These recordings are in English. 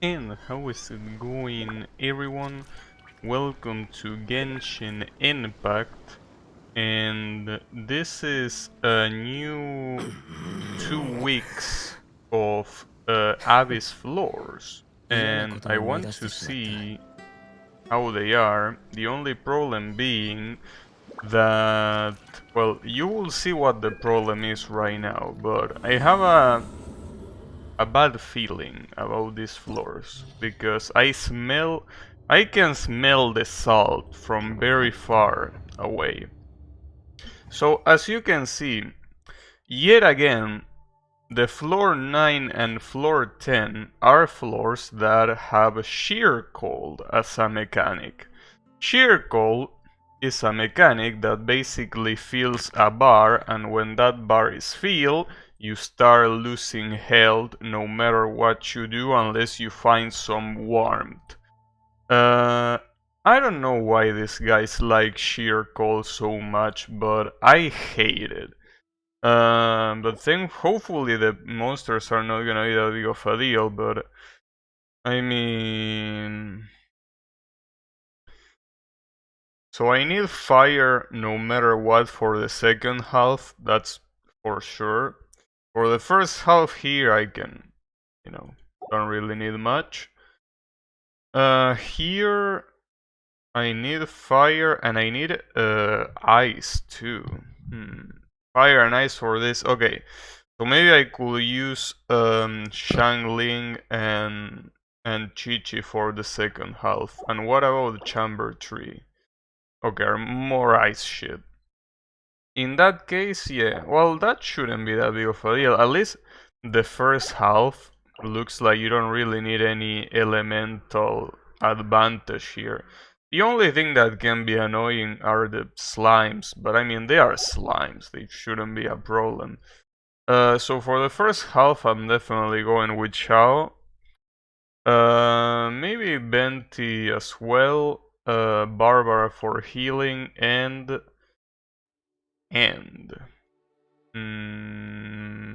And how is it going, everyone? Welcome to Genshin Impact, and this is a new 2 weeks of Abyss floors, and I want to see how they are. The only problem being that, well, you will see what the problem is right now, but I have a bad feeling about these floors because I can smell the salt from very far away. So as you can see, yet again, the floor 9 and floor 10 are floors that have shear cold as a mechanic. Shear cold is a mechanic that basically fills a bar, and when that bar is filled, you start losing health no matter what you do unless you find some warmth. I don't know why these guys like sheer cold so much, but I hate it. But hopefully the monsters are not gonna be that big of a deal, but I mean... So I need fire no matter what for the second half, that's for sure. For the first half here I can, don't really need much. Here I need fire and I need ice too. Fire and ice for this. Okay, so maybe I could use Shangling and Chi-Chi for the second half. And what about the Chamber 3? Okay, more ice shit. In that case, yeah, well, that shouldn't be that big of a deal. At least the first half looks like you don't really need any elemental advantage here. The only thing that can be annoying are the slimes, but I mean, they are slimes, they shouldn't be a problem. So for the first half, I'm definitely going with Chao. Maybe Venti as well, Barbara for healing, and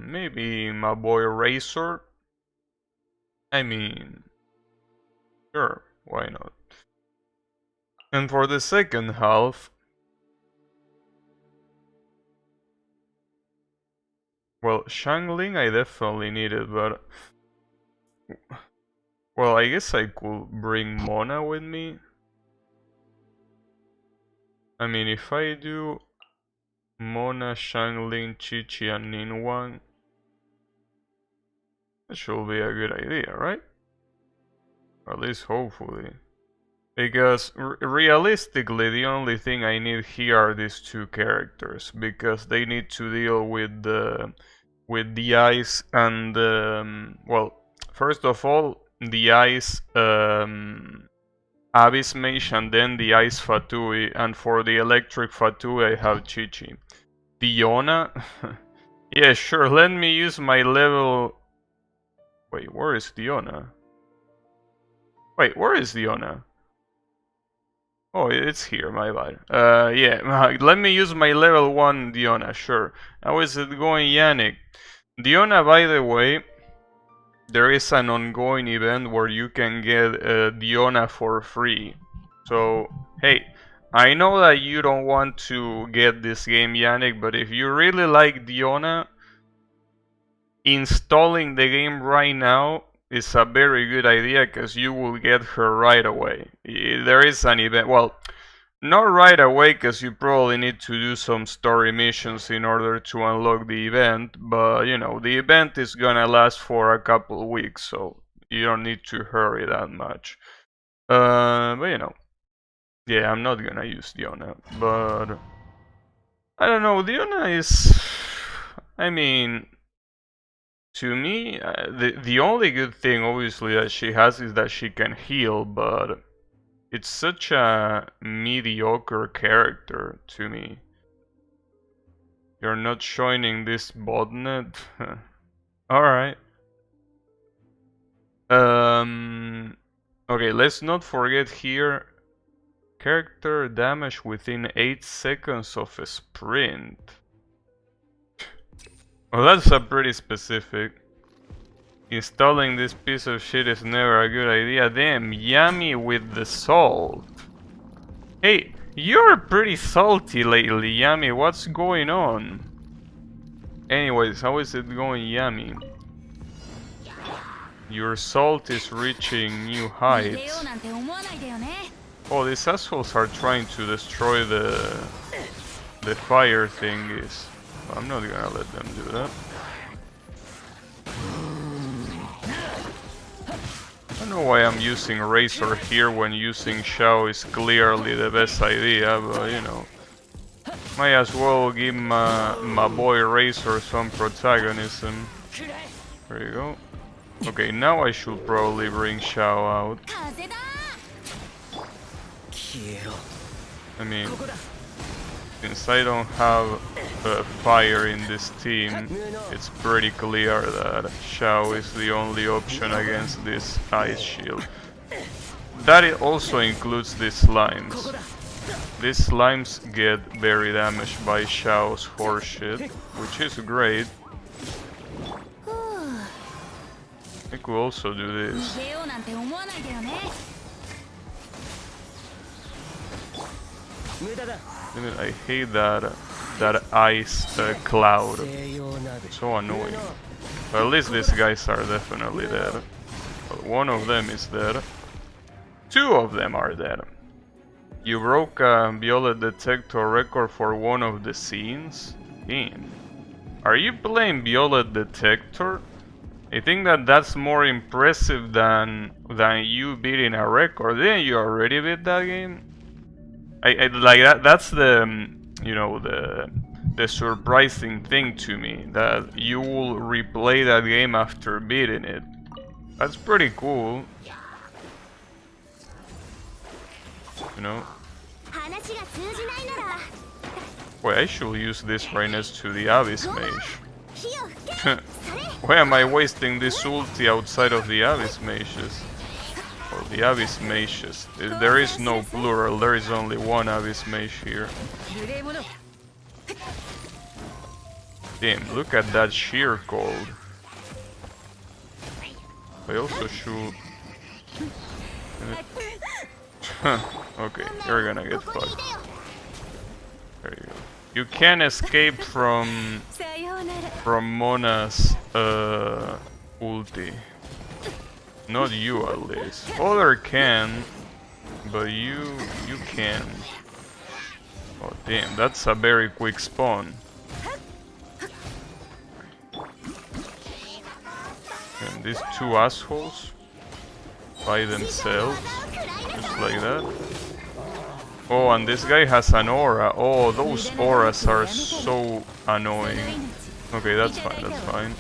maybe my boy Razor. I mean, sure, why not? And for the second half, well, Shangling I definitely needed, but well, I guess I could bring Mona with me. I mean, if I do Mona, Shangling, Chi-Chi, and Ninhuang, that should be a good idea, right? Or at least hopefully. Because realistically, the only thing I need here are these two characters, because they need to deal with the ice and well, first of all, the ice Abyss Mage, and then the ice Fatui, and for the electric Fatui I have Chi-Chi. Diona? Yeah, sure, let me use my level... Wait, where is Diona? Wait, where is Diona? Oh, it's here, my bad. Yeah, let me use my level 1 Diona, sure. How is it going, Yannick? Diona, by the way, there is an ongoing event where you can get Diona for free. So, hey, I know that you don't want to get this game, Yannick, but if you really like Diona, installing the game right now is a very good idea because you will get her right away. There is an event, well, not right away because you probably need to do some story missions in order to unlock the event, but you know, the event is gonna last for a couple weeks, so you don't need to hurry that much. But you know, yeah, I'm not gonna use Diona, but I don't know, Diona is, I mean, to me, the only good thing obviously that she has is that she can heal, but it's such a mediocre character to me. You're not joining this botnet? Alright. Okay, let's not forget here. Character damage within 8 seconds of a sprint. Well, that's a pretty specific. Installing this piece of shit is never a good idea. Damn, yummy with the salt. Hey, you're pretty salty lately, Yummy. What's going on? Anyways, how is it going, Yummy? Your salt is reaching new heights. Oh, these assholes are trying to destroy the fire thingies. I'm not gonna let them do that. I don't know why I'm using Razor here when using Xiao is clearly the best idea, but you know. Might as well give my boy Razor some protagonism. There you go. Okay, now I should probably bring Xiao out. I mean, since I don't have fire in this team, it's pretty clear that Xiao is the only option against this ice shield. That also includes these slimes. These slimes get very damaged by Xiao's horseshit, which is great. I could also do this. I hate that ice cloud. It's so annoying. But at least these guys are definitely dead. Well, one of them is dead. Two of them are dead. You broke a Violet Detector record for one of the scenes? Damn. Are you playing Violet Detector? I think that's more impressive than you beating a record. Didn't you already beat that game? I like that. That's the you know the surprising thing to me, that you will replay that game after beating it. That's pretty cool. You know. Wait, I should use this right next to the Abyss Mage. Why am I wasting this ulti outside of the Abyss Mages? Or the Abyss Mages. There is no plural, there is only one Abyss Mage here. Damn, look at that sheer cold. I also should... Okay, you're gonna get fucked. There you go. You can escape from Mona's ulti. Not you, at least. Other can, but you can. Oh damn, that's a very quick spawn. And these two assholes by themselves, just like that. Oh, and this guy has an aura. Oh, those auras are so annoying. Okay, that's fine, that's fine.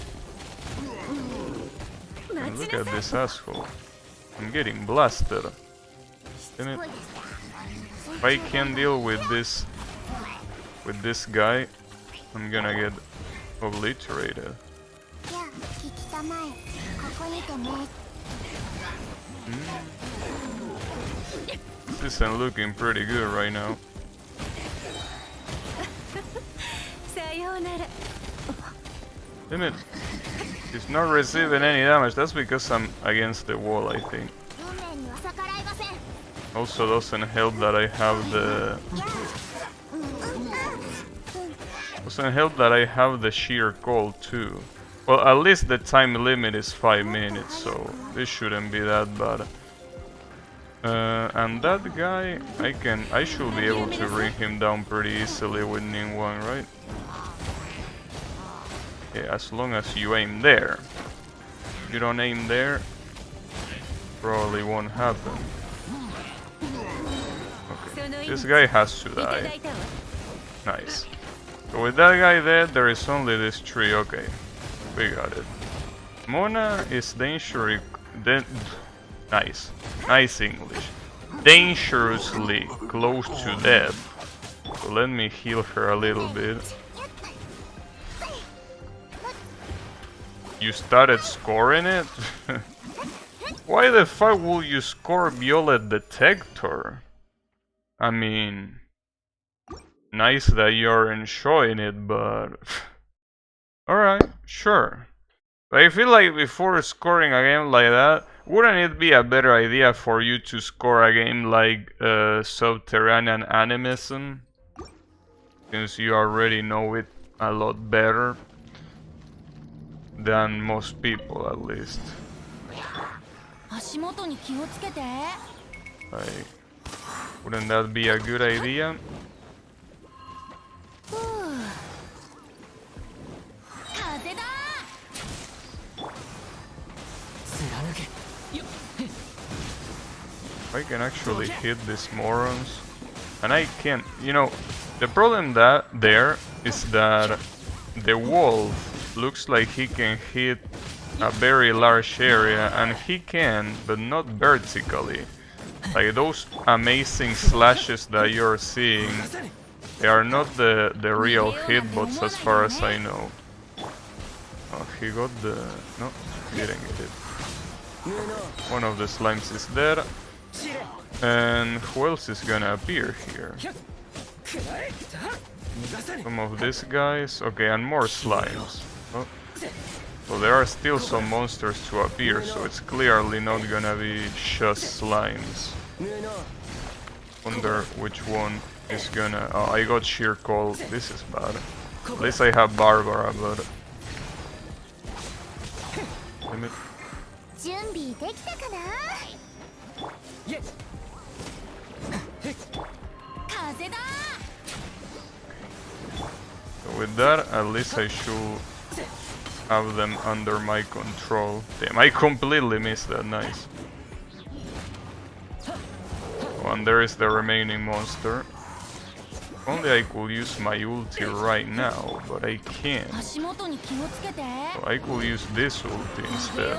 And look at this asshole. I'm getting blasted. Damn it. If I can't deal with this guy, I'm gonna get obliterated. This isn't looking pretty good right now. Damn it. He's not receiving any damage. That's because I'm against the wall, I think. Also doesn't help that I have the... Doesn't help that I have the sheer cold too. Well, at least the time limit is 5 minutes, so this shouldn't be that bad. And that guy, I should be able to bring him down pretty easily with Ning 1, right? Yeah, as long as you aim there. If you don't aim there, probably won't happen. Okay, this guy has to die. Nice. So with that guy dead, there is only this tree. Okay, we got it. Mona is dangerously... Nice. Nice English. Dangerously close to death. So let me heal her a little bit. You started scoring it? Why the fuck will you score Violet Detector? I mean... Nice that you're enjoying it, but... Alright, sure. But I feel like before scoring a game like that, wouldn't it be a better idea for you to score a game like Subterranean Animism? Since you already know it a lot better than most people, at least. Like, wouldn't that be a good idea? I can actually hit these morons, and I can't. You know, the problem that there is that the wolf looks like he can hit a very large area, and he can, but not vertically. Like those amazing slashes that you're seeing, they are not the real hitbots as far as I know. Oh, he got the... no, he didn't get it. One of the slimes is dead. And who else is gonna appear here? Some of these guys. Okay, and more slimes. Oh. So there are still some monsters to appear, so it's clearly not gonna be just slimes. Wonder which one is gonna... oh, I got sheer cold. This is bad. At least I have Barbara, but... limit. So with that, at least I should have them under my control. Damn, I completely missed that, nice. Oh, and there is the remaining monster. Only I could use my ulti right now, but I can't. So I could use this ulti instead.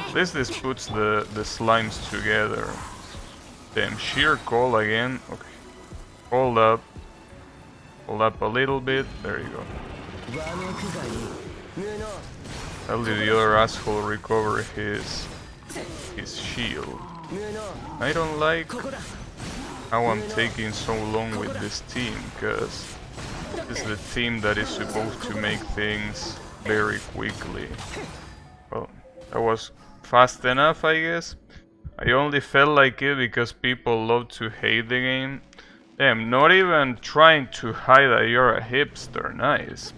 At least this puts the slimes together. Damn, sheer call again. Okay. Hold up. Hold up a little bit. There you go. How did the other asshole recover his shield? I don't like how I'm taking so long with this team, because this is the team that is supposed to make things very quickly. Well, that was fast enough, I guess. I only felt like it because people love to hate the game. Damn, not even trying to hide that you're a hipster, nice.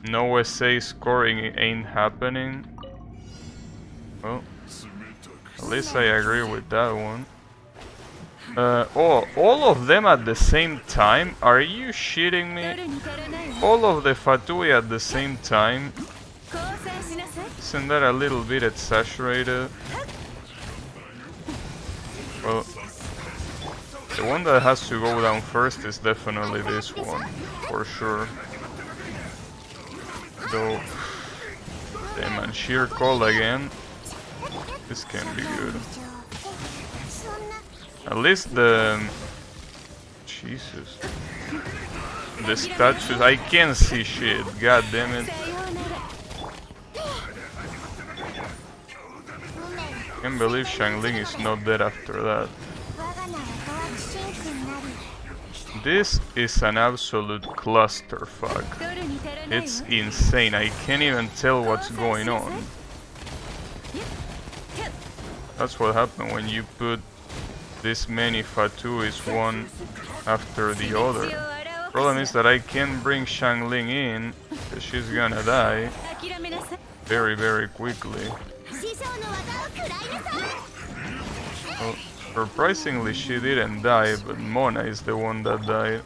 No SA scoring ain't happening. Well, at least I agree with that one. Oh, all of them at the same time? Are you shitting me? All of the Fatui at the same time? Isn't that a little bit exaggerated? Well, the one that has to go down first is definitely this one, for sure. Though, damn, and sheer call again. This can be good. At least the... Jesus. The statues, I can't see shit, god damn it. Can't believe Xiangling is not dead after that. This is an absolute clusterfuck. It's insane, I can't even tell what's going on. That's what happened when you put this many Fatuis one after the other. Problem is that I can't bring Xiangling in, because she's gonna die very, very quickly. Well, surprisingly she didn't die, but Mona is the one that died.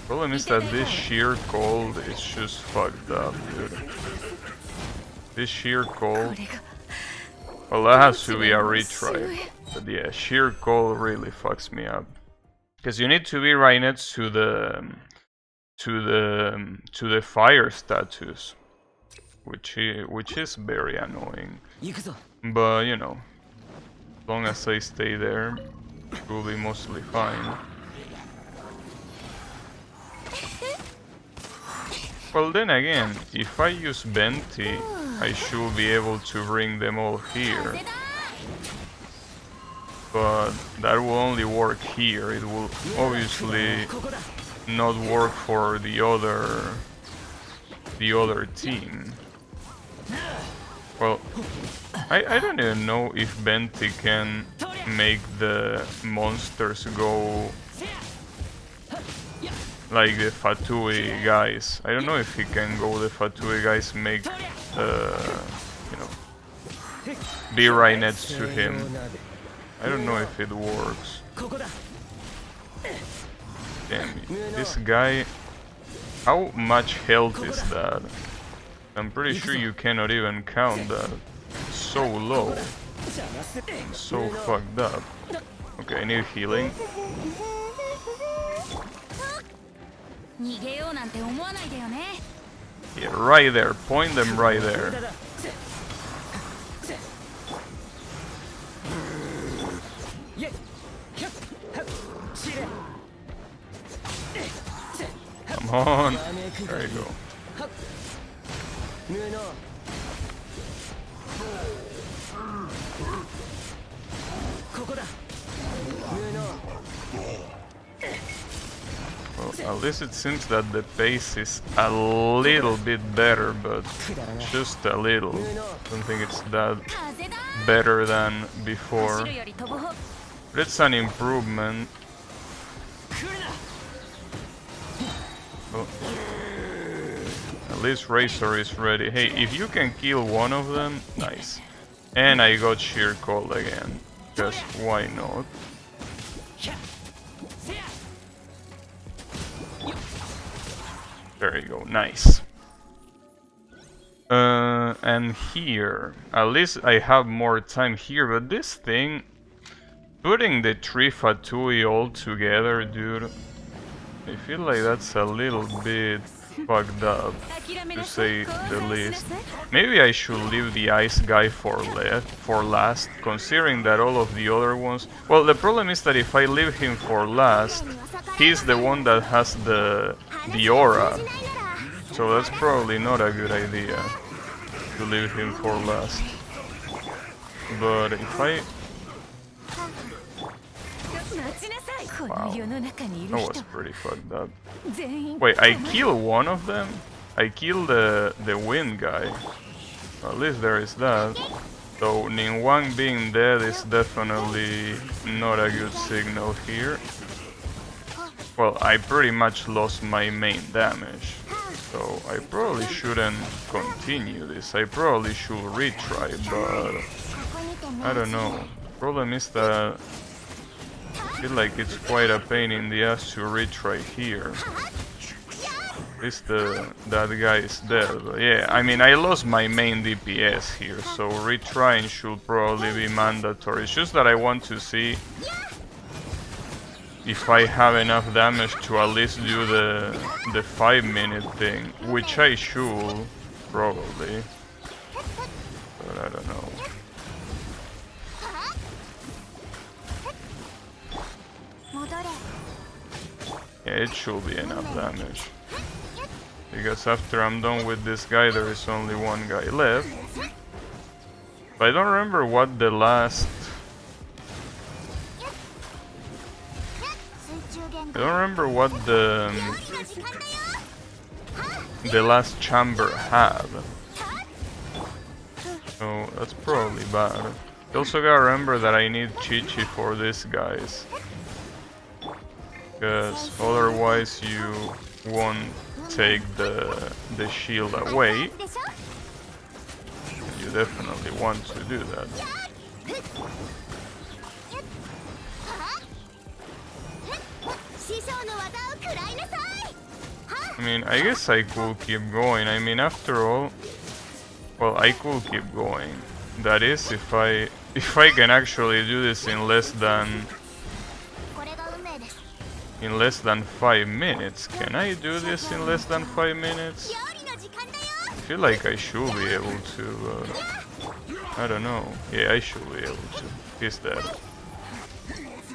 Problem is that this sheer cold is just fucked up, dude. This sheer cold... well, that has to be a retry. But yeah, sheer cold really fucks me up. Because you need to be right next to the fire status, which is very annoying. But you know, as long as I stay there, it will be mostly fine. Well, then again, if I use Venti, I should be able to bring them all here. But that will only work here. It will obviously not work for the other team. Well, I don't even know if Benti can make the monsters go like the Fatui guys. I don't know if he can go the Fatui guys make you know, be right next to him. I don't know if it works. Damn, this guy, how much health is that? I'm pretty sure you cannot even count that. It's so low. It's so fucked up. Okay, I need healing. Yeah, right there. Point them right there. Come on. There you go. Well, at least it seems that the pace is a little bit better, but just a little. I don't think it's that better than before. But it's an improvement. Well, at least Razor is ready. Hey, if you can kill one of them, nice. And I got Sheer Cold again. Just why not? There you go, nice. And here, at least I have more time here, but this thing, putting the 3 Fatui all together, dude, I feel like that's a little bit fucked up, to say the least. Maybe I should leave the ice guy for last, considering that all of the other ones... Well, the problem is that if I leave him for last, he's the one that has the aura. So that's probably not a good idea, to leave him for last. But if I... Wow, that was pretty fucked up. Wait, I kill one of them? I kill the wind guy. At least there is that. So Ningguang being dead is definitely not a good signal here. Well, I pretty much lost my main damage. So I probably shouldn't continue this. I probably should retry, but I don't know. Problem is that I feel like it's quite a pain in the ass to retry here. At least that guy is dead. But yeah, I mean, I lost my main DPS here, so retrying should probably be mandatory. It's just that I want to see if I have enough damage to at least do the 5-minute thing, which I should, probably. But I don't know. Yeah, it should be enough damage. Because after I'm done with this guy, there is only one guy left. But I don't remember what the last... I don't remember what the last chamber had. So that's probably bad. You also gotta remember that I need Chi-Chi for this, guys. Because otherwise you won't take the shield away. You definitely want to do that. I mean, I guess I could keep going. I mean, after all, well, I could keep going. That is, if I can actually do this in less than 5 minutes. Can I do this in less than 5 minutes? I feel like I should be able to. I don't know. Yeah, I should be able to. He's dead.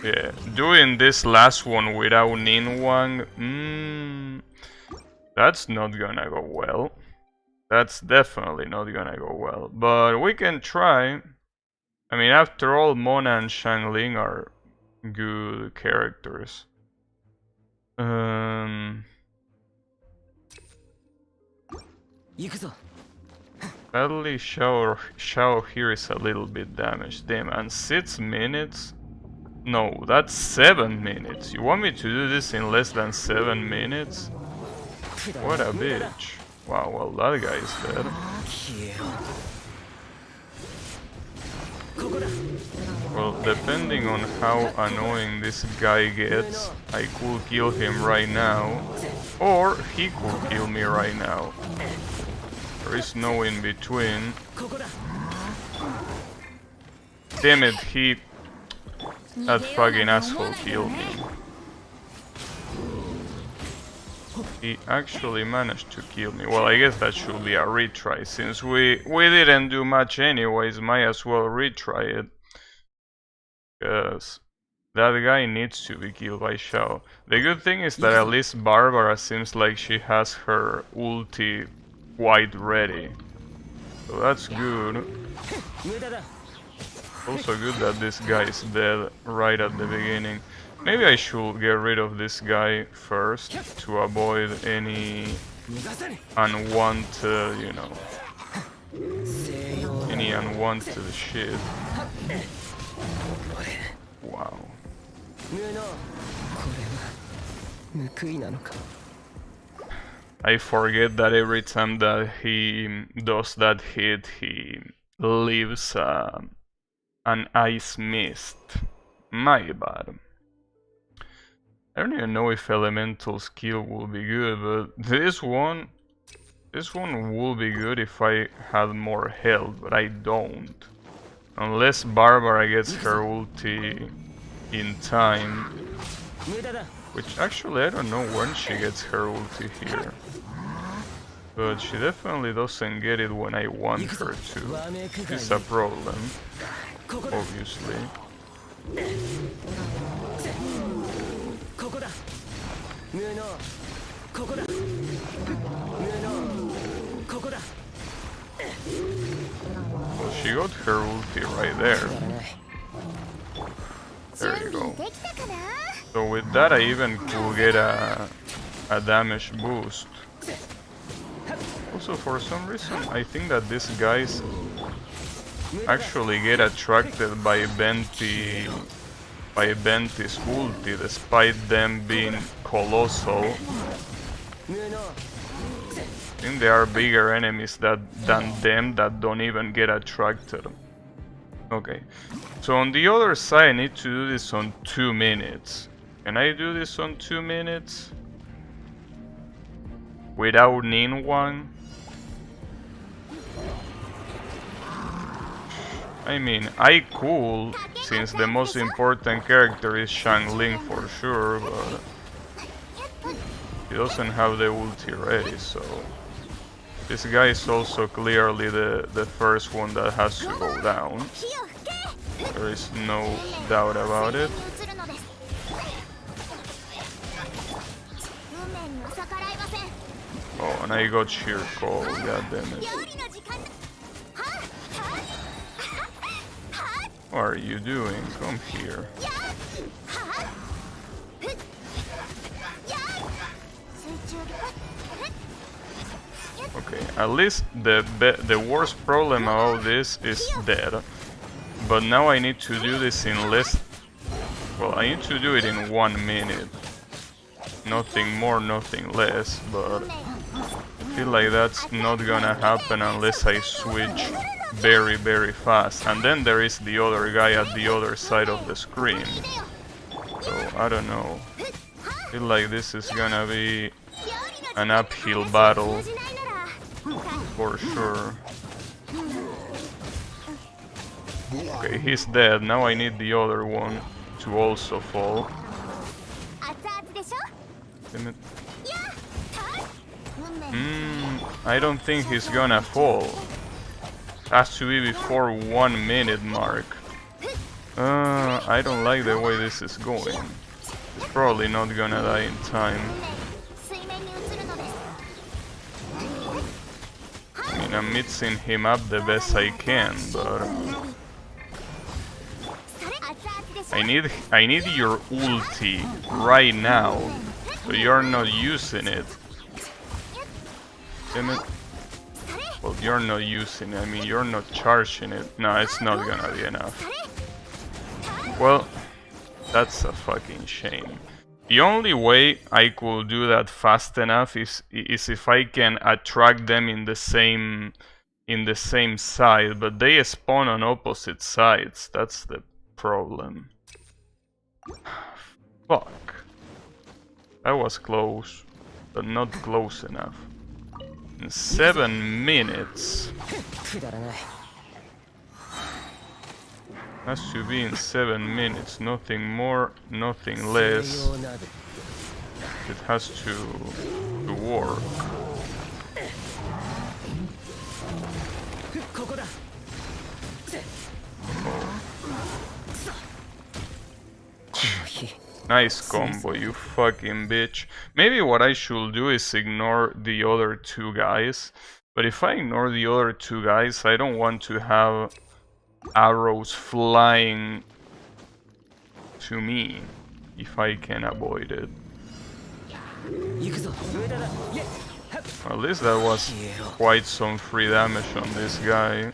Yeah, doing this last one without Ningguang, that's not gonna go well. That's definitely not gonna go well. But we can try. I mean, after all, Mona and Xiangling are good characters. Yeah, Sadly, Shao here is a little bit damaged. Damn, and 6 minutes? No, that's 7 minutes. You want me to do this in less than 7 minutes? What a bitch. Wow, well that guy is dead. Well, depending on how annoying this guy gets, I could kill him right now. Or he could kill me right now. There is no in between. Damn it, that fucking asshole killed me. He actually managed to kill me. Well, I guess that should be a retry. Since we didn't do much anyways, might as well retry it. Because that guy needs to be killed by Shao. The good thing is that at least Barbara seems like she has her ulti quite ready. So that's good. Also good that this guy is dead right at the beginning. Maybe I should get rid of this guy first to avoid any unwanted, you know, any unwanted shit. Wow. I forget that every time that he does that hit, he leaves an ice mist. My bad. I don't even know if elemental skill will be good, but this one will be good if I had more health, but I don't. Unless Barbara gets her ulti in time. Which actually I don't know when she gets her ulti here. But she definitely doesn't get it when I want her to. It's a problem, obviously. Well, she got her ulti right there. There you go. So with that I even could get a damage boost. Also for some reason I think that these guys actually get attracted by Venti's ulti despite them being colossal. I think there are bigger enemies than them that don't even get attracted. Okay, so on the other side I need to do this on 2 minutes. Can I do this on 2 minutes? Without Nin1? I mean, I could, since the most important character is Xiangling for sure, but he doesn't have the ulti ready, so this guy is also clearly the first one that has to go down. There is no doubt about it. Oh, and I got sheer cold, goddammit. What are you doing? Come here. Okay, at least the worst problem about this is dead. But now I need to do this in less... Well, I need to do it in 1 minute. Nothing more, nothing less, but I feel like that's not gonna happen unless I switch very, very fast. And then there is the other guy at the other side of the screen. So, I don't know. I feel like this is gonna be an uphill battle. For sure. Okay, he's dead. Now I need the other one to also fall. Damn it. I don't think he's gonna fall. Has to be before 1 minute mark. I don't like the way this is going. He's probably not gonna die in time. I mean, I'm mixing him up the best I can, but I need your ulti right now, so you're not using it. Damn it. you're not using it. I mean, you're not charging it. No, it's not gonna be enough. Well, that's a fucking shame. The only way I could do that fast enough is if I can attract them in the same side, but they spawn on opposite sides. That's the problem. Fuck. That was close, but not close enough. In 7 minutes. Has to be in 7 minutes, nothing more, nothing less. It has to work. Nice combo, you fucking bitch. Maybe what I should do is ignore the other two guys. But if I ignore the other two guys, I don't want to have arrows flying to me if I can avoid it. At least that was quite some free damage on this guy,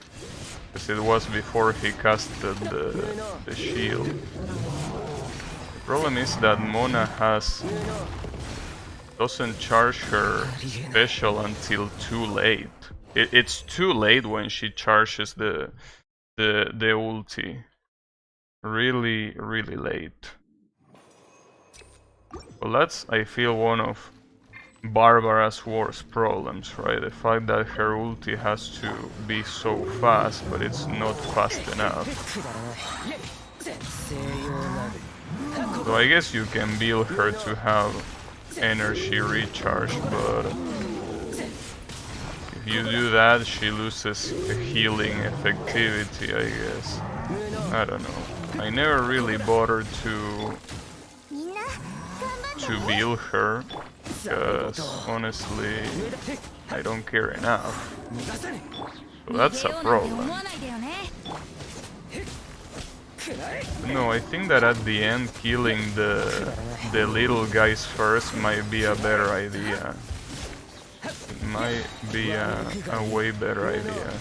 because it was before he casted the shield. The problem is that Mona doesn't charge her special until too late. It's too late when she charges the ulti. Really, really late. Well, that's, I feel, one of Barbara's worst problems, right? The fact that her ulti has to be so fast, but it's not fast enough. So I guess you can build her to have energy recharge, but if you do that, she loses healing effectivity, I guess. I don't know. I never really bothered to build her, because honestly, I don't care enough. So that's a problem. No, I think that at the end, killing the little guys first might be a better idea. It might be a way better idea.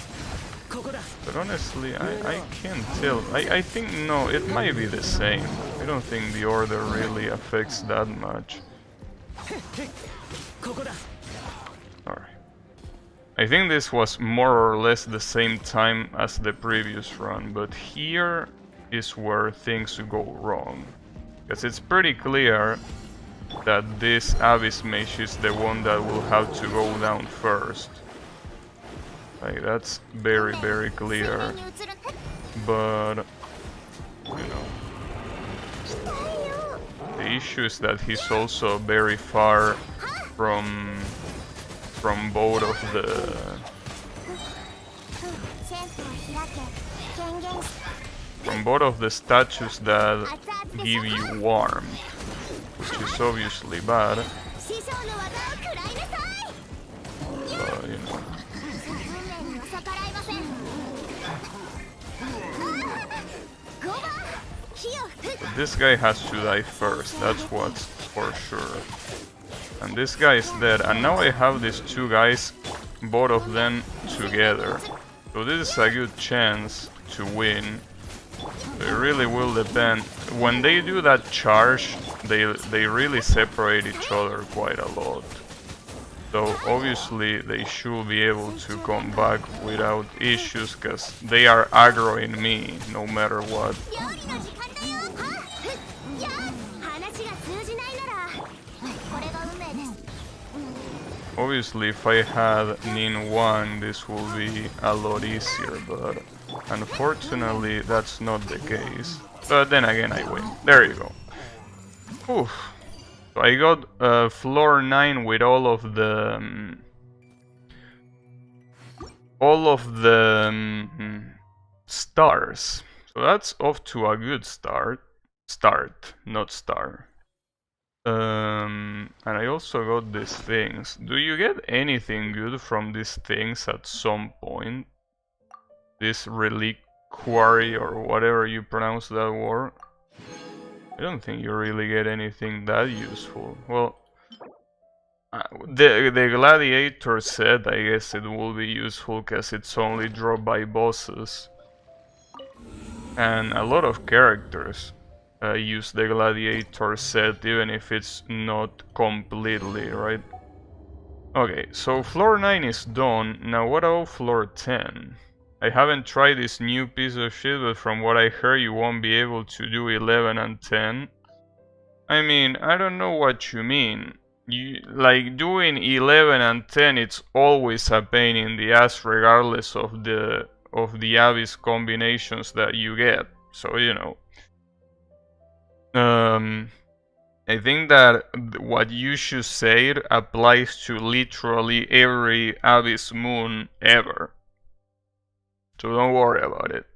But honestly, I can't tell. I think, no, it might be the same. I don't think the order really affects that much. Alright. I think this was more or less the same time as the previous run, but here is where things go wrong. Because it's pretty clear that this Abyss Mage is the one that will have to go down first. Like, that's very, very clear. But, you know, the issue is that he's also very far from both of the statues that give you warmth, which is obviously bad. But, you know. But this guy has to die first, that's what's for sure. And this guy is dead, and now I have these two guys, both of them together. So this is a good chance to win. It really will depend. When they do that charge, they really separate each other quite a lot. So obviously they should be able to come back without issues, because they are aggroing me no matter what. Obviously if I had Nin 1 this will be a lot easier, but unfortunately that's not the case. But then again I win. There you go. Oof. So I got floor 9 with all of the stars. So that's off to a good start. Not star. And I also got these things. Do you get anything good from these things at some point? This reliquary or whatever you pronounce that word? I don't think you really get anything that useful. Well, The gladiator set, I guess it will be useful because it's only dropped by bosses. And a lot of characters use the gladiator set even if it's not completely, right? Okay, so floor 9 is done. Now what about floor 10? I haven't tried this new piece of shit, but from what I heard you won't be able to do 11 and 10. I mean, I don't know what you mean. Like doing 11 and 10, it's always a pain in the ass regardless of the Abyss combinations that you get. So, you know. I think that what you should say applies to literally every Abyss Moon ever. So don't worry about it.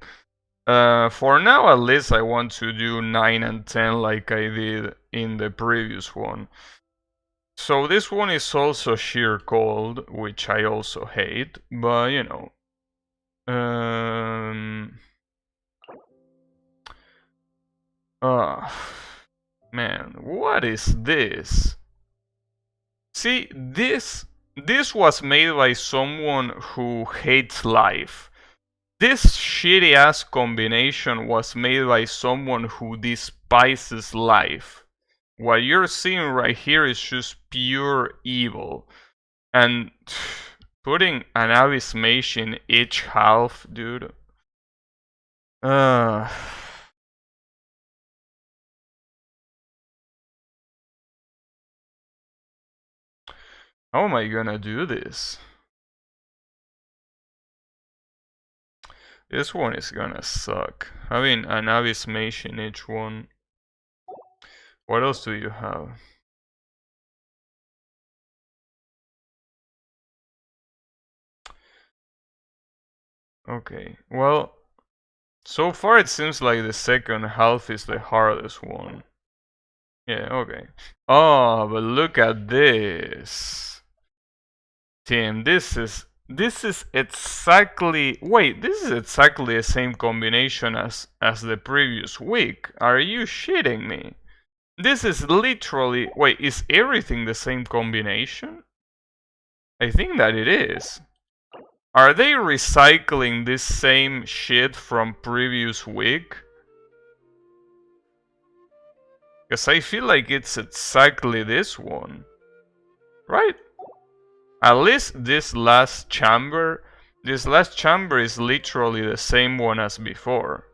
For now, at least, I want to do 9 and 10 like I did in the previous one. So this one is also sheer cold, which I also hate, but you know. Man, what is this? See, this was made by someone who hates life. This shitty ass combination was made by someone who despises life. What you're seeing right here is just pure evil. And putting an Abyss Mage in each half, dude. How am I gonna do this? This one is gonna suck. Having an Abyss Mage in each one. What else do you have? Okay, well, so far it seems like the second half is the hardest one. Yeah, okay. Oh, but look at this. Tim, this is exactly this is exactly the same combination as the previous week. Are you shitting me? This is literally is everything the same combination? I think that it is. Are they recycling this same shit from previous week? Because I feel like it's exactly this one. Right? At least this last chamber is literally the same one as before.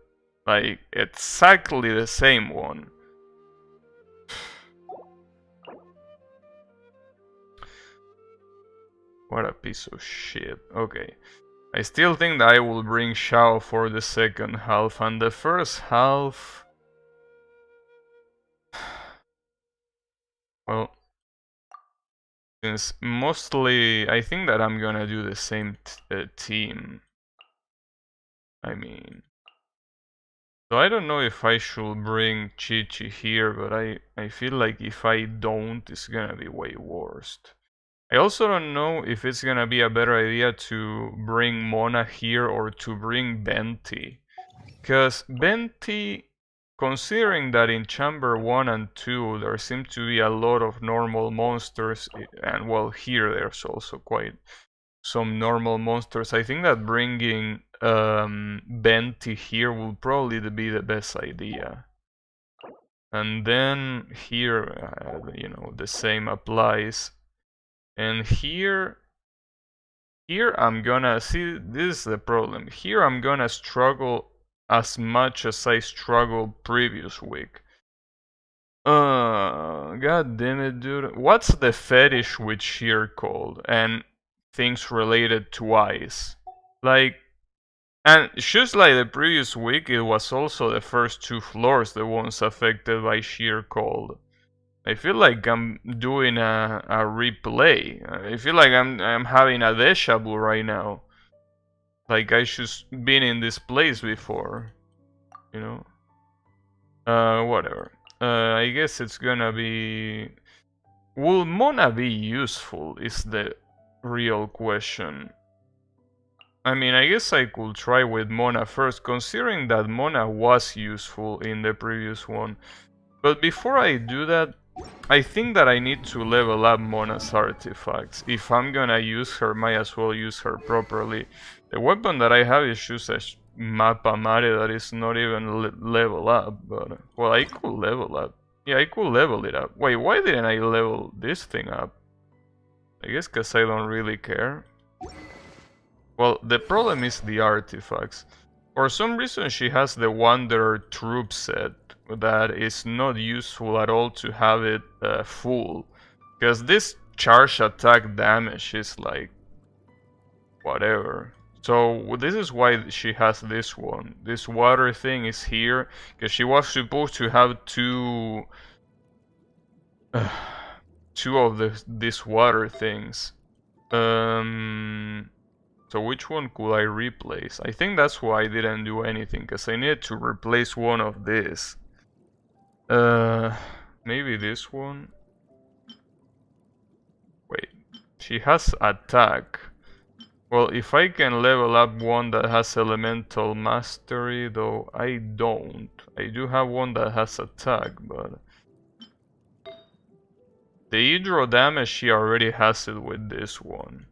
Like, exactly the same one. What a piece of shit. Okay. I still think that I will bring Shao for the second half, and the first half... Well, since mostly I think that I'm gonna do the same team. I mean... So I don't know if I should bring Chi-Chi here, but I feel like if I don't, it's gonna be way worse. I also don't know if it's gonna be a better idea to bring Mona here or to bring Benti. Because Benti, considering that in Chamber 1 and 2 there seem to be a lot of normal monsters, and well, here there's also quite some normal monsters, I think that bringing Benti here will probably be the best idea. And then here, you know, the same applies. And here I'm gonna see, this is the problem. Here I'm gonna struggle as much as I struggled previous week. God damn it, dude. What's the fetish with sheer cold and things related to ice? Like, and just like the previous week, it was also the first two floors the ones affected by sheer cold. I feel like I'm doing a replay. I feel like I'm having a deja vu right now. Like I just been in this place before, you know. Whatever. I guess it's gonna be. Will Mona be useful? Is the real question. I mean, I guess I could try with Mona first, considering that Mona was useful in the previous one. But before I do that, I think that I need to level up Mona's artifacts. If I'm gonna use her, might as well use her properly. The weapon that I have is just a Mappa Mare that is not even level up, but well, I could level up. Yeah, I could level it up. Wait, why didn't I level this thing up? I guess because I don't really care. Well, the problem is the artifacts. For some reason she has the Wanderer troop set that is not useful at all to have it full. Because this charge attack damage is like whatever. So this is why she has this one. This water thing is here because she was supposed to have two of these water things. So which one could I replace? I think that's why I didn't do anything, because I needed to replace one of this. Maybe this one? Wait, she has attack. Well, if I can level up one that has elemental mastery, though I don't. I do have one that has attack, but... the hydro damage, she already has it with this one.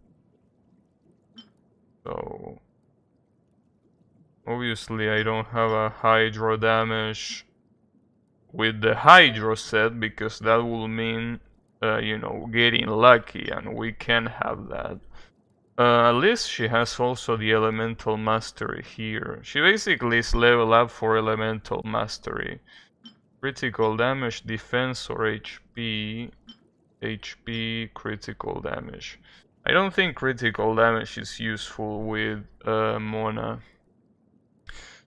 So... obviously I don't have a hydro damage with the hydro set, because that will mean, you know, getting lucky, and we can't have that. At least she has also the elemental mastery here. She basically is level up for elemental mastery. Critical damage, defense, or HP. HP, critical damage. I don't think critical damage is useful with Mona.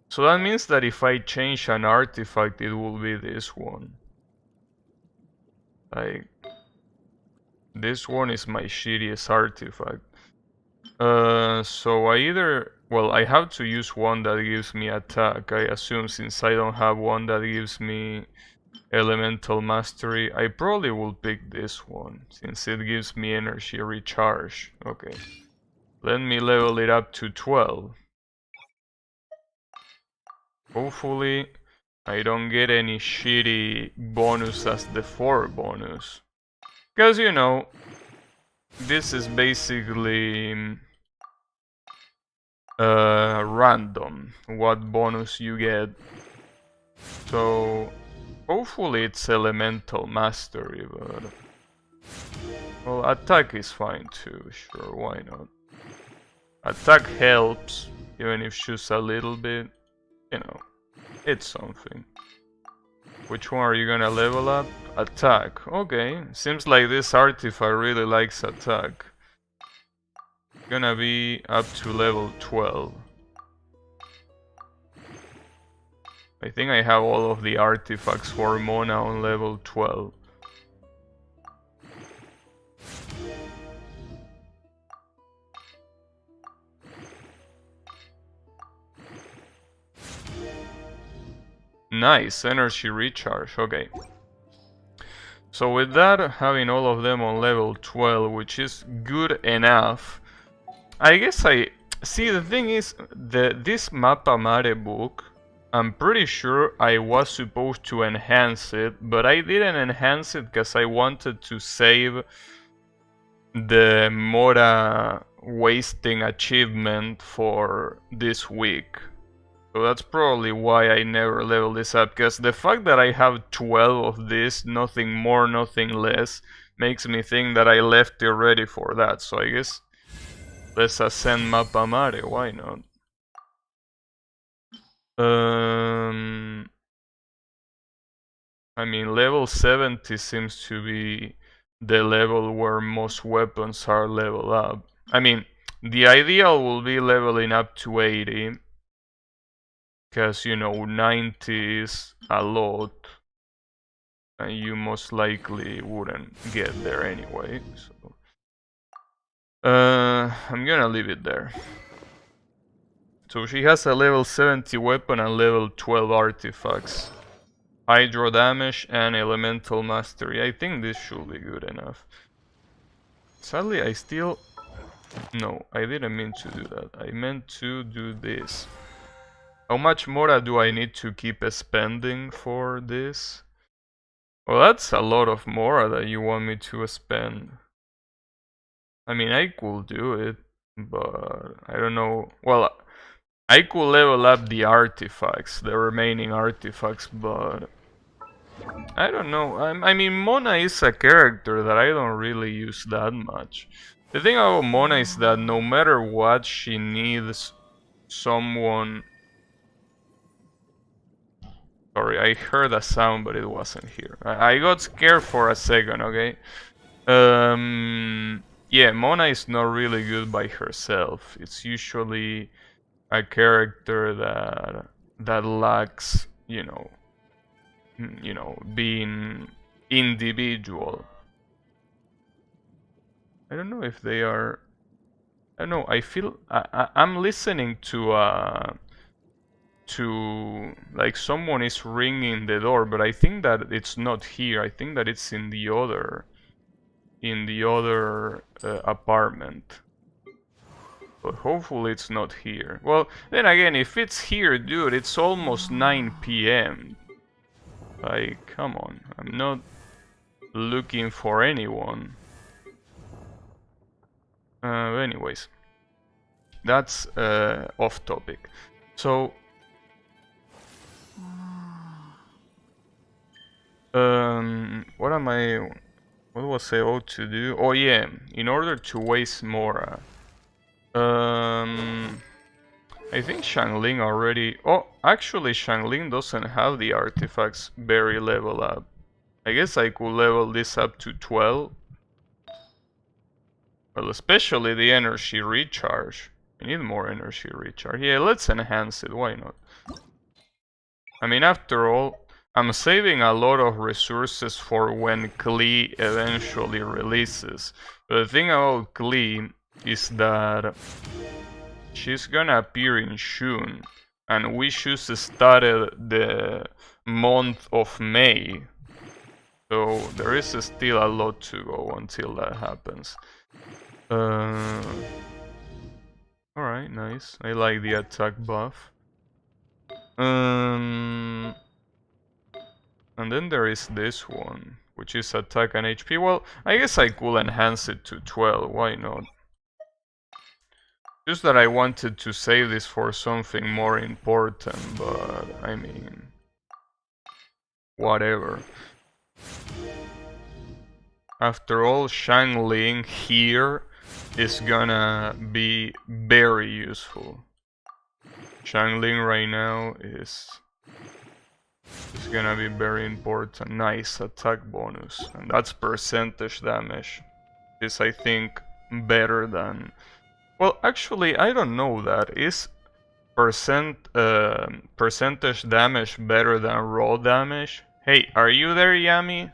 So that means that if I change an artifact, it will be this one. Like, this one is my shittiest artifact. So I either... well, I have to use one that gives me attack, I assume, since I don't have one that gives me elemental mastery. I probably will pick this one, since it gives me energy recharge. Okay. Let me level it up to 12. Hopefully I don't get any shitty bonus as the 4 bonus. Because, you know, this is basically random what bonus you get. So hopefully it's elemental mastery, but... well, attack is fine too, sure, why not? Attack helps, even if just a little bit. You know, it's something. Which one are you gonna level up? Attack. Okay, seems like this artifact really likes attack. Gonna be up to level 12. I think I have all of the artifacts for Mona on level 12. Nice, energy recharge, okay. So with that, having all of them on level 12, which is good enough, I guess see, the thing is, this Mappa Mare book, I'm pretty sure I was supposed to enhance it, but I didn't enhance it because I wanted to save the Mora wasting achievement for this week. So that's probably why I never leveled this up, because the fact that I have 12 of this, nothing more, nothing less, makes me think that I left it ready for that. So I guess let's ascend Mappa Mare, why not? I mean, level 70 seems to be the level where most weapons are leveled up. I mean, the ideal will be leveling up to 80. Because, you know, 90 is a lot, and you most likely wouldn't get there anyway, so... I'm gonna leave it there. So she has a level 70 weapon and level 12 artifacts. Hydro damage and elemental mastery. I think this should be good enough. Sadly, I still... no, I didn't mean to do that. I meant to do this. How much Mora do I need to keep spending for this? Well, that's a lot of Mora that you want me to spend. I mean, I could do it, but I don't know. Well, I could level up the artifacts, the remaining artifacts, but I don't know. I mean, Mona is a character that I don't really use that much. The thing about Mona is that no matter what, she needs someone. Sorry, I heard a sound, but it wasn't here. I got scared for a second, okay? Yeah, Mona is not really good by herself. It's usually a character that lacks, being individual. I don't know if they are. I don't know. I feel I'm listening to like someone is ringing the door, but I think that it's not here. I think that it's in the other apartment. But hopefully it's not here. Well, then again, if it's here, dude, it's almost 9 p.m. Like, come on. I'm not looking for anyone. Anyways, that's off topic. So, what was I ought to do? Oh yeah, in order to waste more, I think Shangling already... Oh, actually Shangling doesn't have the artifacts very level up. I guess I could level this up to 12. Well, especially the energy recharge. I need more energy recharge. Yeah, let's enhance it, why not? I mean, after all, I'm saving a lot of resources for when Klee eventually releases. But the thing about Klee is that she's gonna appear in June, and we just started the month of May. So there is still a lot to go until that happens. Alright, nice. I like the attack buff. And then there is this one, which is attack and HP. Well, I guess I could enhance it to 12, why not? Just that I wanted to save this for something more important, but I mean... whatever. After all, Shangling here is gonna be very useful. Shangling right now is gonna be very important. Nice attack bonus, and that's percentage damage. Is I think better than... Well, actually, I don't know that. Is percentage damage better than raw damage? Hey, are you there, Yami?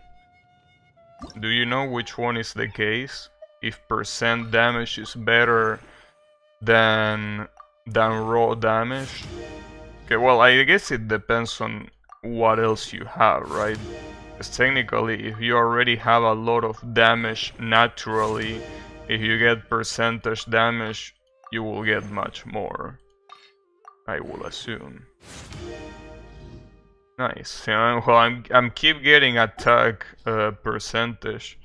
Do you know which one is the case? If percent damage is better than raw damage? Okay, well, I guess it depends on what else you have, right? Because technically, if you already have a lot of damage naturally, if you get percentage damage, you will get much more, I will assume. Nice. Yeah, well, I'm keep getting attack percentage.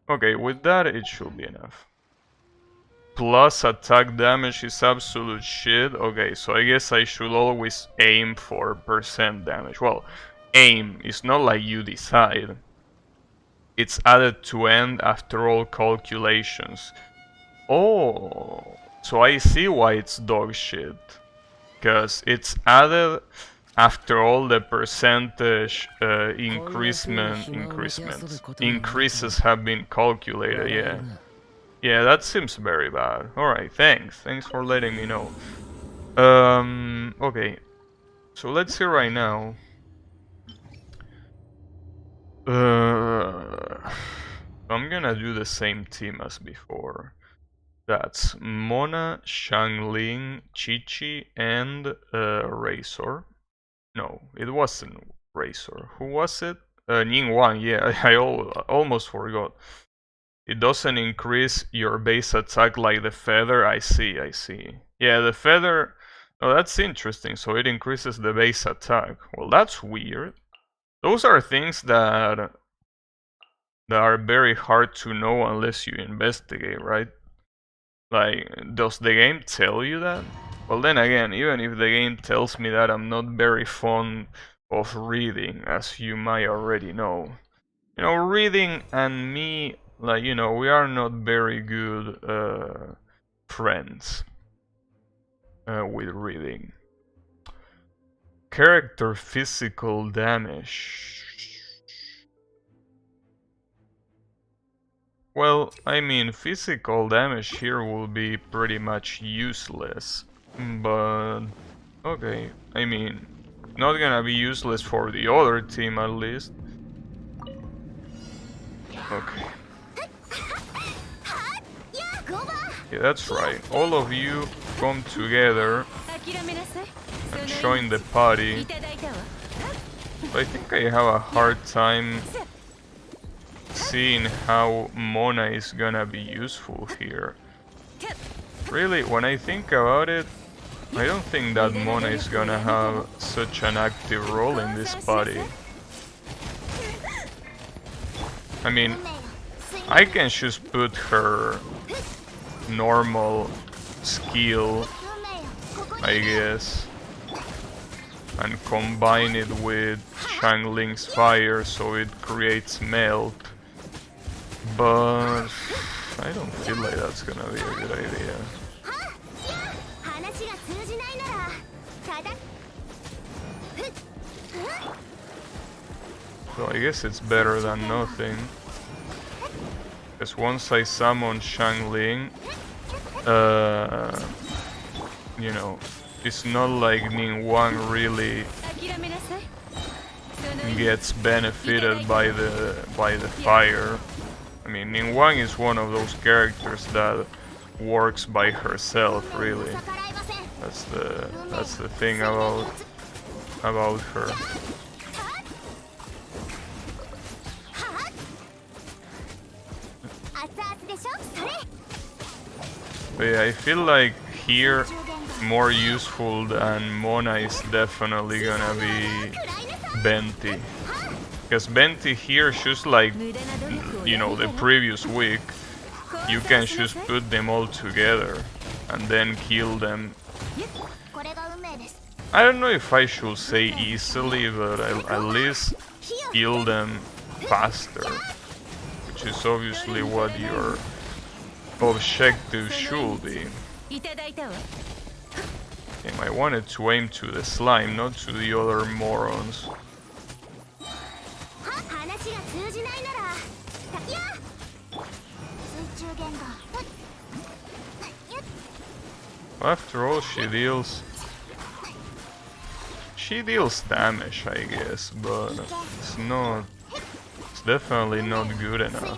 Okay, with that it should be enough. Plus attack damage is absolute shit. Okay, so I guess I should always aim for percent damage. Well, aim. It's not like you decide. It's added to end after all calculations. Oh, so I see why it's dog shit. Because it's added after all the percentage increases have been calculated, yeah. Yeah, that seems very bad. Alright, thanks for letting me know. Okay. So let's see right now. I'm gonna do the same team as before. That's Mona, Shangling, Chi-Chi, and Razor. No, it wasn't Razor. Who was it? Ningguang, yeah, I almost forgot. It doesn't increase your base attack like the feather. I see. Yeah, the feather... Oh, that's interesting. So it increases the base attack. Well, that's weird. Those are things that that are very hard to know unless you investigate, right? Like, does the game tell you that? Well, then again, even if the game tells me that, I'm not very fond of reading, as you might already know. You know, reading and me, like, you know, we are not very good friends with reading. Character physical damage. Well, I mean, physical damage here will be pretty much useless, but okay, I mean, not gonna be useless for the other team at least. Okay. Yeah, that's right. All of you come together and join the party. But I think I have a hard time seeing how Mona is gonna be useful here. Really, when I think about it, I don't think that Mona is gonna have such an active role in this party. I mean, I can just put her normal skill, I guess, and combine it with Changling's fire so it creates melt, but I don't feel like that's gonna be a good idea. So I guess it's better than nothing. Because once I summon Shangling, you know, it's not like Ningguang really gets benefited by the fire. I mean, Ningguang is one of those characters that works by herself, really. That's the thing about her. But yeah, I feel like here more useful than Mona is definitely gonna be Benti. Because Benti here, just like, you know, the previous week, you can just put them all together and then kill them. I don't know if I should say easily, but at least kill them faster, which is obviously what your objective should be. And I wanted to aim to the slime, not to the other morons. After all, she deals damage, I guess, but it's definitely not good enough.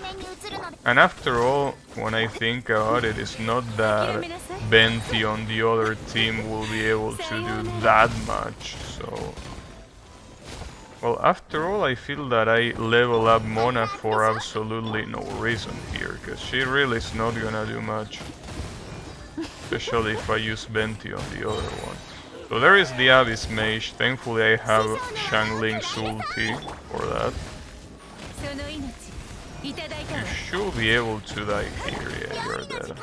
And after all, when I think about it, it's not that Benti on the other team will be able to do that much, so... Well, after all, I feel that I level up Mona for absolutely no reason here, because she really is not gonna do much. Especially if I use Benti on the other one. So there is the Abyss Mage. Thankfully I have Shangling's ulti for that. You should be able to die here, yeah, you're dead.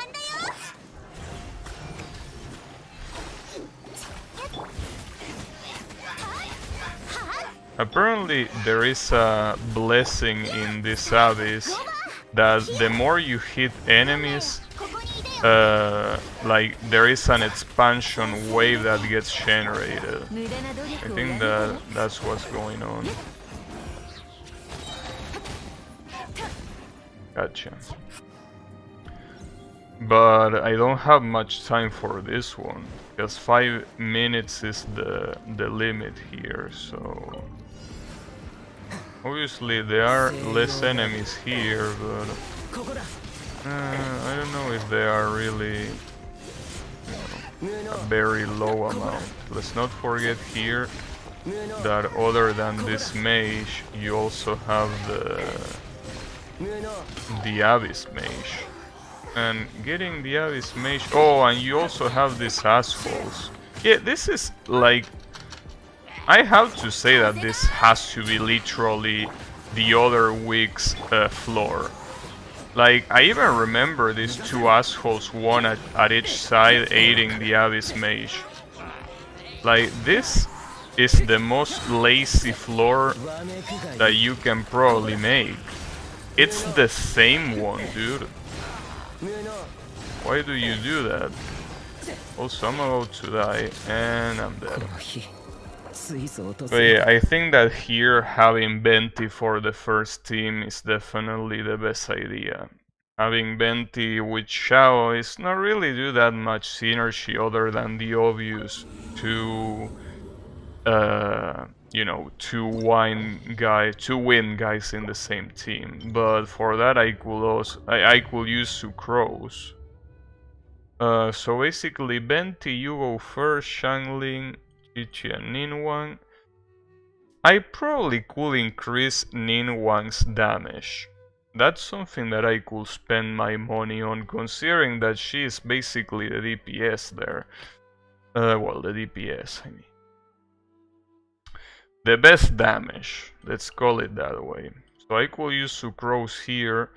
Apparently there is a blessing in this Abyss that the more you hit enemies, like there is an expansion wave that gets generated. I think that's what's going on. Gotcha. But I don't have much time for this one, because 5 minutes is the limit here, so... Obviously there are less enemies here, but... I don't know if they are really, you know, a very low amount. Let's not forget here that other than this mage, you also have the Abyss Mage. And getting the Abyss Mage... Oh, and you also have these assholes. Yeah, this is like... I have to say that this has to be literally the other week's floor. Like, I even remember these two assholes, one at each side, aiding the Abyss Mage. Like, this is the most lazy floor that you can probably make. It's the same one, dude. Why do you do that? Also, I'm about to die, and I'm dead. But yeah, I think that here having Venti for the first team is definitely the best idea. Having Venti with Xiao is not really do that much synergy other than the obvious two, you know, two win guys in the same team. But for that, I could use Sucrose. So basically, Venti, you go first, Shangling, Chichi and Ninhuang. I probably could increase Ninhuang's damage. That's something that I could spend my money on, considering that she is basically the DPS there. Well, the DPS, I mean. The best damage, let's call it that way. So I could use Sucrose here.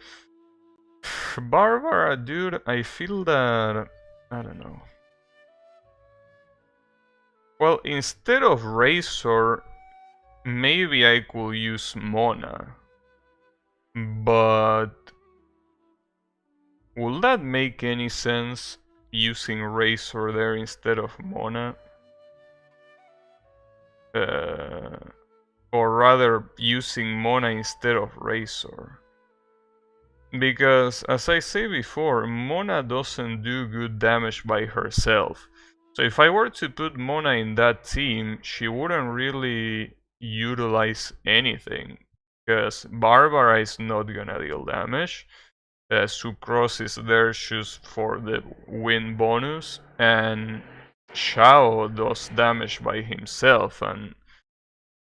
Barbara, dude, I feel that... I don't know. Well, instead of Razor, maybe I could use Mona. But... will that make any sense, using Razor there instead of Mona? Or rather, using Mona instead of Razor. Because, as I say before, Mona doesn't do good damage by herself. So if I were to put Mona in that team, she wouldn't really utilize anything. Because Barbara is not gonna deal damage. Sucrose is there just for the win bonus. And Xiao does damage by himself and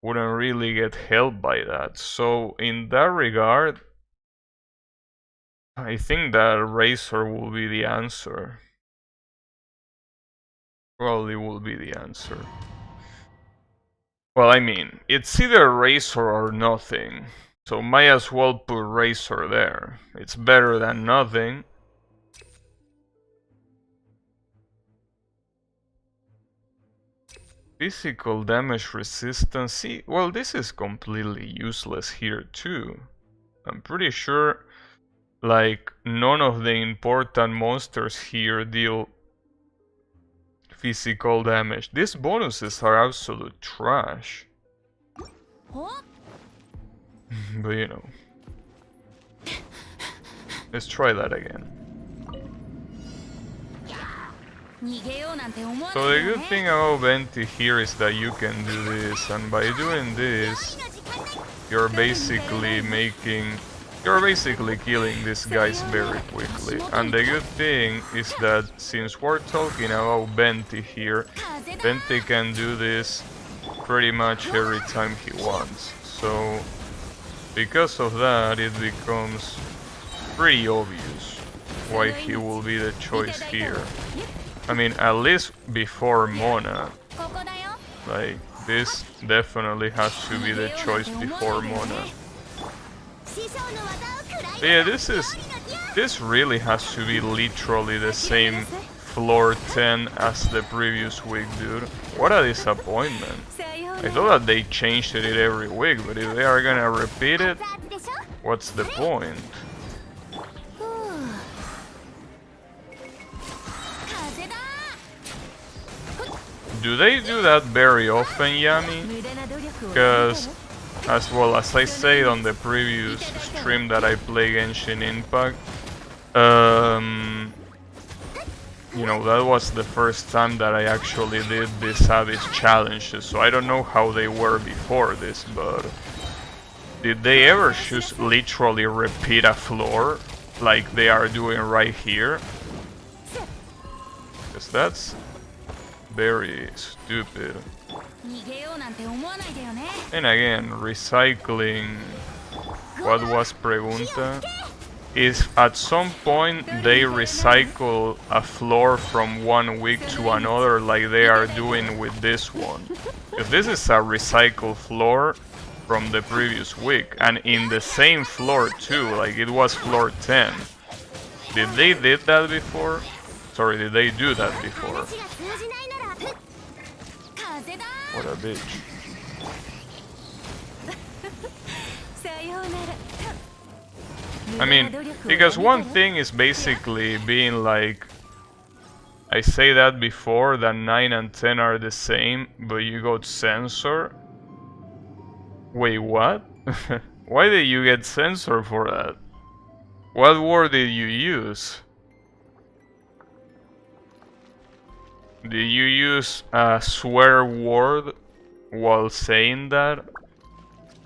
wouldn't really get helped by that. So in that regard, I think that Razor will be the answer. Probably will be the answer. Well, I mean, it's either Razor or nothing. So might as well put Razor there. It's better than nothing. Physical damage resistance. See, well, this is completely useless here too. I'm pretty sure, like, none of the important monsters here deal physical damage. These bonuses are absolute trash. But you know. Let's try that again. So the good thing about Venti here is that you can do this, and by doing this, you're basically killing these guys very quickly. And the good thing is that since we're talking about Venti here, Venti can do this pretty much every time he wants. So because of that, it becomes pretty obvious why he will be the choice here. I mean, at least before Mona. Like, this definitely has to be the choice before Mona. But yeah, this really has to be literally the same floor 10 as the previous week, dude. What a disappointment. I thought that they changed it every week, but if they are gonna repeat it, what's the point? Do they do that very often, Yami? Because, as well as I said on the previous stream that I play Genshin Impact, you know, that was the first time that I actually did these Abyss challenges, so I don't know how they were before this, but did they ever just literally repeat a floor like they are doing right here? Because that's very stupid. And again, recycling. What was Pregunta? Is at some point they recycle a floor from one week to another like they are doing with this one. If this is a recycled floor, from the previous week, and in the same floor too, like it was floor 10. Did they did that before? Sorry, did they do that before? What a bitch. I mean, because one thing is basically being like, I say that before, that 9 and 10 are the same, but you got censor. Wait, what? Why did you get censor for that? What word did you use? Did you use a swear word while saying that?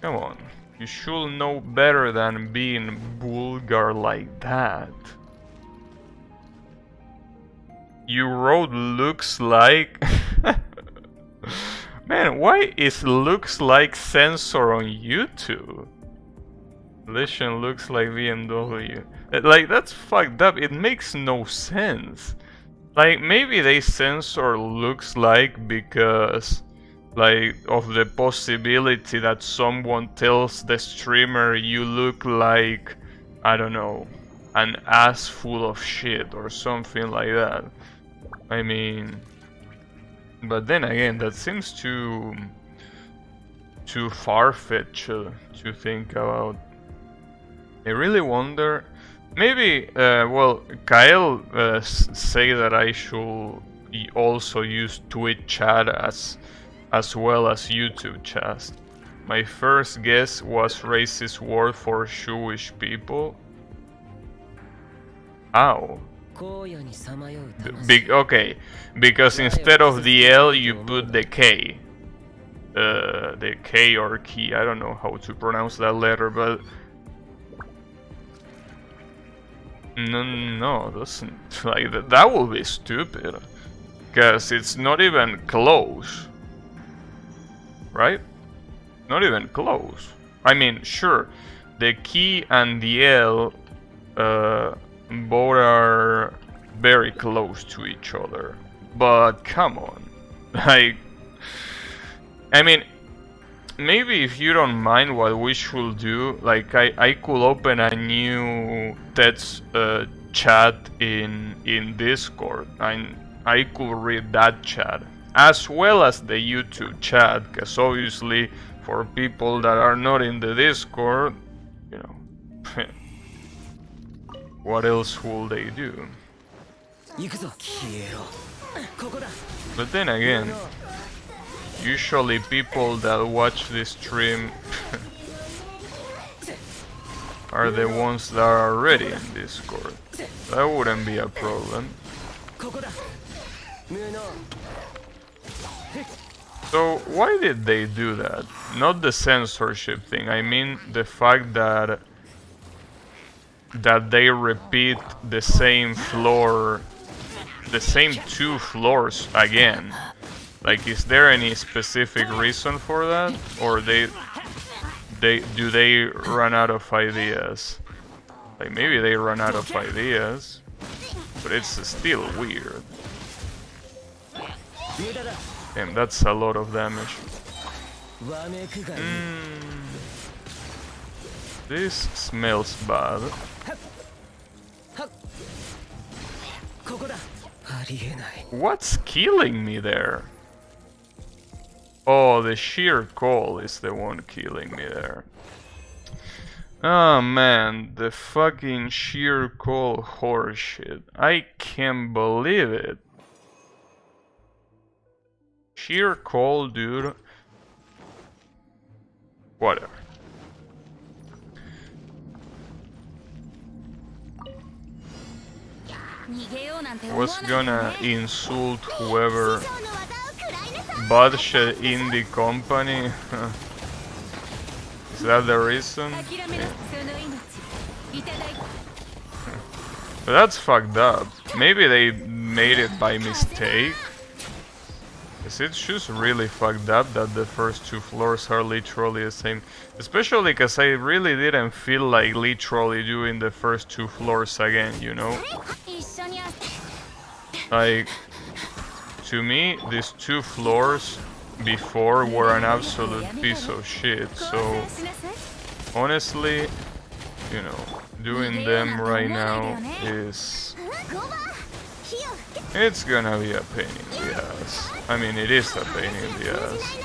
Come on, you should know better than being vulgar like that. You wrote looks like... Man, why is looks like censor on YouTube? Legend looks like BMW. Like, that's fucked up. It makes no sense. Like, maybe they censor looks like because, like, of the possibility that someone tells the streamer you look like, I don't know, an ass full of shit or something like that. I mean, but then again, that seems too far-fetched to think about. I really wonder. Maybe, well, Kyle say that I should also use Twitch chat as well as YouTube chat. My first guess was racist word for Jewish people. Ow. Okay, because instead of the L you put the K. The K or key, I don't know how to pronounce that letter, but... No, doesn't. Like, that will be stupid. Because it's not even close. Right? Not even close. I mean, sure, the key and the L both are very close to each other. But come on. Like, I mean, maybe if you don't mind, what we should do, like I could open a new text chat in Discord, and I could read that chat as well as the YouTube chat, because obviously for people that are not in the Discord, you know, what else will they do? But then again, usually people that watch this stream are the ones that are already in Discord. That wouldn't be a problem. So why did they do that? Not the censorship thing, I mean the fact that they repeat the same floor, the same 2 floors again. Like, is there any specific reason for that, or do they run out of ideas? Like, maybe they run out of ideas, but it's still weird. Damn, that's a lot of damage. This smells bad. What's killing me there? Oh, the sheer call is the one killing me there. Oh man, the fucking sheer call horseshit. I can't believe it. Sheer call, dude. Whatever. Was gonna insult whoever bloodshed in the company. Is that the reason? Yeah. But that's fucked up. Maybe they made it by mistake. It's just really fucked up that the first 2 floors are literally the same. Especially because I really didn't feel like literally doing the first 2 floors again, you know? Like, to me, these 2 floors before were an absolute piece of shit, so honestly, you know, doing them right now it's gonna be a pain in the ass. I mean, it is a pain in the ass.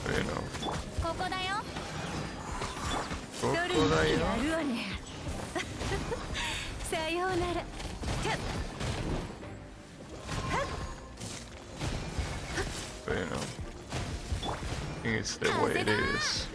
You know. But, you know, I think it's the way it is.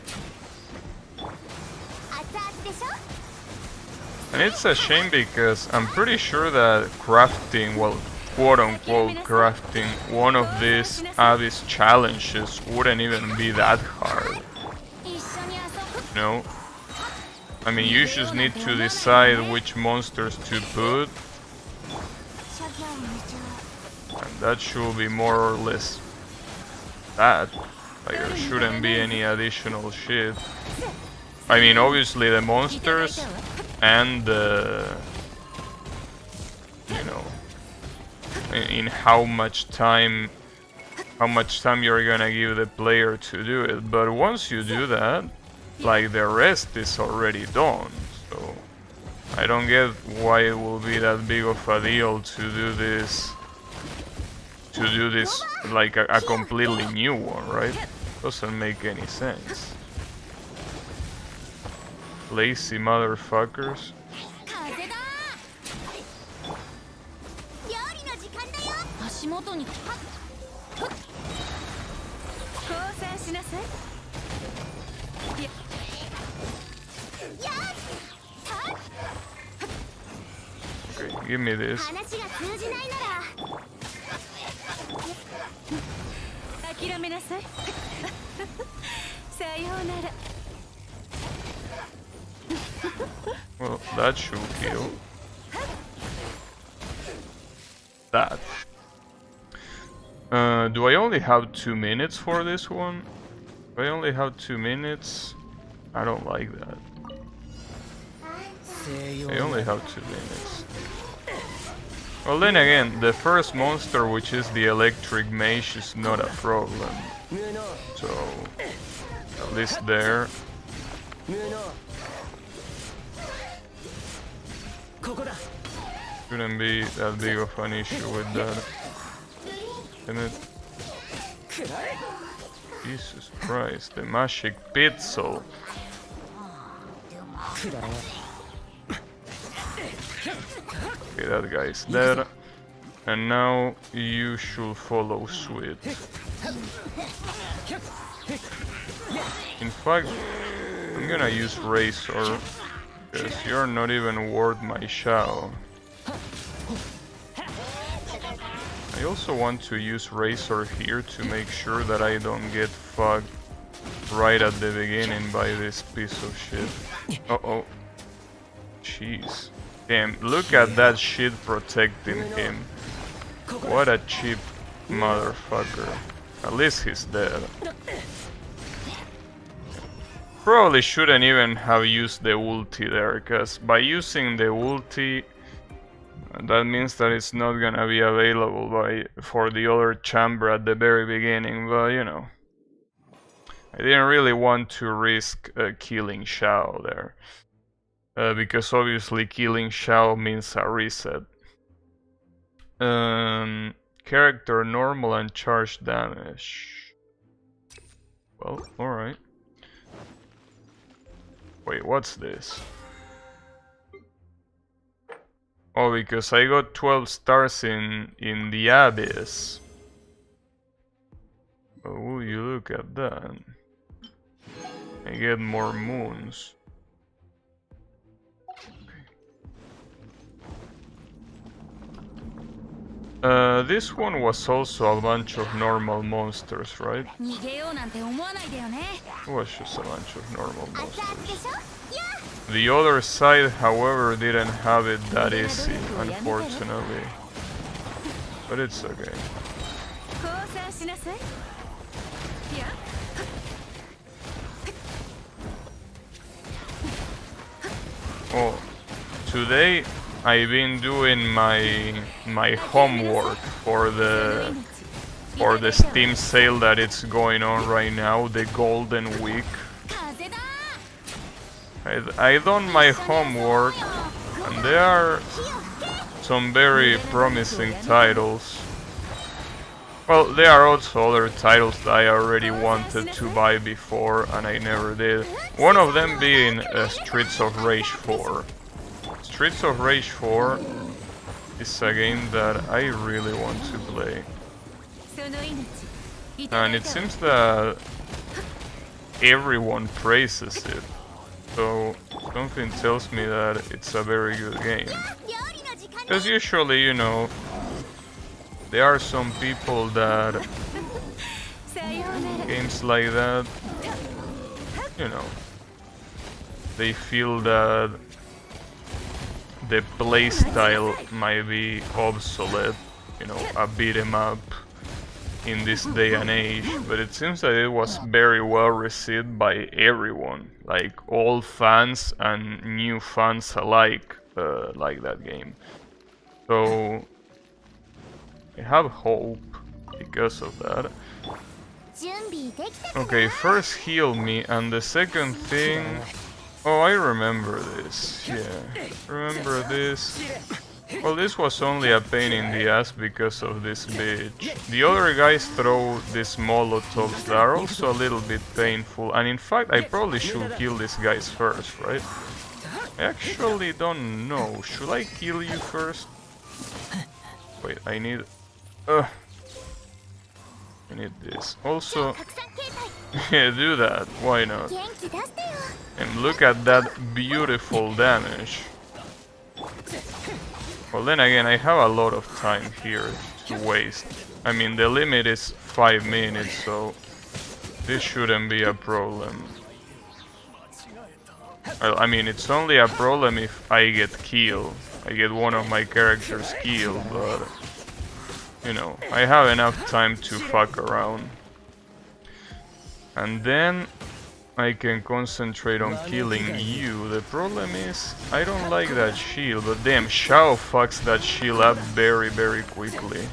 And it's a shame because I'm pretty sure that crafting, well, quote-unquote crafting one of these Abyss challenges wouldn't even be that hard. You know? I mean, you just need to decide which monsters to put. And that should be more or less that. Like, there shouldn't be any additional shit. I mean, obviously the monsters and the, you know, in how much time you're gonna give the player to do it. But once you do that, like, the rest is already done. So I don't get why it will be that big of a deal to do this like a completely new one, right? Doesn't make any sense. Lazy motherfuckers. Okay, give me this. Well, that should kill. That. Do I only have 2 minutes for this one? Do I only have 2 minutes? I don't like that. I only have 2 minutes. Well, then again, the first monster, which is the electric mage, is not a problem. So, at least there. Shouldn't be that big of an issue with that. Can it? Jesus Christ, the magic pixel. Okay, that guy's dead. And now you should follow suit. In fact, I'm gonna use Razor, because you're not even worth my Shao. I also want to use Razor here to make sure that I don't get fucked right at the beginning by this piece of shit. Uh-oh. Jeez. Damn, look at that shit protecting him. What a cheap motherfucker. At least he's dead. Probably shouldn't even have used the ulti there, because by using the ulti, that means that it's not gonna be available for the other chamber at the very beginning, but you know. I didn't really want to risk killing Shao there. Because obviously killing Shao means a reset. Character normal and charge damage. Well, alright. Wait, what's this? Oh, because I got 12 stars in the Abyss. Oh, will you look at that? I get more moons. This one was also a bunch of normal monsters, right? It was just a bunch of normal monsters. The other side, however, didn't have it that easy, unfortunately. But it's okay. Oh, today I've been doing my homework for the Steam sale that it's going on right now, the Golden Week. I done my homework, and there are some very promising titles. Well, there are also other titles that I already wanted to buy before and I never did. One of them being Streets of Rage 4. Streets of Rage 4 is a game that I really want to play. And it seems that everyone praises it. So something tells me that it's a very good game. Because usually, you know, there are some people that games like that, you know, they feel that the playstyle might be obsolete, you know, a beat 'em up in this day and age, but it seems that it was very well received by everyone, like old fans and new fans alike, like that game. So I have hope because of that. Okay, first heal me, and the second thing... Oh, I remember this, yeah, remember this. Well, this was only a pain in the ass because of this bitch. The other guys throw these molotovs that are also a little bit painful, and in fact I probably should kill these guys first, right? I actually don't know, should I kill you first? Wait, I need... I need this. Also, yeah, do that, why not? And look at that beautiful damage. Well, then again, I have a lot of time here to waste. I mean, the limit is 5 minutes, so this shouldn't be a problem. Well, I mean, it's only a problem if I get killed. I get one of my characters killed, but... You know, I have enough time to fuck around. And then I can concentrate on killing you. The problem is, I don't like that shield, but damn, Shao fucks that shield up very, very quickly.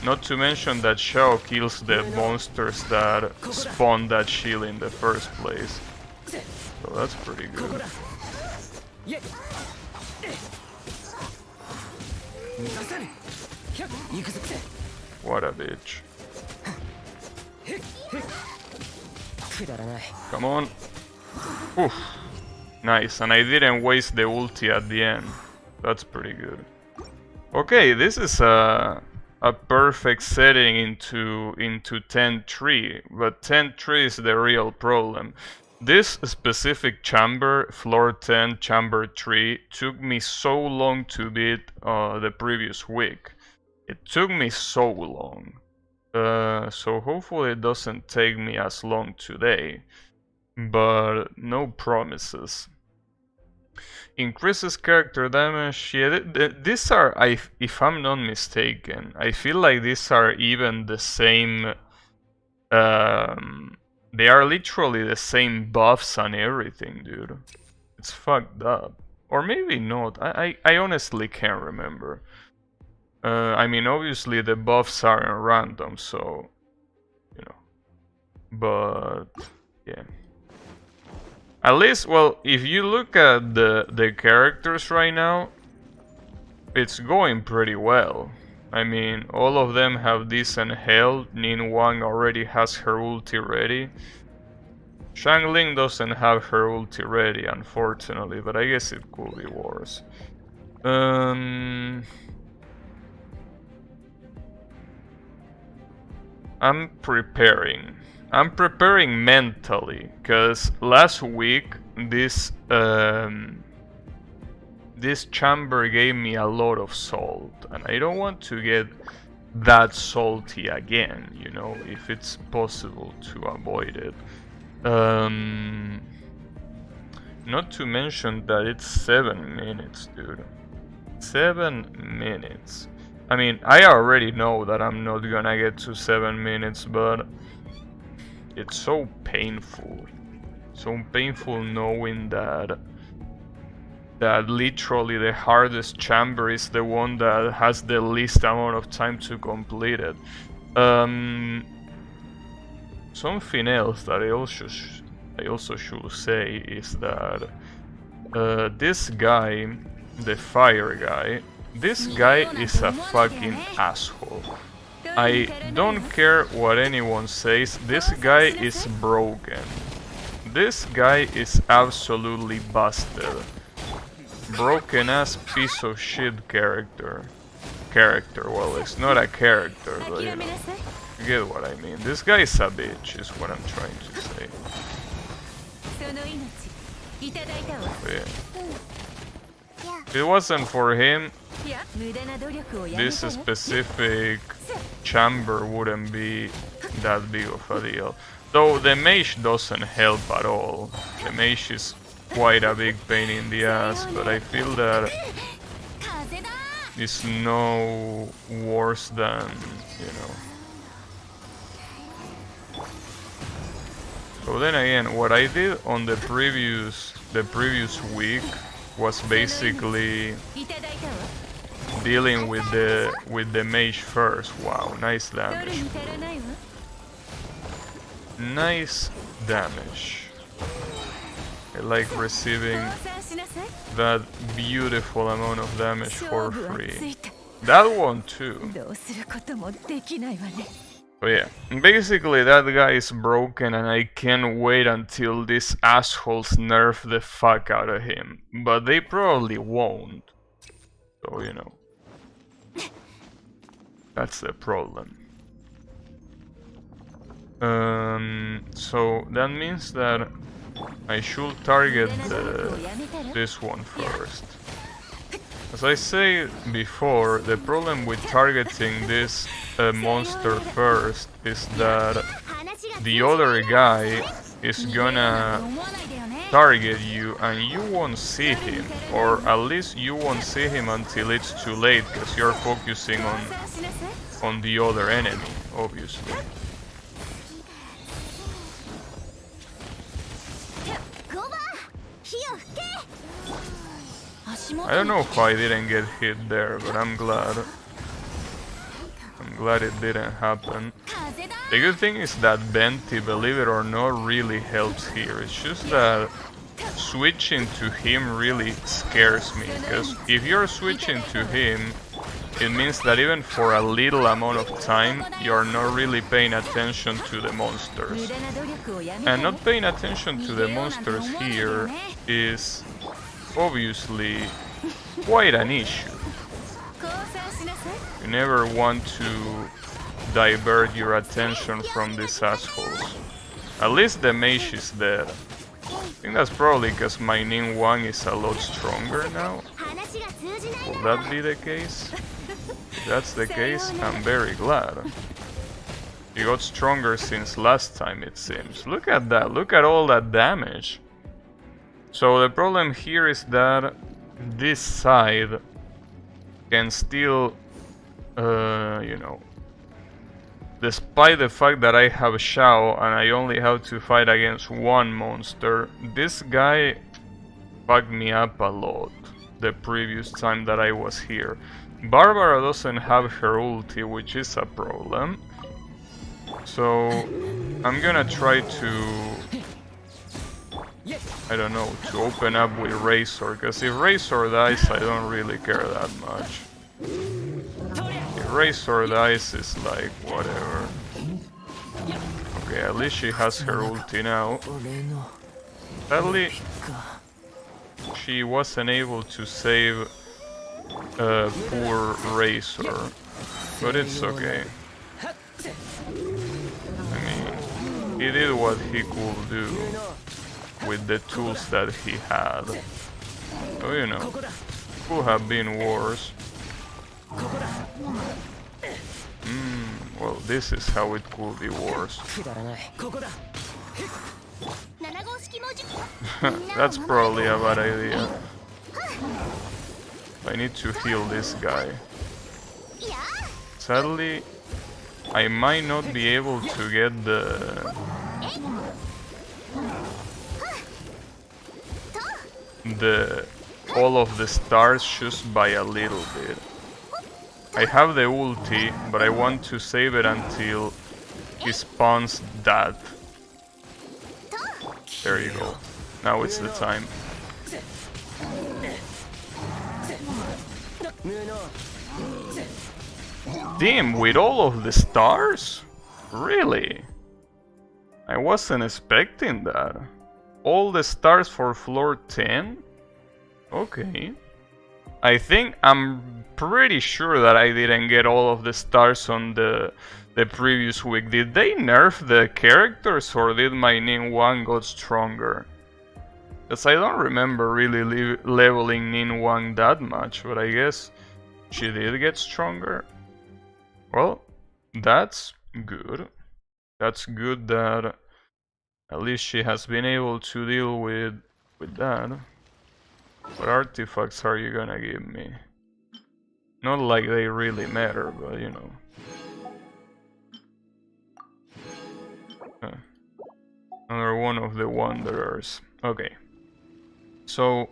Not to mention that Shao kills the monsters that spawn that shield in the first place. So that's pretty good. What a bitch. Come on. Oof. Nice, and I didn't waste the ulti at the end. That's pretty good. Okay, this is a perfect setting into 10-3, but 10-3 is the real problem. This specific chamber, floor 10, chamber 3, took me so long to beat the previous week. It took me so long. So hopefully it doesn't take me as long today. But no promises. Increases character damage. Yeah, these are, if I'm not mistaken, I feel like these are even the same. They are literally the same buffs and everything, dude. It's fucked up. Or maybe not. I honestly can't remember. I mean, obviously the buffs aren't random, so, you know, but, yeah. At least, well, if you look at the characters right now, it's going pretty well. I mean, all of them have decent health. Nin Wang already has her ulti ready. Xiangling doesn't have her ulti ready, unfortunately, but I guess it could be worse. I'm preparing mentally, because last week this chamber gave me a lot of salt, and I don't want to get that salty again, you know, if it's possible to avoid it. Not to mention that it's 7 minutes, dude. 7 minutes. I mean, I already know that I'm not gonna get to 7 minutes, but it's so painful. So painful knowing that that literally the hardest chamber is the one that has the least amount of time to complete it. Something else that I also should say is that this guy, the fire guy, this guy is a fucking asshole. I don't care what anyone says, this guy is broken. This guy is absolutely busted. Broken ass piece of shit character. Well, it's not a character, but you know, you get what I mean. This guy is a bitch, is what I'm trying to say. But yeah. If it wasn't for him, this specific chamber wouldn't be that big of a deal. Though the mage doesn't help at all. The mage is quite a big pain in the ass, but I feel that it's no worse than, you know. So then again, what I did on the previous week was basically dealing with the mage first. Wow, nice damage. Nice damage. I like receiving that beautiful amount of damage for free. That one too. But yeah, basically that guy is broken and I can't wait until these assholes nerf the fuck out of him. But they probably won't. So, you know. That's the problem. So that means that I should target this one first. As I said before, the problem with targeting this monster first is that the other guy is gonna target you and you won't see him, or at least you won't see him until it's too late because you're focusing on the other enemy, obviously. I don't know how I didn't get hit there, but I'm glad. I'm glad it didn't happen. The good thing is that Venti, believe it or not, really helps here. It's just that switching to him really scares me, because if you're switching to him, it means that even for a little amount of time, you're not really paying attention to the monsters. And not paying attention to the monsters here is obviously quite an issue. You never want to divert your attention from these assholes. At least the mage is dead. I think that's probably because my Nin 1 is a lot stronger now. Will that be the case? If that's the case, I'm very glad. He got stronger since last time, it seems. Look at that, look at all that damage. So the problem here is that this side can still, you know, despite the fact that I have Shao and I only have to fight against one monster, this guy fucked me up a lot the previous time that I was here. Barbara doesn't have her ulti, which is a problem. So I'm gonna try to, I don't know, to open up with Razor, because if Razor dies, I don't really care that much. If Razor dies, it's like, whatever. Okay, at least she has her ulti now. Sadly, she wasn't able to save poor Razor, but it's okay. I mean, he did what he could do with the tools that he had. So, you know, could have been worse. Well, this is how it could be worse. That's probably a bad idea. I need to heal this guy. Sadly, I might not be able to get the all of the stars just by a little bit. I have the ulti, but I want to save it until he spawns that. There you go. Now it's the time. Damn, with all of the stars? Really? I wasn't expecting that. All the stars for floor 10? Okay. I think I'm pretty sure that I didn't get all of the stars on the previous week. Did they nerf the characters or did my Nin 1 got stronger? Because I don't remember really leveling Nin 1 that much, but I guess she did get stronger. Well, that's good. That's good that at least she has been able to deal with that. What artifacts are you gonna give me? Not like they really matter, but you know. Another one of the Wanderers. Okay. So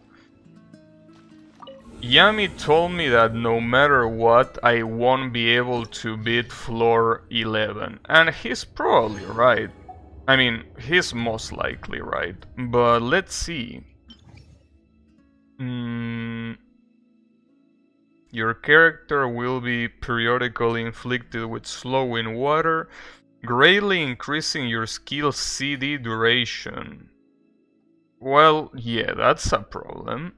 Yami told me that no matter what, I won't be able to beat floor 11. And he's probably right. I mean, he's most likely right. But let's see. Your character will be periodically inflicted with slow in water, greatly increasing your skill CD duration. Well, yeah, that's a problem.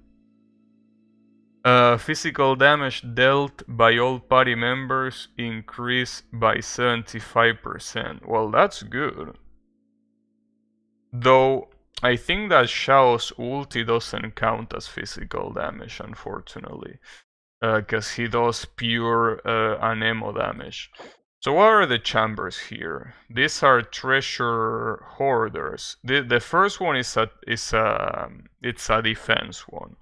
Physical damage dealt by all party members increased by 75%. Well, that's good. Though, I think that Shao's ulti doesn't count as physical damage, unfortunately. Because he does pure anemo damage. So what are the chambers here? These are treasure hoarders. The first one is it's a defense one.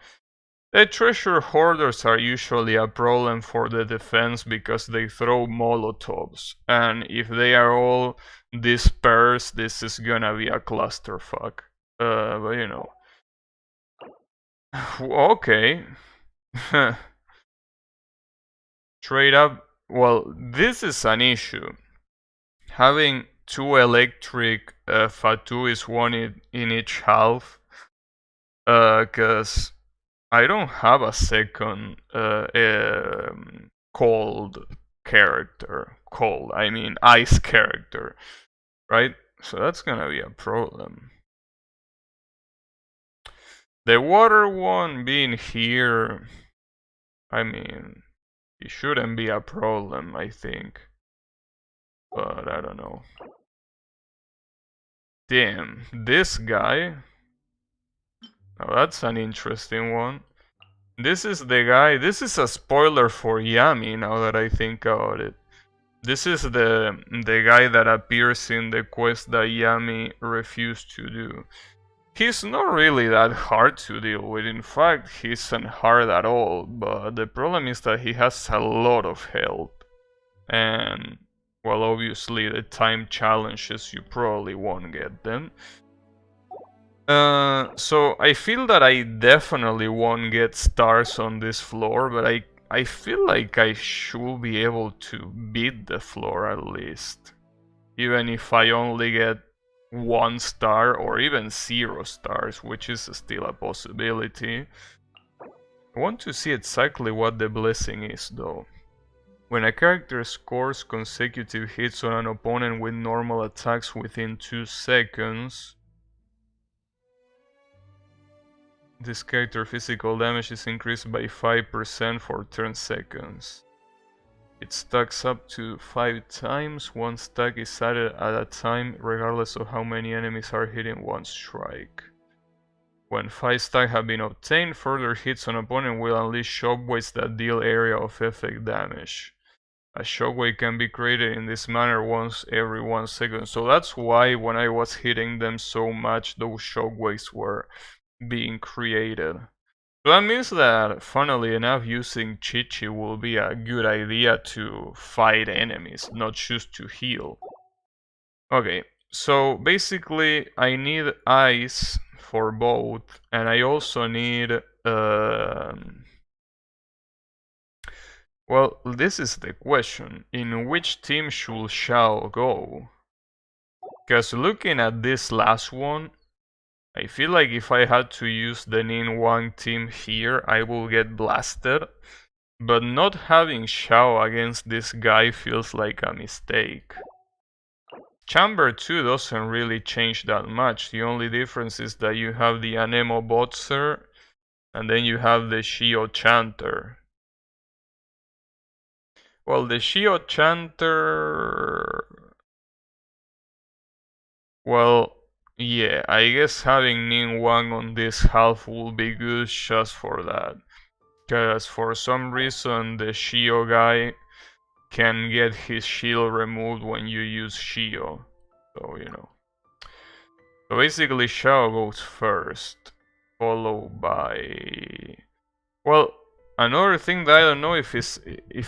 The treasure hoarders are usually a problem for the defense because they throw molotovs, and if they are all dispersed, this is gonna be a clusterfuck. But you know. Okay. Trade up. Well, this is an issue. Having two electric Fatu is one in each half. Because I don't have a second cold character. Cold, I mean ice character. Right? So that's gonna be a problem. The water one being here, I mean, it shouldn't be a problem, I think. But I don't know. Damn, this guy. Now that's an interesting one. This is the guy. This is a spoiler for Yami now that I think about it. This is the guy that appears in the quest that Yami refused to do. He's not really that hard to deal with. In fact, he isn't hard at all. But the problem is that he has a lot of health. And, well, obviously the time challenges, you probably won't get them. So I feel that I definitely won't get stars on this floor, but I feel like I should be able to beat the floor at least. Even if I only get 1 star or even 0 stars, which is still a possibility. I want to see exactly what the blessing is though. When a character scores consecutive hits on an opponent with normal attacks within 2 seconds, this character's physical damage is increased by 5% for 10 seconds. It stacks up to 5 times. 1 stack is added at a time, regardless of how many enemies are hitting one strike. When 5 stacks have been obtained, further hits on opponent will unleash shockwaves that deal area of effect damage. A shockwave can be created in this manner once every 1 second. So that's why when I was hitting them so much, those shockwaves were being created. So that means that, funnily enough, using Chichi will be a good idea to fight enemies, not just to heal. Okay, so basically I need ice for both, and I also need well, this is the question. In which team should Shao go? Because looking at this last one, I feel like if I had to use the Nin Wang team here, I will get blasted. But not having Shao against this guy feels like a mistake. Chamber 2 doesn't really change that much. The only difference is that you have the Anemo Botzer, and then you have the Shio Chanter. Well, the Shio Chanter... Well, yeah, I guess having Nin Wang on this half will be good just for that. Because for some reason the Shio guy can get his shield removed when you use Shio. So, you know. So basically Shao goes first, followed by... Well, another thing that I don't know if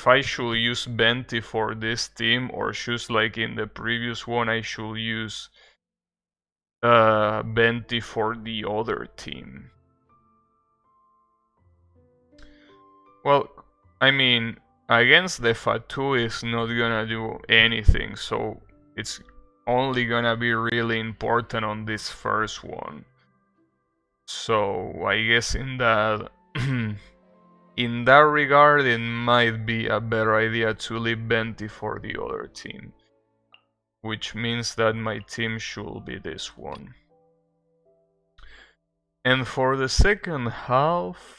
I should use Benti for this team or just like in the previous one I should use Benti for the other team. Well, I mean, against the Fatu is not gonna do anything, so it's only gonna be really important on this first one. So I guess in that in that regard, it might be a better idea to leave Benti for the other team, which means that my team should be this one. And for the second half,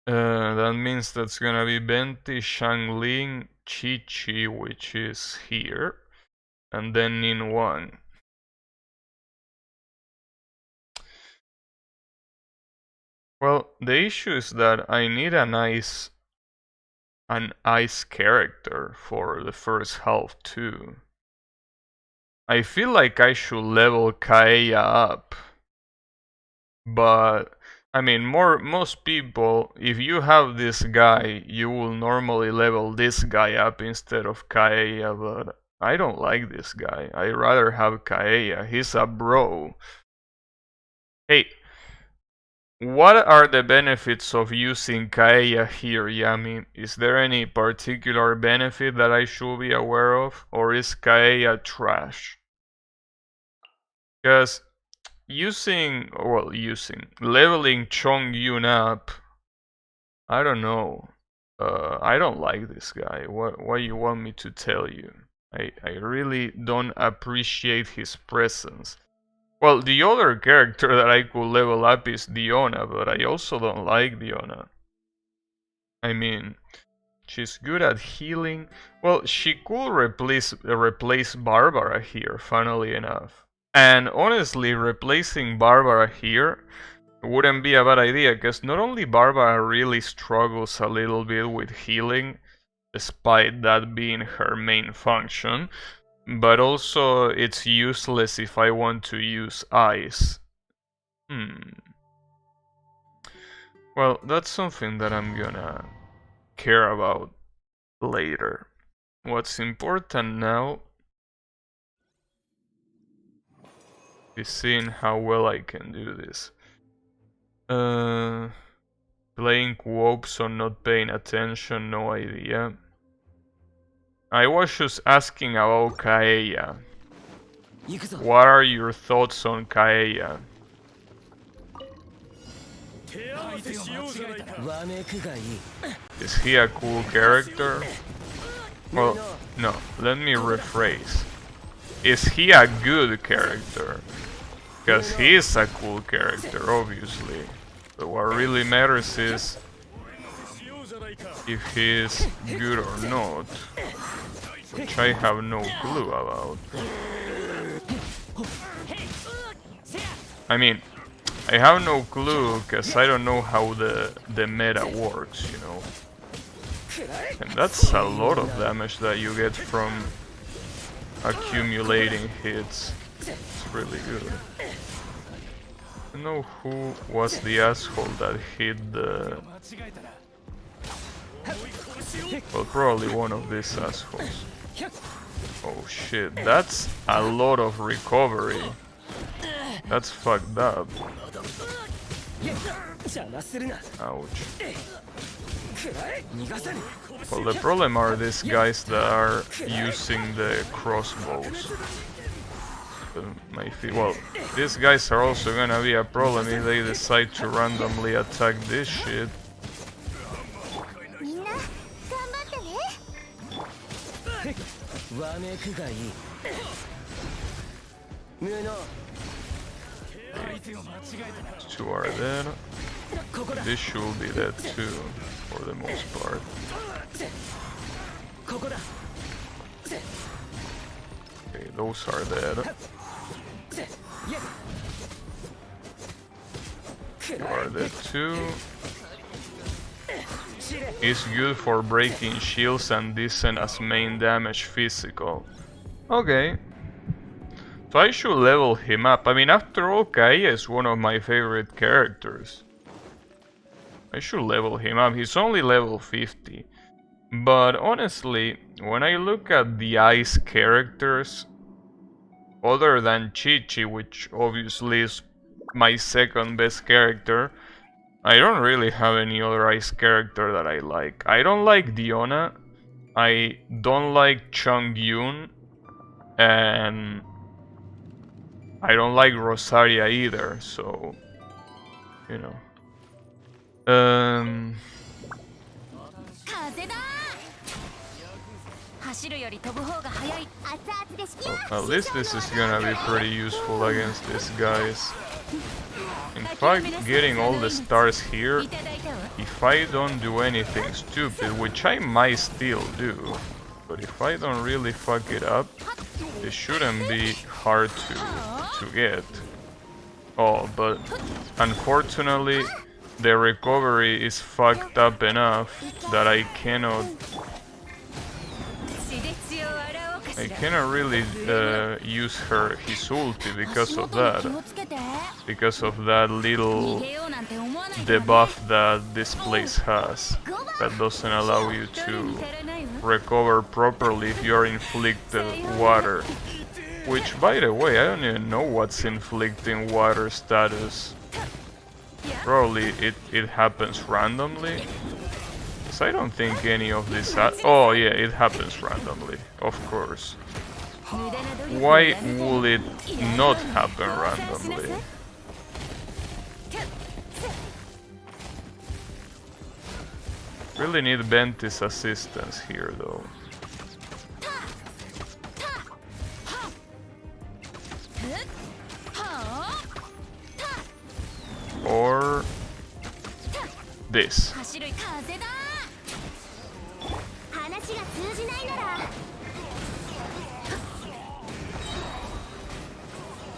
that means that's gonna be Benti, Shangling, Chi-Chi, which is here, and then Nin Wang. Well, the issue is that I need an ice character for the first half too. I feel like I should level Kaeya up, but I mean, most people, if you have this guy, you will normally level this guy up instead of Kaeya, but I don't like this guy. I rather have Kaeya. He's a bro. Hey, what are the benefits of using Kaeya here, Yami? Is there any particular benefit that I should be aware of, or is Kaeya trash? Because leveling Chongyun up, I don't know. I don't like this guy. What you want me to tell you? I really don't appreciate his presence. Well, the other character that I could level up is Diona, but I also don't like Diona. I mean, she's good at healing. Well, she could replace Barbara here, funnily enough. And honestly, replacing Barbara here wouldn't be a bad idea, because not only Barbara really struggles a little bit with healing, despite that being her main function, but also it's useless if I want to use ice. Well, that's something that I'm gonna care about later. What's important now is seeing how well I can do this. Playing co-ops or not paying attention, no idea. I was just asking about Kaeya. What are your thoughts on Kaeya? Is he a cool character? Well, no, let me rephrase. Is he a good character? Because he is a cool character, obviously. But what really matters is if he is good or not, which I have no clue about. I mean, I have no clue because I don't know how the meta works, you know. And that's a lot of damage that you get from accumulating hits. It's really good. I don't know who was the asshole that hit the... Well, probably one of these assholes. Oh shit, that's a lot of recovery. That's fucked up. Ouch. Well, the problem are these guys that are using the crossbows. Well, these guys are also gonna be a problem if they decide to randomly attack this shit. Two are dead. This should be dead too, for the most part. Okay, those are dead. Two are dead too. It's good for breaking shields and decent as main damage physical. Okay. So I should level him up. I mean, after all, Kaia is one of my favorite characters. I should level him up. He's only level 50. But honestly, when I look at the ice characters, other than Chi-Chi, which obviously is my second best character, I don't really have any other ice character that I like. I don't like Diona, I don't like Chongyun, and I don't like Rosaria either, so, you know. Well, at least this is gonna be pretty useful against these guys. In fact, getting all the stars here, if I don't do anything stupid, which I might still do, but if I don't really fuck it up, it shouldn't be hard to get. Oh, but unfortunately, the recovery is fucked up enough that I cannot really use his ulti because of that. Because of that little debuff that this place has. That doesn't allow you to recover properly if you're inflicted water. Which, by the way, I don't even know what's inflicting water status. Probably it happens randomly. So I don't think any of this oh yeah, it happens randomly, of course. Why would it not happen randomly? Really need Bentis assistance here though. Or this.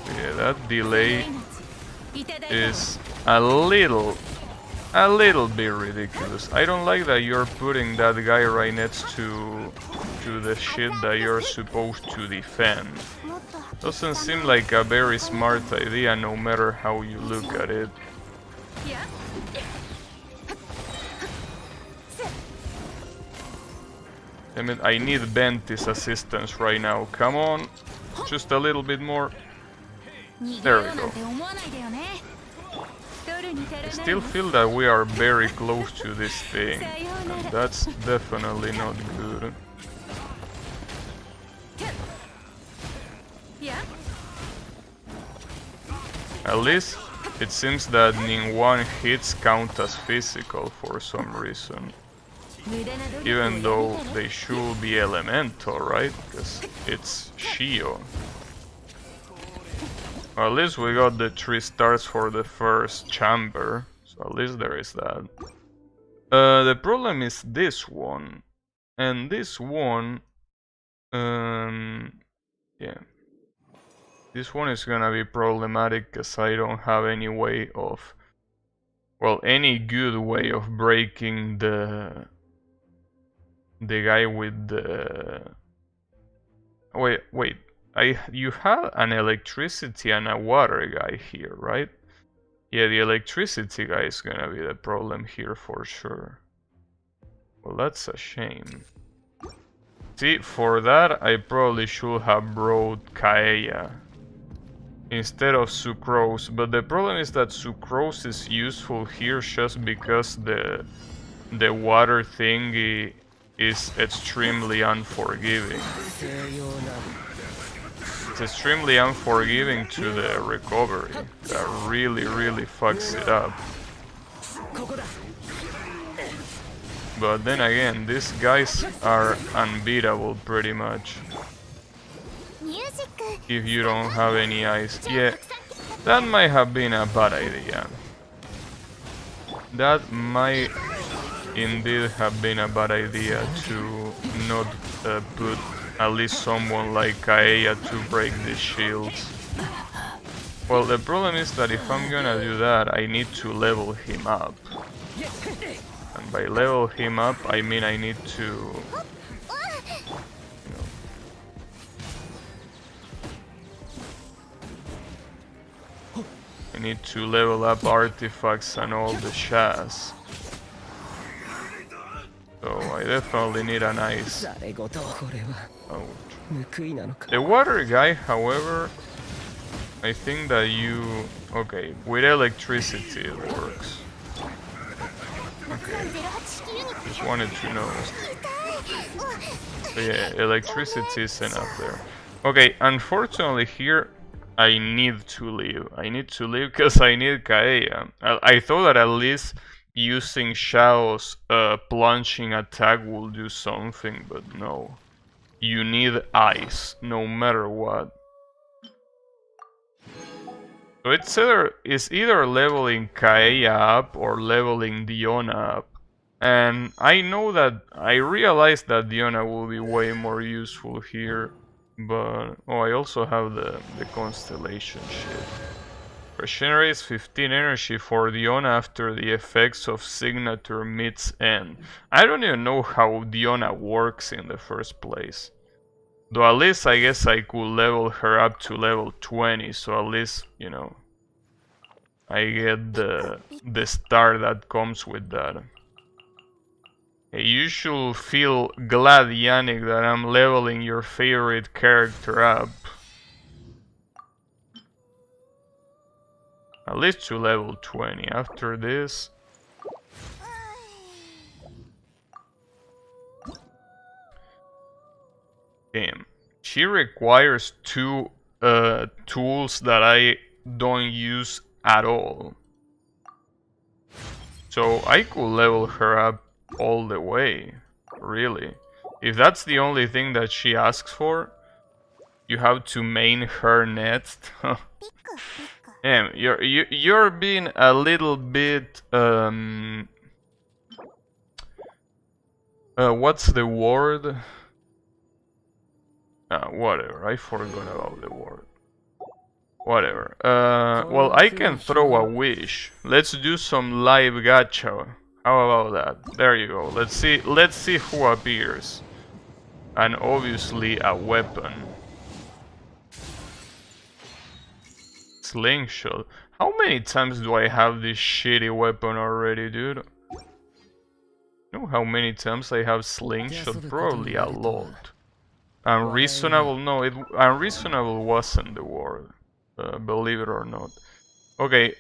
Yeah, that delay is a little bit ridiculous. I don't like that you're putting that guy right next to the shit that you're supposed to defend. Doesn't seem like a very smart idea no matter how you look at it. I mean, I need Bentis assistance right now. Come on, just a little bit more. There we go. I still feel that we are very close to this thing, and that's definitely not good. At least it seems that Ningguang hits count as physical for some reason. Even though they should be elemental, right? Because it's Shio. Well, at least we got the 3 stars for the first chamber, so at least there is that. The problem is this one, and this one, yeah. This one is gonna be problematic because I don't have any way of, well, any good way of breaking the guy with the... Wait. You have an electricity and a water guy here, right? Yeah, the electricity guy is gonna be the problem here for sure. Well, that's a shame. See, for that I probably should have brought Kaeya instead of Sucrose, but the problem is that Sucrose is useful here just because the water thingy is extremely unforgiving. It's extremely unforgiving to the recovery. That really fucks it up. But then again, these guys are unbeatable pretty much. If you don't have any ice. Yeah, that might have been a bad idea. That might indeed have been a bad idea to not put at least someone like Kaeya to break the shields. Well, the problem is that if I'm gonna do that, I need to level him up. And by level him up, I mean I need to... I need to level up artifacts and all the shaz. So I definitely need an ice. Ouch. The water guy, however, I think that you... Okay, with electricity it works. Okay, just wanted to know. But yeah, electricity is enough there. Okay, unfortunately here I need to leave. I need to leave because I need Kaeya. I thought that at least using Shao's plunging attack will do something, but no. You need ice, no matter what. So it's either leveling Kaeya up or leveling Diona up. And I know that, I realize that Diona will be way more useful here. But, oh, I also have the Constellation shit. Regenerates 15 energy for Diona after the effects of Signature meets end. I don't even know how Diona works in the first place. Though at least I guess I could level her up to level 20, so at least, you know, I get the star that comes with that. Hey, you should feel glad, Yannick, that I'm leveling your favorite character up. At least to level 20. After this... Damn. She requires two tools that I don't use at all. So I could level her up all the way, really. If that's the only thing that she asks for, you have to main her next. Damn, you're being a little bit what's the word? Whatever, I forgot about the word. Whatever. Well, I can throw a wish. Let's do some live gacha. How about that? There you go. Let's see who appears. And obviously a weapon. Slingshot. How many times do I have this shitty weapon already, dude? You know how many times I have slingshot? Probably a lot. Unreasonable? No, unreasonable wasn't the word. Believe it or not. Okay,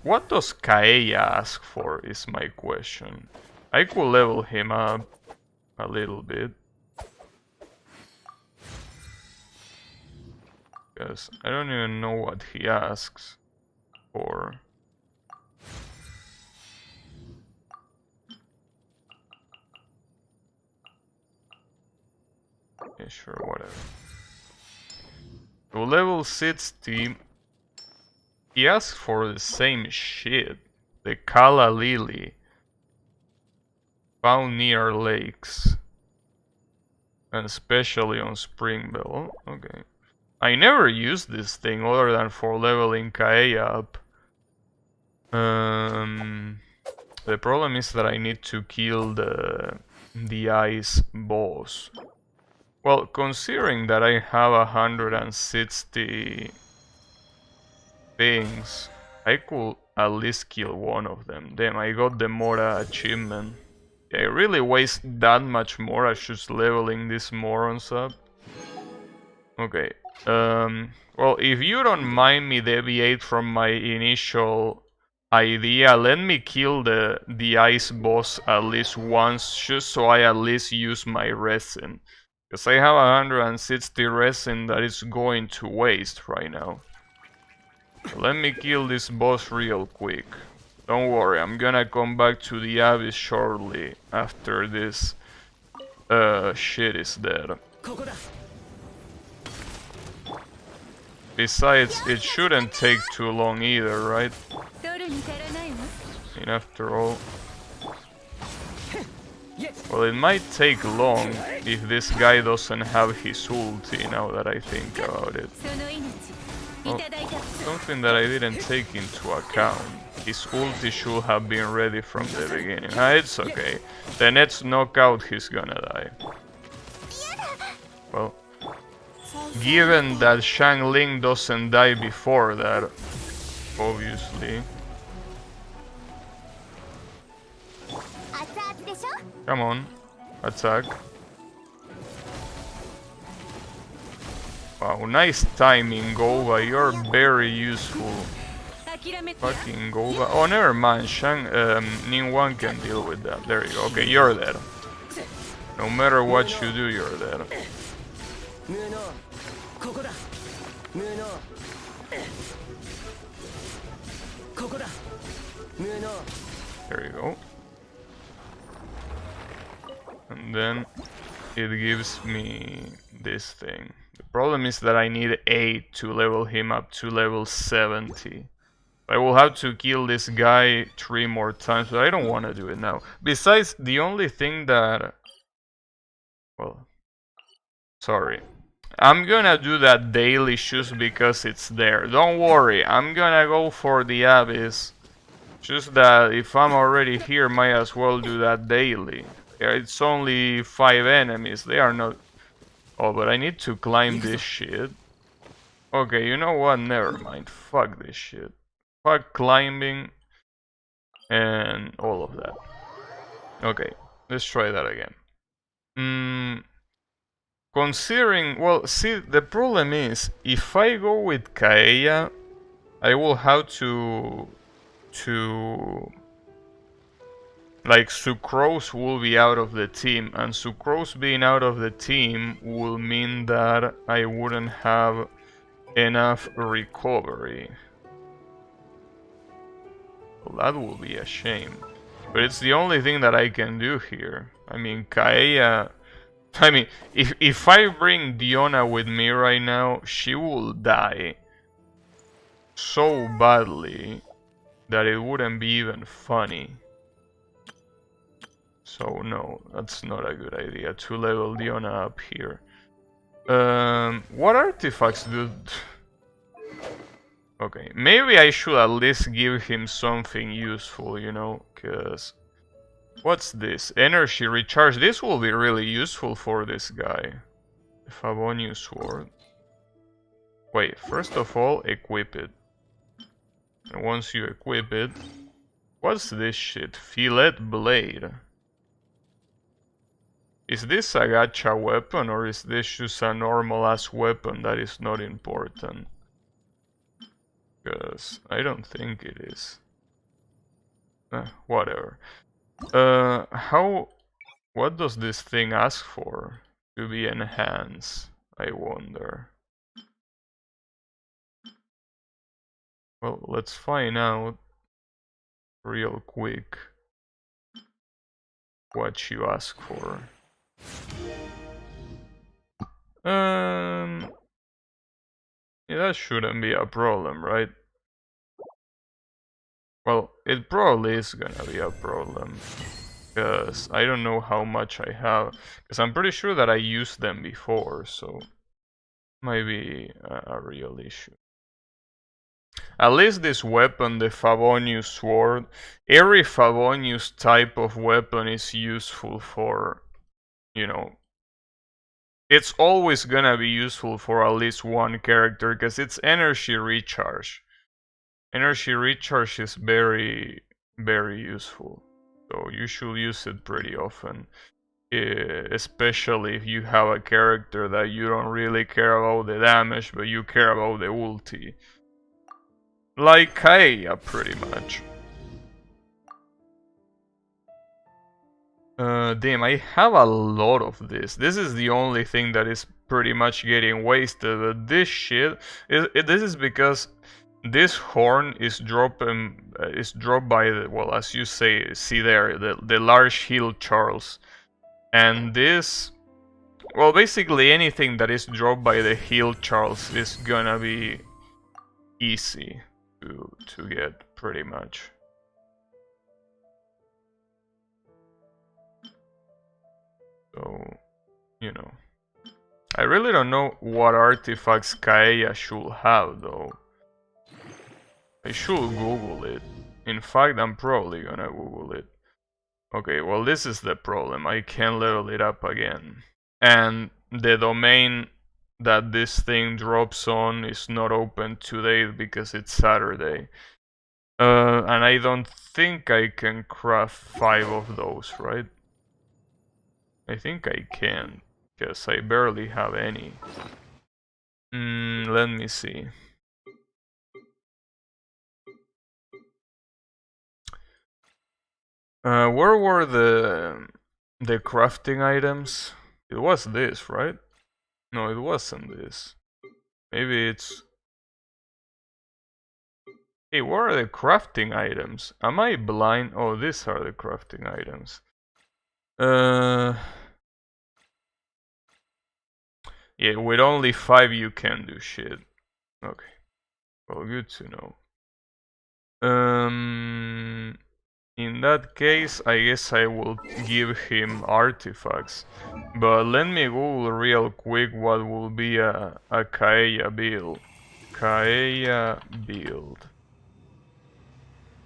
what does Kaeya ask for is my question. I could level him up a little bit. Because I don't even know what he asks for. Yeah, sure, whatever. To level 60, he asks for the same shit. The Kala Lily. Found near lakes. And especially on Springbell. Okay. I never used this thing other than for leveling Kaeya up. The problem is that I need to kill the ice boss. Well, considering that I have 160 things, I could at least kill one of them. Damn, I got the Mora achievement. I really waste that much more as just leveling these morons up. Okay. Well, if you don't mind me deviate from my initial idea, let me kill the ice boss at least once, just so I at least use my resin. Because I have 160 resin that is going to waste right now. So let me kill this boss real quick. Don't worry, I'm gonna come back to the abyss shortly after this shit is dead. Besides, it shouldn't take too long either, right? And after all... Well, it might take long if this guy doesn't have his ulti, now that I think about it. Oh, something that I didn't take into account. His ulti should have been ready from the beginning. Ah, it's okay. The next knockout he's gonna die. Well, given that Shang Ling doesn't die before that, obviously. Come on, attack. Wow, nice timing, Gova. You're very useful. Fucking Gova. Oh, never mind. Ningguang can deal with that. There you go. Okay, you're dead. No matter what you do, you're dead. There you go. And then it gives me this thing. The problem is that I need 8 to level him up to level 70. I will have to kill this guy 3 more times, but I don't want to do it now. Besides, the only thing that... Well... Sorry. I'm gonna do that daily just because it's there. Don't worry, I'm gonna go for the abyss. Just that if I'm already here, might as well do that daily. Yeah, it's only 5 enemies, they are not... Oh, but I need to climb this shit. Okay, you know what? Never mind. Fuck this shit. Fuck climbing and all of that. Okay, let's try that again. Considering... Well, see, the problem is, if I go with Kaeya, I will have to... Like, Sucrose will be out of the team, and Sucrose being out of the team will mean that I wouldn't have enough recovery. Well, that will be a shame. But it's the only thing that I can do here. I mean, Kaeya... I mean, if I bring Diona with me right now, she will die so badly that it wouldn't be even funny. So no, that's not a good idea to level Diona up here. What artifacts do... Okay, maybe I should at least give him something useful, you know, cause... What's this? Energy recharge. This will be really useful for this guy. The Favonius sword. Wait, first of all, equip it. And once you equip it... What's this shit? Fillet blade. Is this a gacha weapon, or is this just a normal ass weapon that is not important? Because I don't think it is. Whatever. What does this thing ask for to be enhanced? I wonder. Well, let's find out real quick what you ask for. Yeah, that shouldn't be a problem, right? Well, it probably is gonna be a problem, because I don't know how much I have, because I'm pretty sure that I used them before, so might be a real issue. At least this weapon, the Favonius sword, every Favonius type of weapon is useful for, you know, it's always gonna be useful for at least one character, because it's energy recharge. Energy recharge is very, very useful. So you should use it pretty often. Especially if you have a character that you don't really care about the damage, but you care about the ulti. Like Kaeya, pretty much. Damn, I have a lot of this. This is the only thing that is pretty much getting wasted. But this shit, this is because this horn is dropped by the, well, as you say, see there, the large heal Charles, and this, well, basically anything that is dropped by the heal Charles is gonna be easy to get, pretty much. So, you know. I really don't know what artifacts Kaeya should have, though. I should Google it. In fact, I'm probably gonna Google it. Okay, well, this is the problem. I can't level it up again. And the domain that this thing drops on is not open today because it's Saturday. And I don't think I can craft 5 of those, right? I think I can, because I barely have any. Let me see. Where were the crafting items? It was this, right? No, it wasn't this. Maybe it's... Hey, where are the crafting items? Am I blind? Oh, these are the crafting items. Yeah, with only 5 you can do shit. Okay. Well, good to know. In that case, I guess I will give him artifacts. But let me Google real quick what will be a Kaeya build. Kaeya build.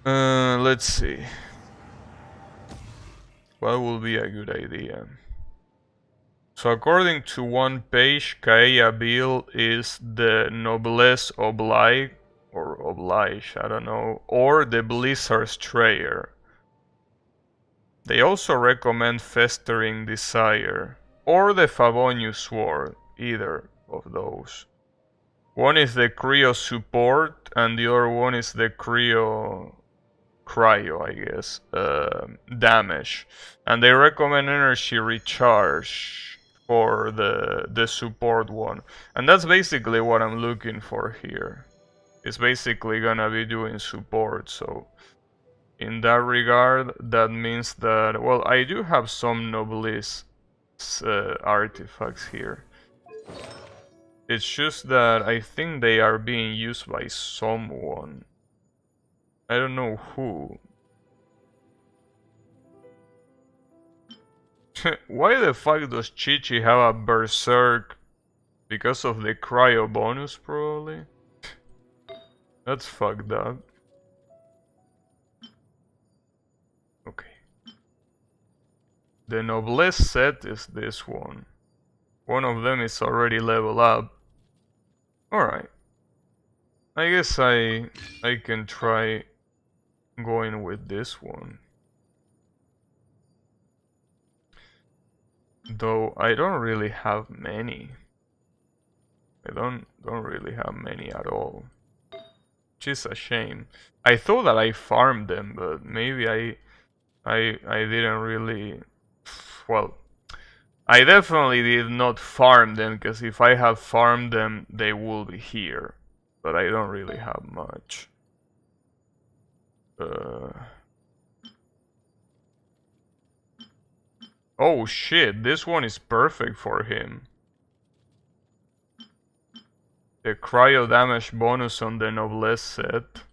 Let's see. What will be a good idea? So according to one page, Kaeya build is the Noblesse Oblige, or Oblige, I don't know, or the Blizzard Strayer. They also recommend Festering Desire, or the Favonius Sword, either of those. One is the Cryo Support, and the other one is the Cryo, I guess, damage. And they recommend Energy Recharge for the support one. And that's basically what I'm looking for here. It's basically gonna be doing support, so... In that regard, that means that, well, I do have some Noblesse artifacts here. It's just that I think they are being used by someone. I don't know who. Why the fuck does Chichi have a Berserk? Because of the cryo bonus, probably? That's fucked up. Okay. The Noblesse set is this one. One of them is already level up. Alright. I guess I can try going with this one. Though I don't really have many. I don't really have many at all. Which is a shame. I thought that I farmed them, but maybe I didn't really, well, I definitely did not farm them, because if I have farmed them, they will be here. But I don't really have much. Oh shit, this one is perfect for him. The cryo damage bonus on the Noblesse set.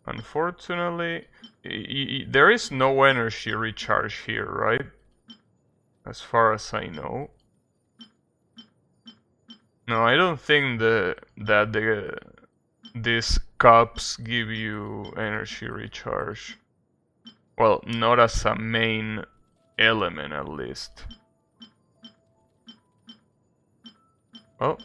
Unfortunately, there is no energy recharge here, right? As far as I know. No, I don't think these cups give you energy recharge. Well, not as a main element, at least. Oh,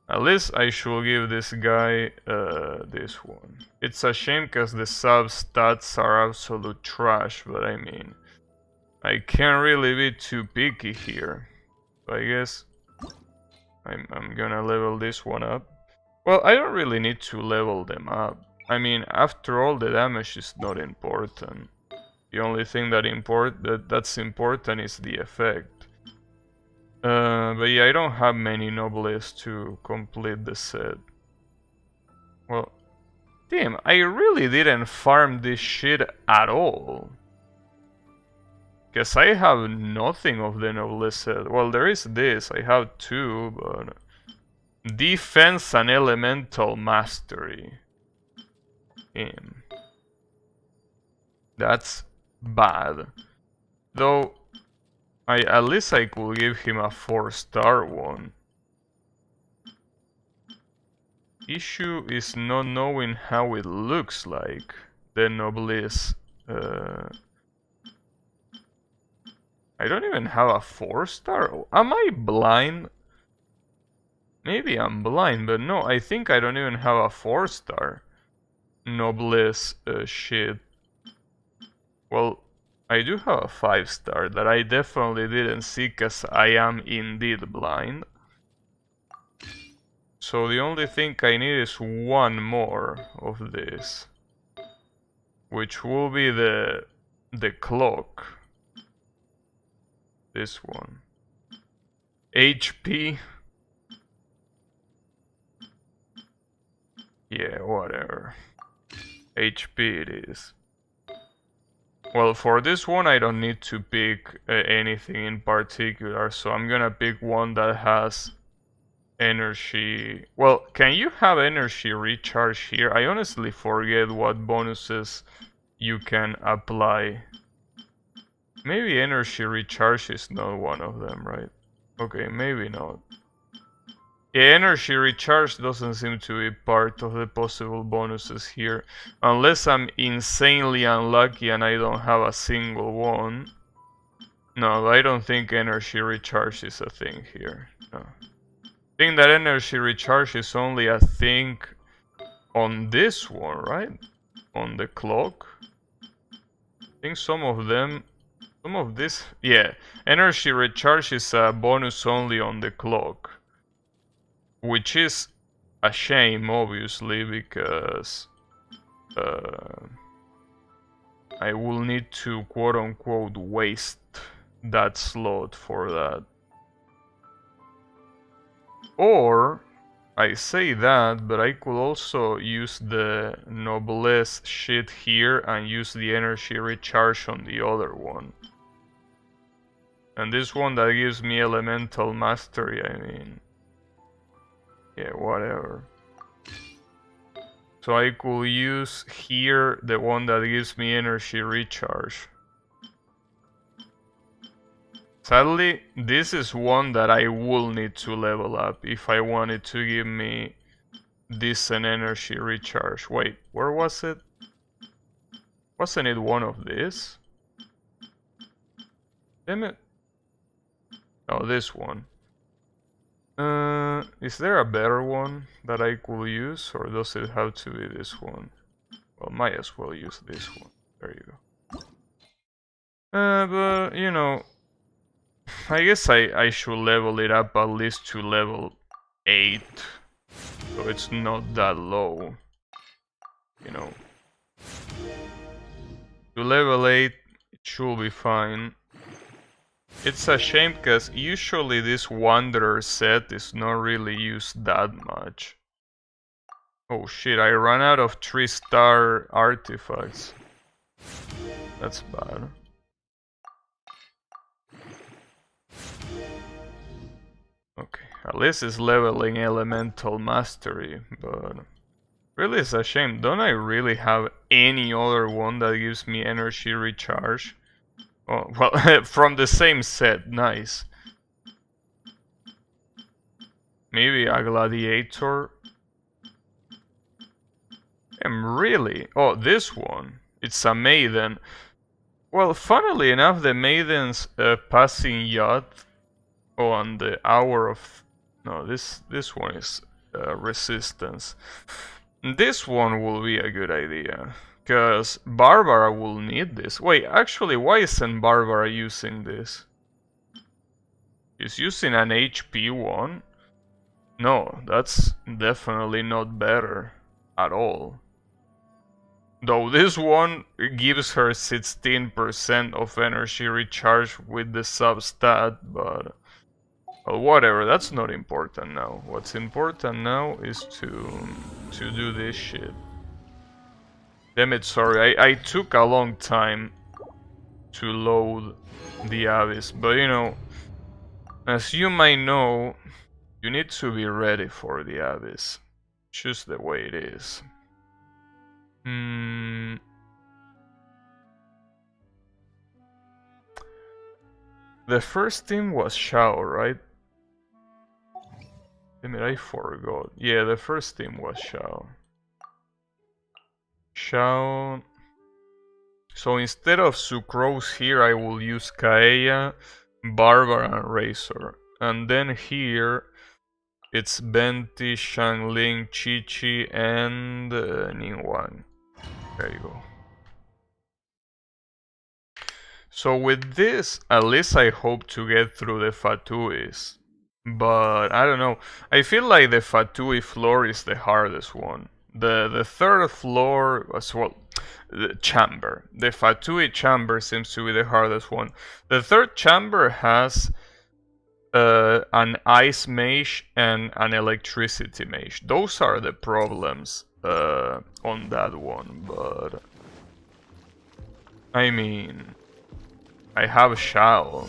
At least I should give this guy this one. It's a shame because the sub stats are absolute trash, but I mean, I can't really be too picky here. So I guess I'm gonna level this one up. Well, I don't really need to level them up. I mean, after all, the damage is not important. The only thing that's important is the effect. But yeah, I don't have many nobles to complete the set. Well, damn, I really didn't farm this shit at all. Guess I have nothing of the noblesse set. Well, there is this, I have two, but... Defense and Elemental Mastery. Damn. That's bad. Though, at least I could give him a 4-star one. Issue is not knowing how it looks like, the noblesse. I don't even have a 4-star. Am I blind? Maybe I'm blind, but no, I think I don't even have a 4-star noblesse shit. Well, I do have a 5-star that I definitely didn't see because I am indeed blind. So the only thing I need is one more of this, which will be the clock. This one. HP. Yeah, whatever. HP it is. Well, for this one I don't need to pick anything in particular, so I'm gonna pick one that has energy. Well, can you have energy recharge here? I honestly forget what bonuses you can apply. Maybe energy recharge is not one of them, right? Okay, maybe not. Yeah, energy recharge doesn't seem to be part of the possible bonuses here. Unless I'm insanely unlucky and I don't have a single one. No, I don't think energy recharge is a thing here. No. I think that energy recharge is only a thing on this one, right? On the clock. I think some of this, yeah, energy recharge is a bonus only on the clock. Which is a shame, obviously, because I will need to quote-unquote waste that slot for that. Or, I say that, but I could also use the noblesse shit here and use the energy recharge on the other one. And this one that gives me elemental mastery, I mean... yeah, whatever. So I could use here the one that gives me energy recharge. Sadly, this is one that I will need to level up if I wanted to give me decent energy recharge. Wait, where was it? Wasn't it one of these? Damn it. Oh, this one. Is there a better one that I could use, or does it have to be this one? Well, might as well use this one. There you go. But, you know, I guess I should level it up at least to level 8, so it's not that low, you know. To level 8, it should be fine. It's a shame because usually this Wanderer set is not really used that much. Oh shit, I ran out of 3-star artifacts. That's bad. Okay, at least it's leveling elemental mastery, but really it's a shame. Don't I really have any other one that gives me energy recharge? Oh, well, from the same set, nice. Maybe a gladiator? Really? Oh, this one. It's a maiden. Well, funnily enough, the maiden's passing yacht on the hour of... no, this one is resistance. This one will be a good idea, because Barbara will need this. Wait, actually, why isn't Barbara using this? She's using an HP one? No, that's definitely not better at all. Though this one gives her 16% of energy recharge with the sub-stat, but... well, whatever, that's not important now. What's important now is to do this shit. Damn it, sorry, I took a long time to load the Abyss, but you know, as you might know, you need to be ready for the Abyss. Just the way it is. The first team was Shao, right? Damn it, I forgot. Yeah, the first team was Shao. Shao... so instead of Sucrose here, I will use Kaeya, Barbara, and Razor. And then here, it's Venti, Xiangling, Chi-Chi, and Ningguang. There you go. So with this, at least I hope to get through the Fatuis. But I don't know. I feel like the Fatui floor is the hardest one. The third floor as well. The chamber. The Fatui chamber seems to be the hardest one. The third chamber has an ice mage and an electricity mage. Those are the problems on that one, but I mean, I have Shao,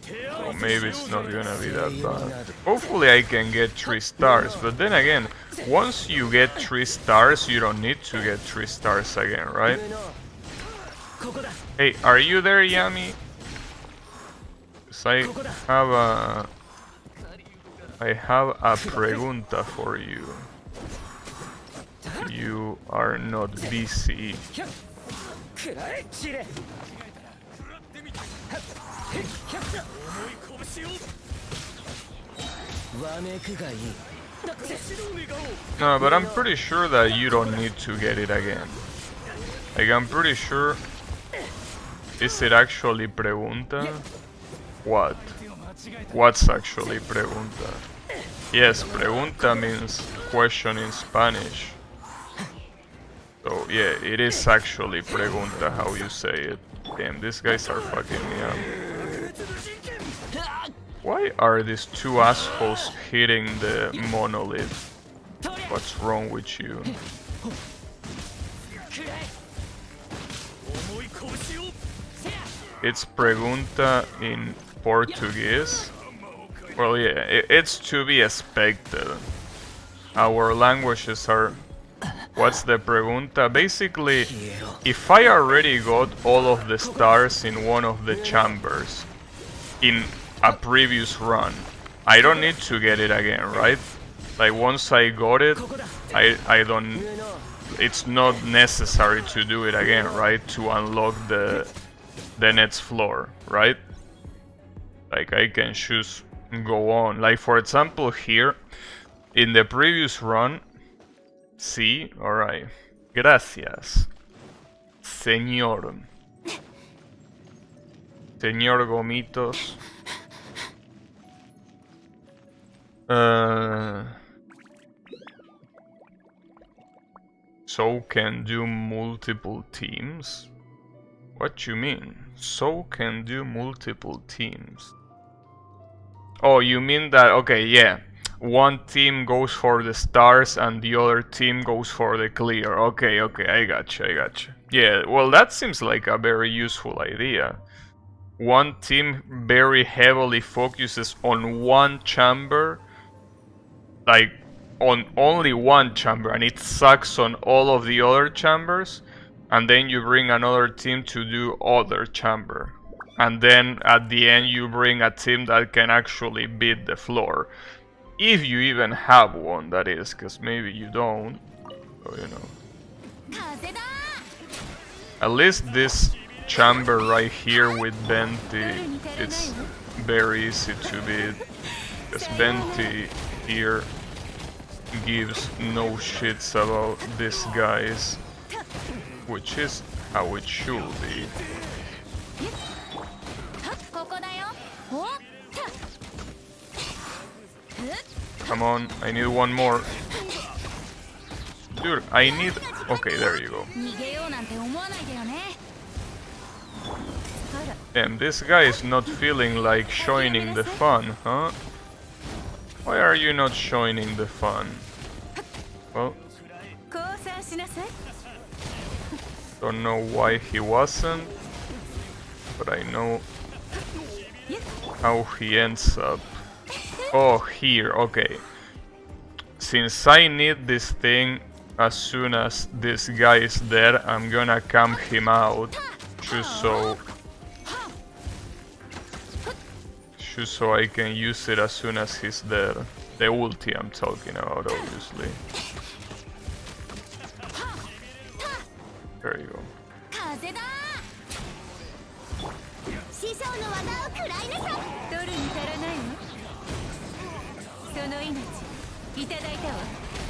so maybe it's not gonna be that bad. Hopefully I can get 3 stars, but then again, once you get 3 stars, you don't need to get 3 stars again, right? Hey, are you there, Yami? Because I have a pregunta for you. You are not busy. No, but I'm pretty sure that you don't need to get it again. Like, I'm pretty sure... Is it actually pregunta? What? What's actually pregunta? Yes, pregunta means question in Spanish. So yeah, it is actually pregunta how you say it. Damn, these guys are fucking me up. Why are these 2 assholes hitting the monolith? What's wrong with you? It's pregunta in Portuguese. Well, yeah, it's to be expected. Our languages are... What's the pregunta? Basically, if I already got all of the stars in one of the chambers in a previous run, I don't need to get it again, right? Like, once I got it, I don't... It's not necessary to do it again, right? To unlock the next floor, right? Like, I can choose go on. Like, for example, here, in the previous run... Sí, alright. Gracias. Señor. Señor Gomitos. So can do multiple teams? What you mean? So can do multiple teams? Oh, you mean that, okay, yeah. One team goes for the stars and the other team goes for the clear. Okay, I gotcha. Yeah, well, that seems like a very useful idea. One team very heavily focuses on one chamber, like on only one chamber, and it sucks on all of the other chambers, and then you bring another team to do other chamber. And then at the end you bring a team that can actually beat the floor. If you even have one, that is, because maybe you don't, so, you know. At least this chamber right here with Venti, it's very easy to beat, because Venti here gives no shits about these guys, which is how it should be. Come on, I need one more. Dude, I need... Okay, there you go. Damn, this guy is not feeling like joining the fun, huh? Why are you not joining the fun? Well... Don't know why he wasn't, but I know how he ends up. Oh, here, okay. Since I need this thing, as soon as this guy is dead, I'm gonna camp him out, just so I can use it as soon as he's dead. The ulti I'm talking about, obviously. There you go.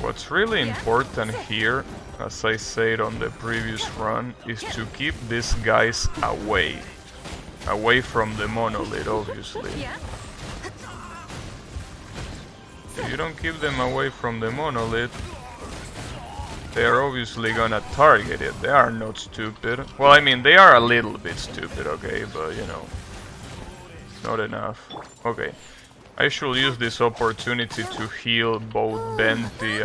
What's really important here, as I said on the previous run, is to keep these guys away. Away from the monolith, obviously. If you don't keep them away from the monolith, they're obviously gonna target it. They are not stupid. Well, I mean, they are a little bit stupid, okay, but you know, not enough. Okay, I should use this opportunity to heal both Benti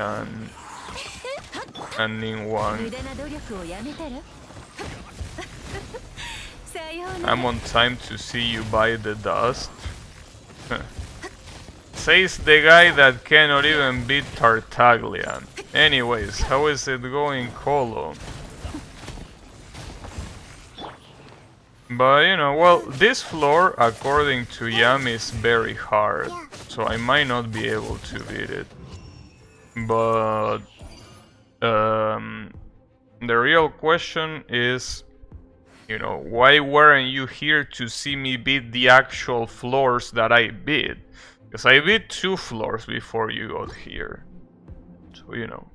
and Ningguang. I'm on time to see you buy the dust. Says the guy that cannot even beat Tartaglia. Anyways, how is it going, Colo? But you know, well, this floor, according to Yam, is very hard, so I might not be able to beat it. But the real question is, you know, why weren't you here to see me beat the actual floors that I beat? Because I beat 2 floors before you got here. So, you know.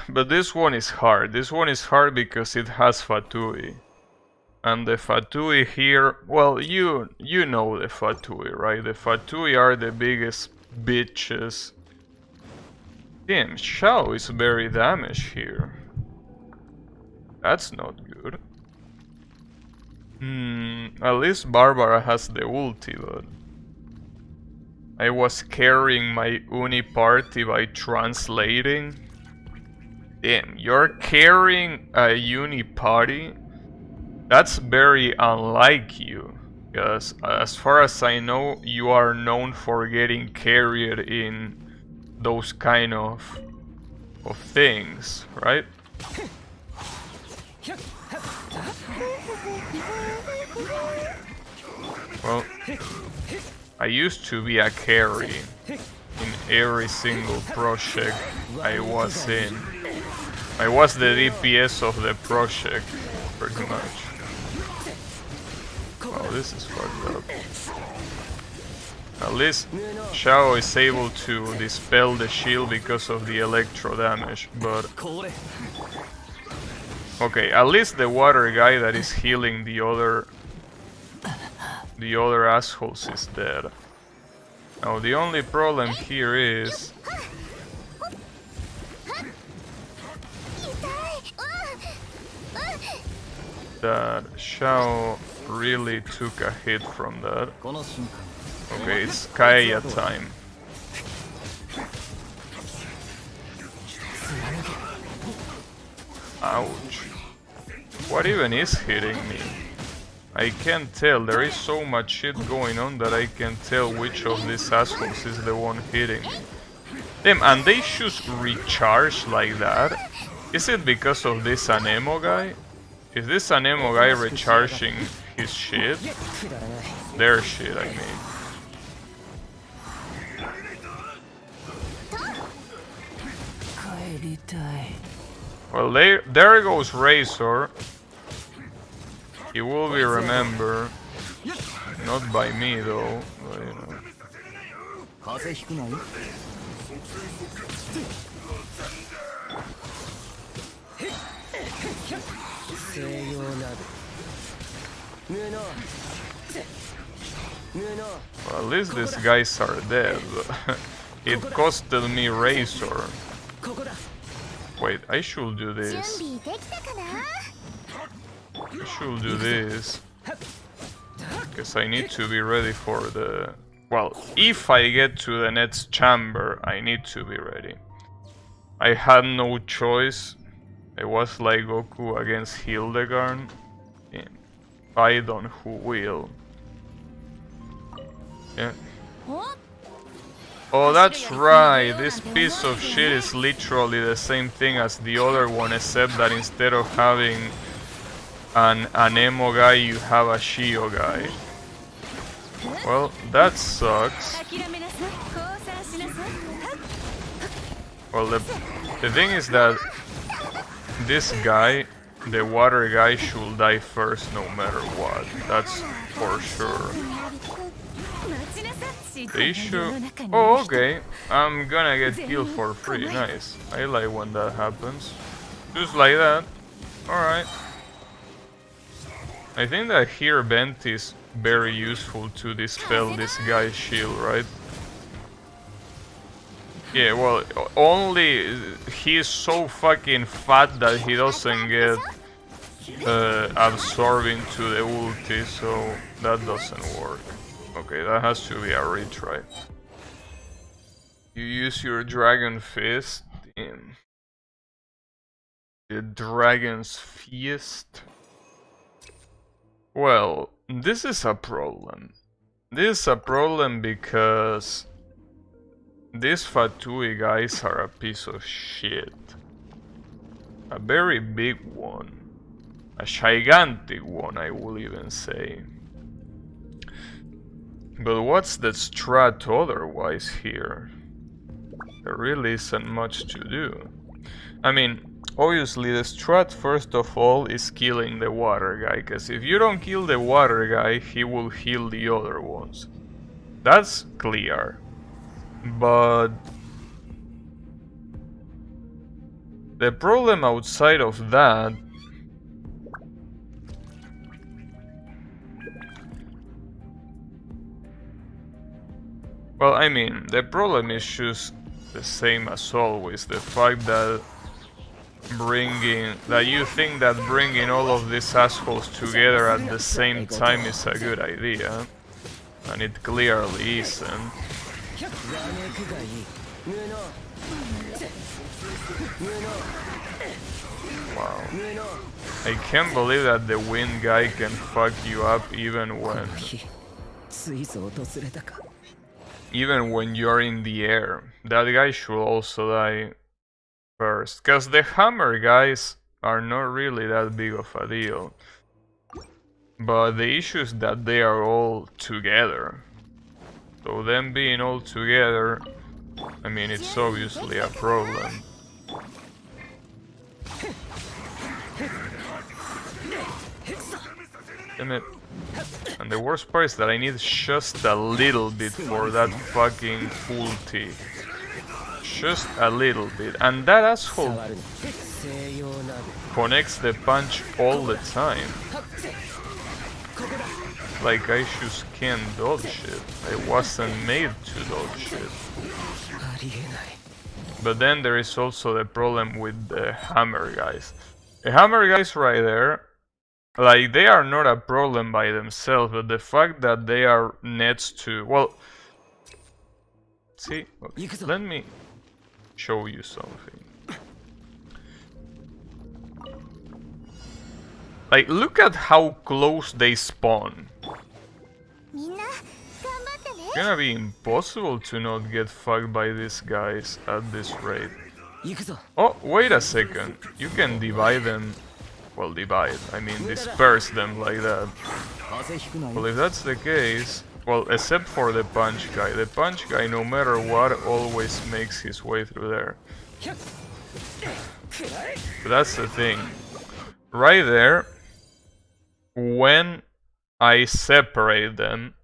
But this one is hard. This one is hard because it has Fatui. And the Fatui here, well, you know the Fatui, right? The Fatui are the biggest bitches. Damn, Shao is very damaged here. That's not good. At least Barbara has the ulti, but I was carrying my Uni party by translating. Damn, you're carrying a Uni party? That's very unlike you, because as far as I know, you are known for getting carried in those kind of things, right? Well, I used to be a carry in every single project I was in. I was the DPS of the project, pretty much. Oh, this is fucked up. At least Shao is able to dispel the shield because of the electro damage, but... Okay, at least the water guy that is healing the other assholes is dead. Now the only problem here is that Shao really took a hit from that. Okay, it's Kaya time. Ouch. What even is hitting me? I can't tell. There is so much shit going on that I can't tell which of these assholes is the one hitting me. Damn, and they just recharge like that? Is it because of this Anemo guy? Is this Anemo guy recharging his shit? Their shit, I mean. Well, there goes Razor. He will be remembered. Not by me, though. But, you know. Well, at least these guys are dead. It costed me Razor. Wait, I should do this. I should do this. Because I need to be ready for the... Well, if I get to the next chamber, I need to be ready. I had no choice. It was like Goku against Hildegard. Fight on who will. Yeah. Oh, that's right. This piece of shit is literally the same thing as the other one, except that instead of having an emo guy, you have a Shio guy. Well, that sucks. Well, the thing is that this guy, the water guy, should die first no matter what. That's for sure. The issue... Oh, okay. I'm gonna get killed for free. Nice. I like when that happens. Just like that. Alright. I think that here Bent is very useful to dispel this guy's shield, right? Yeah, well, only he's so fucking fat that he doesn't get absorbed into the ulti, so that doesn't work. Okay, that has to be a retry. You use your Dragon Fist in the Dragon's Feast. Well, this is a problem. This is a problem because these Fatui guys are a piece of shit. A very big one. A gigantic one, I will even say. But what's the strat otherwise here? There really isn't much to do. I mean, obviously the strat first of all is killing the water guy, because if you don't kill the water guy, he will heal the other ones. That's clear. But the problem outside of that well, I mean, the problem is just the same as always. The fact that you think that bringing all of these assholes together at the same time is a good idea, and it clearly isn't. Wow. I can't believe that the wind guy can fuck you up even when you're in the air. That guy should also die first, cause the hammer guys are not really that big of a deal. But the issue is that they are all together. So them being all together, I mean, it's obviously a problem. Damn it. And the worst part is that I need just a little bit for that fucking ulti. Just a little bit. And that asshole connects the punch all the time. Like I just can't dodge it. I wasn't made to dodge shit. But then there is also the problem with the hammer guys. The hammer guys right there, like, they are not a problem by themselves, but the fact that they are next to... Well, see, okay, let me show you something. Like, look at how close they spawn. It's gonna be impossible to not get fucked by these guys at this rate. Oh, wait a second. You can divide them. Well, divide. I mean, disperse them like that. Well, if that's the case... Well, except for the punch guy. The punch guy, no matter what, always makes his way through there. But that's the thing. Right there, when I separate them,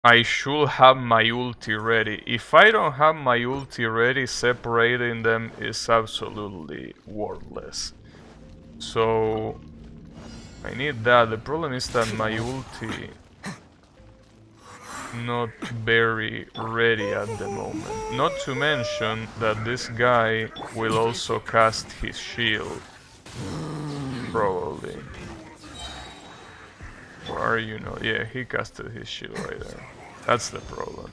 I should have my ulti ready. If I don't have my ulti ready, separating them is absolutely worthless. So I need that. The problem is that my ulti not very ready at the moment. Not to mention that this guy will also cast his shield. Probably. Or are you not? Yeah, he casted his shield right there. That's the problem.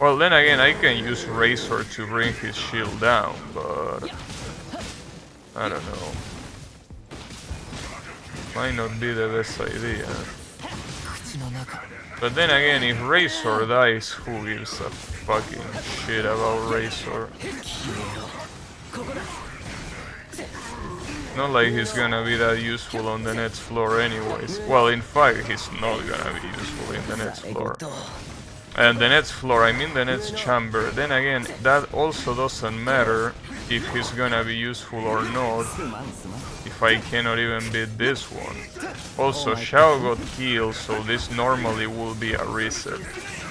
Well, then again, I can use Razor to bring his shield down, but I don't know. Might not be the best idea. But then again, if Razor dies, who gives a fucking shit about Razor? Not like he's gonna be that useful on the next floor anyways. Well, in fact, he's not gonna be useful in the next floor. And the next floor, I mean the next chamber. Then again, that also doesn't matter if he's gonna be useful or not, if I cannot even beat this one. Also, Xiao got killed, so this normally will be a reset.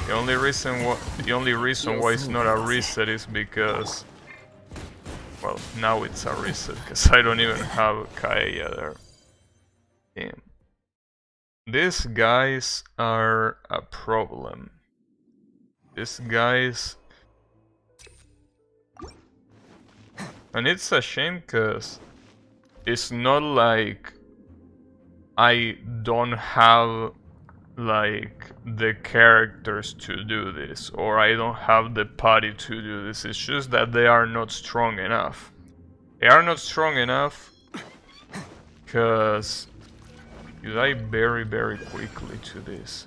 The only reason why it's not a reset is because, well, now it's a reset, because I don't even have Kaeya there. Damn. These guys are a problem. These guys... And it's a shame, because it's not like I don't have like the characters to do this, or I don't have the party to do this. It's just that they are not strong enough. They are not strong enough because you die very, very quickly to this.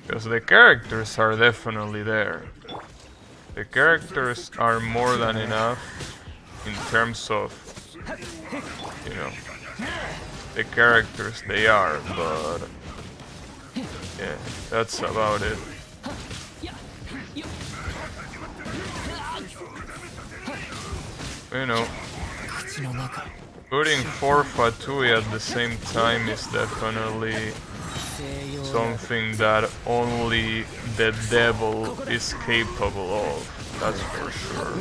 Because the characters are definitely there. The characters are more than enough in terms of, you know, the characters they are, but yeah, that's about it. You know, putting 4 Fatui at the same time is definitely something that only the devil is capable of, that's for sure.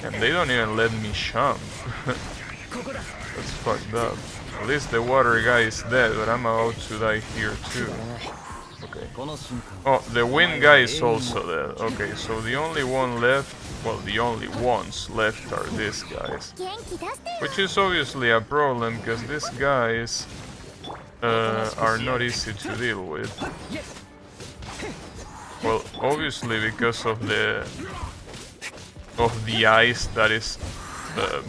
And they don't even let me jump. That's fucked up. At least the water guy is dead, but I'm about to die here too. Okay. Oh, the wind guy is also dead. Okay, so the only one left, well, the only ones left are these guys. Which is obviously a problem, because these guys are not easy to deal with. Well, obviously because of the ice that is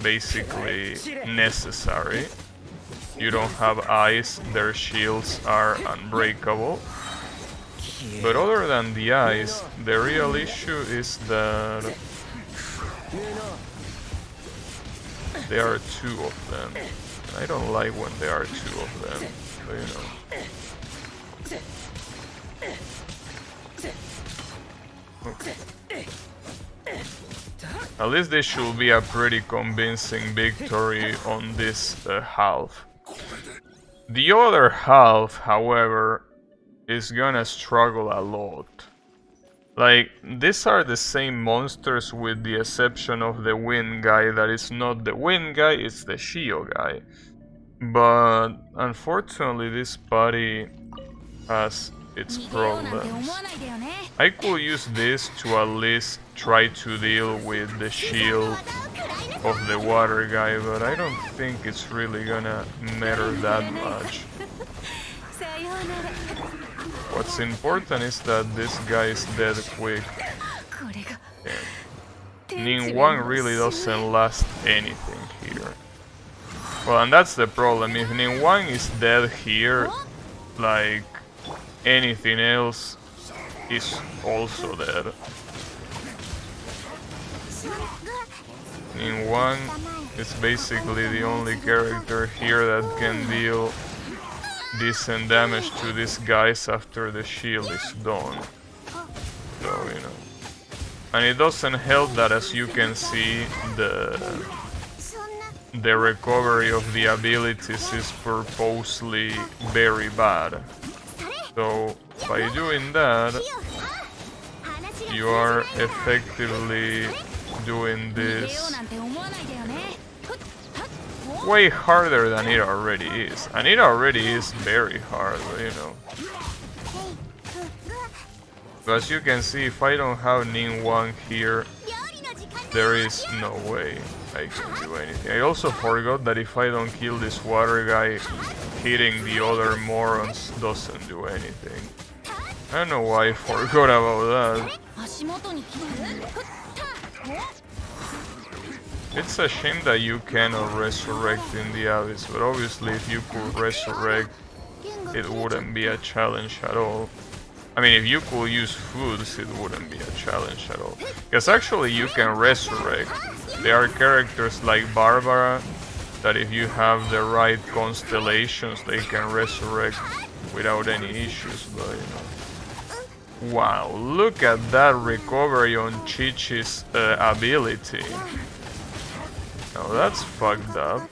basically necessary. You don't have ice, their shields are unbreakable. But other than the ice, the real issue is that there are 2 of them. I don't like when there are 2 of them. You know. Okay. At least this should be a pretty convincing victory on this half. The other half, however, is gonna struggle a lot. Like, these are the same monsters with the exception of the wind guy that is not the wind guy, it's the Shio guy. But unfortunately this party has its problems. I could use this to at least try to deal with the shield of the water guy, but I don't think it's really gonna matter that much. What's important is that this guy is dead quick. Ning 1 really doesn't last anything here. Well, and that's the problem. If Ning 1 is dead here, like, anything else is also dead. Ning 1 is basically the only character here that can deal decent damage to these guys after the shield is done. So, you know. And it doesn't help that, as you can see, the recovery of the abilities is purposely very bad. So by doing that, you are effectively doing this way harder than it already is. And it already is very hard, you know. But as you can see, if I don't have Ning 1 here, there is no way I can do anything. I also forgot that if I don't kill this water guy, hitting the other morons doesn't do anything. I don't know why I forgot about that. It's a shame that you cannot resurrect in the Abyss, but obviously if you could resurrect, it wouldn't be a challenge at all. I mean, if you could use foods, it wouldn't be a challenge at all. Because actually you can resurrect. There are characters like Barbara that if you have the right constellations, they can resurrect without any issues, but you know. Wow, look at that recovery on Chi-Chi's ability. Now that's fucked up.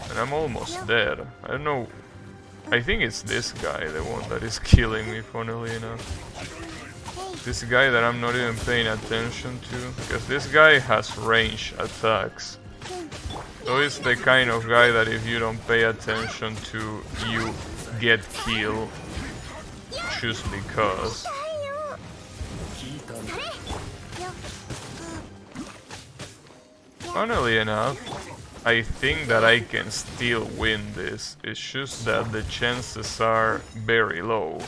And I'm almost dead. I don't know. I think it's this guy, the one that is killing me, funnily enough. This guy that I'm not even paying attention to, because this guy has range attacks. So it's the kind of guy that if you don't pay attention to, you get killed just because. Funnily enough, I think that I can still win this. It's just that the chances are very low.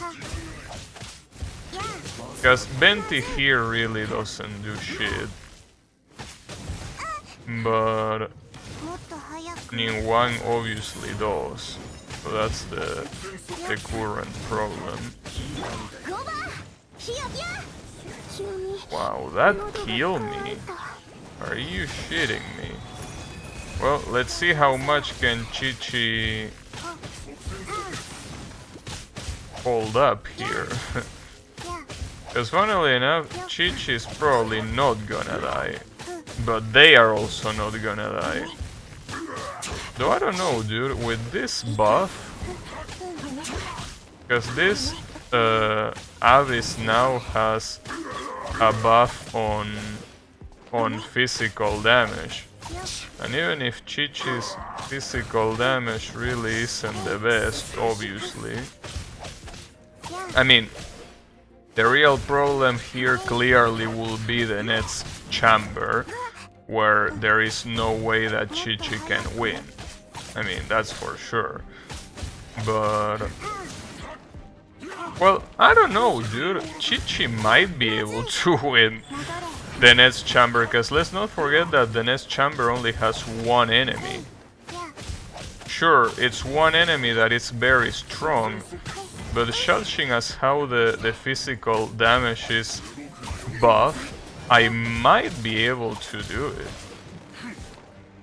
Because Venti here really doesn't do shit. But Ning 1 obviously does. So that's the current problem. Wow, that killed me. Are you shitting me? Well, let's see how much can Chi-Chi hold up here. Because funnily enough, Chi-Chi is probably not gonna die. But they are also not gonna die. Though I don't know, dude, with this buff... Because this Abyss now has a buff on physical damage. And even if Chi-Chi's physical damage really isn't the best, obviously. I mean, the real problem here clearly will be the next chamber, where there is no way that Chi-Chi can win. I mean, that's for sure. But... well, I don't know, dude. Chi-Chi might be able to win the next chamber, because let's not forget that the next chamber only has one enemy. Sure, it's one enemy that is very strong, but judging as how the physical damage is buff, I might be able to do it.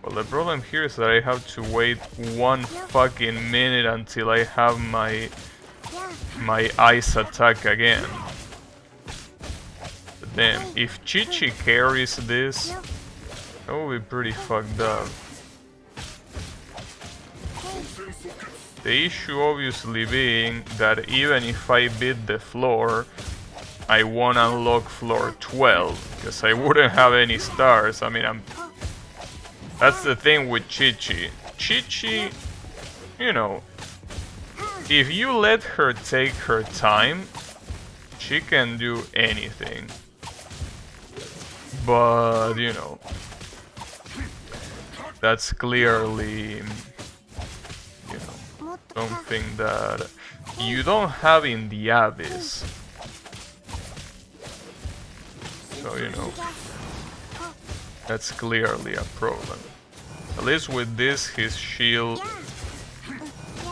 Well, the problem here is that I have to wait 1 fucking minute until I have my ice attack again. Damn, if Chi-Chi carries this, that would be pretty fucked up. The issue obviously being that even if I beat the floor, I won't unlock floor 12, because I wouldn't have any stars. I mean, that's the thing with Chi-Chi. Chi-Chi, you know, if you let her take her time, she can do anything. But, you know, that's clearly, you know, something that you don't have in the Abyss. So, you know, that's clearly a problem. At least with this, his shield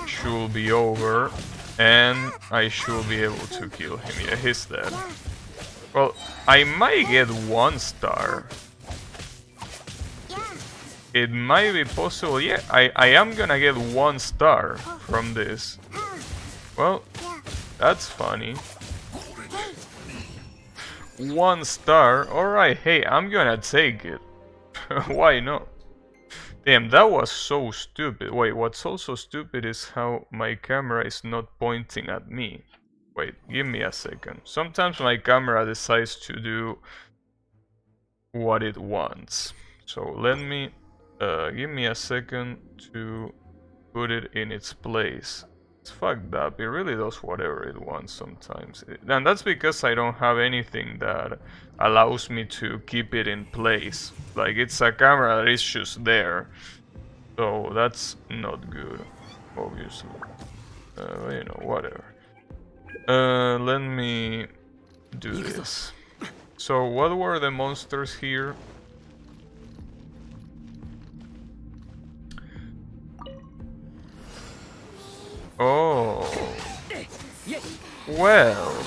should be over, and I should be able to kill him. Yeah, he's dead. Well, I might get 1 star. It might be possible. Yeah, I am gonna get 1 star from this. Well, that's funny. 1 star. Alright, hey, I'm gonna take it. Why not? Damn, that was so stupid. Wait, what's also stupid is how my camera is not pointing at me. Wait, give me a second. Sometimes my camera decides to do what it wants. So let me, give me a second to put it in its place. It's fucked up. It really does whatever it wants sometimes. And that's because I don't have anything that allows me to keep it in place. Like, it's a camera that is just there. So that's not good, obviously. You know, whatever. Let me do this. So what were the monsters here? Oh. Well.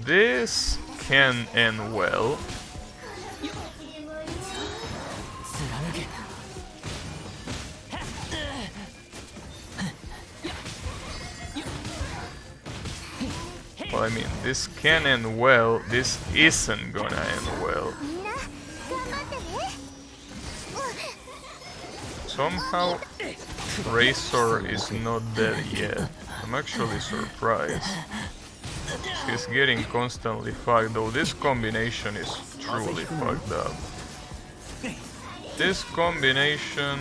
This can end well. Well, I mean, this can end well, this isn't gonna end well. Somehow, Razor is not dead yet. I'm actually surprised. He's getting constantly fucked, though this combination is truly fucked up. This combination...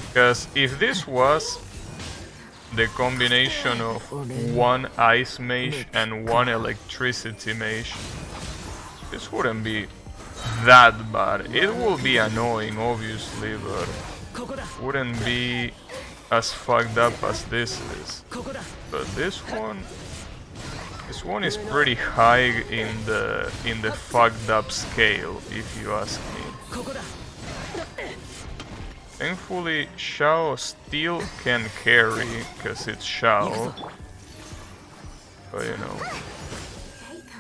Because if this was the combination of 1 ice mage and 1 electricity mage, this wouldn't be that bad. It will be annoying, obviously, but wouldn't be as fucked up as this is. But this one is pretty high in the fucked up scale, if you ask me. Thankfully, Xiao still can carry, because it's Xiao. But you know,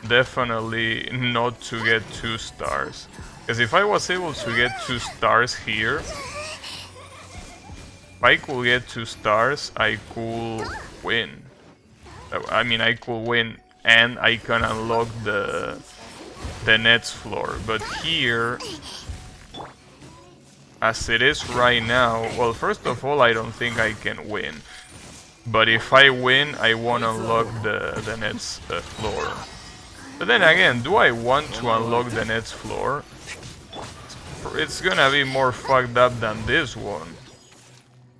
definitely not to get 2 stars. Because if I was able to get 2 stars here, if I could get 2 stars, I could win. I mean, I could win and I can unlock the next floor. But here, as it is right now, well, first of all, I don't think I can win. But if I win, I won't unlock the next floor. But then again, do I want to unlock the next floor? It's gonna be more fucked up than this one.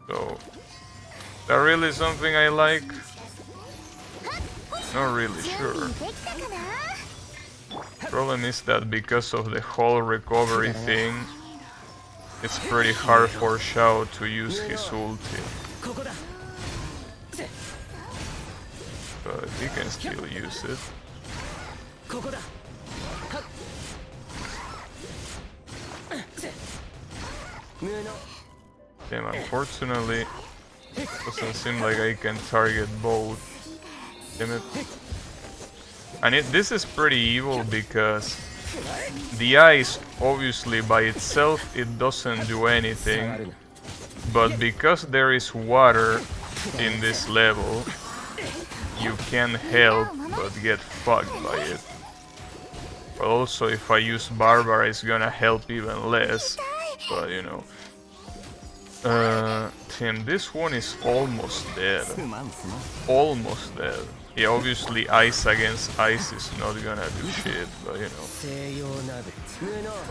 So, is that really something I like? Not really sure. Problem is that because of the whole recovery thing, it's pretty hard for Xiao to use his ulti. But he can still use it. Damn, unfortunately, doesn't seem like I can target both. Damn it. And this is pretty evil because the ice, obviously by itself, it doesn't do anything. But because there is water in this level, you can't help but get fucked by it. But also, if I use Barbara, it's gonna help even less. But you know. Damn, this one is almost dead. Almost dead. Yeah, obviously ice against ice is not gonna do shit, but you know.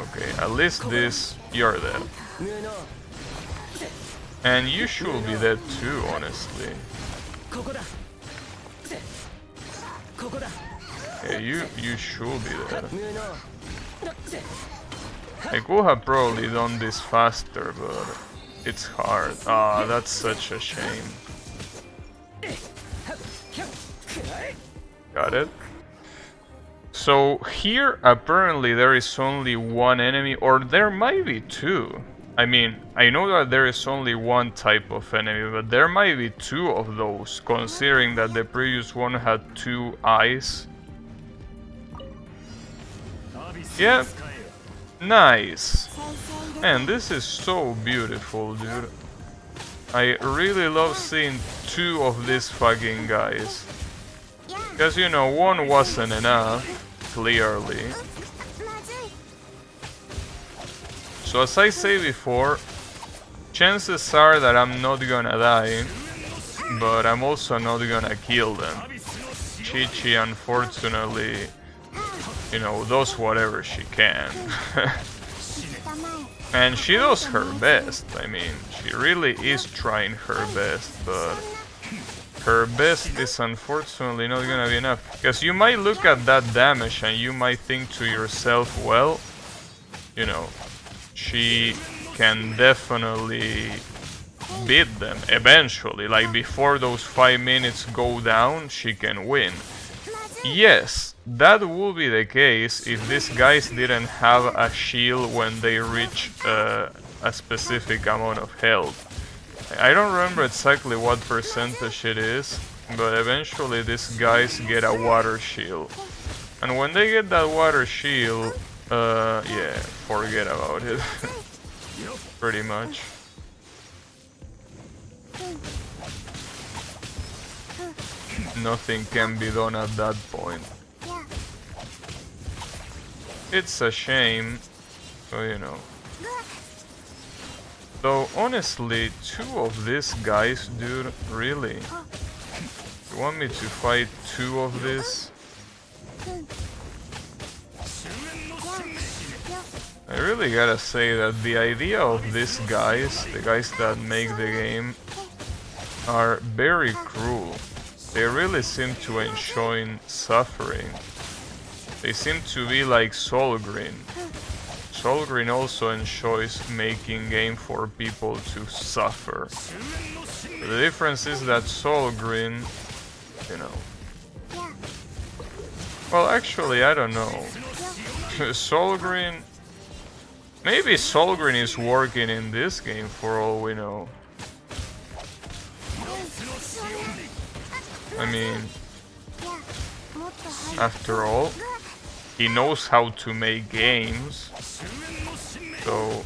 Okay, at least this, you're dead. And you should be dead too, honestly. Yeah, you should be dead. I could have probably done this faster, but it's hard. Ah, that's such a shame. Got it. So here apparently there is only 1 enemy, or there might be 2. I mean, I know that there is only 1 type of enemy, but there might be 2 of those, considering that the previous one had 2 eyes. Yeah, nice. Man, this is so beautiful, dude. I really love seeing 2 of these fucking guys. Because, you know, one wasn't enough, clearly. So as I say before, chances are that I'm not gonna die, but I'm also not gonna kill them. Chi-Chi, unfortunately, you know, does whatever she can. And she does her best. I mean, she really is trying her best, but her best is unfortunately not gonna be enough. Because you might look at that damage and you might think to yourself, well, you know, she can definitely beat them eventually. Like before those 5 minutes go down, she can win. Yes, that would be the case if these guys didn't have a shield when they reach a specific amount of health. I don't remember exactly what percentage it is, but eventually these guys get a water shield. And when they get that water shield, yeah, forget about it. Pretty much. Nothing can be done at that point. It's a shame, but you know. Though honestly, two of these guys, dude, really? You want me to fight two of these? I really gotta say that the idea of these guys, the guys that make the game, are very cruel. They really seem to enjoy suffering. They seem to be like Solgreen. Solgreen also enjoys making game for people to suffer. The difference is that Solgreen, you know... Well, actually, I don't know. Solgreen... Maybe Solgreen is working in this game for all we know. I mean, after all, he knows how to make games, so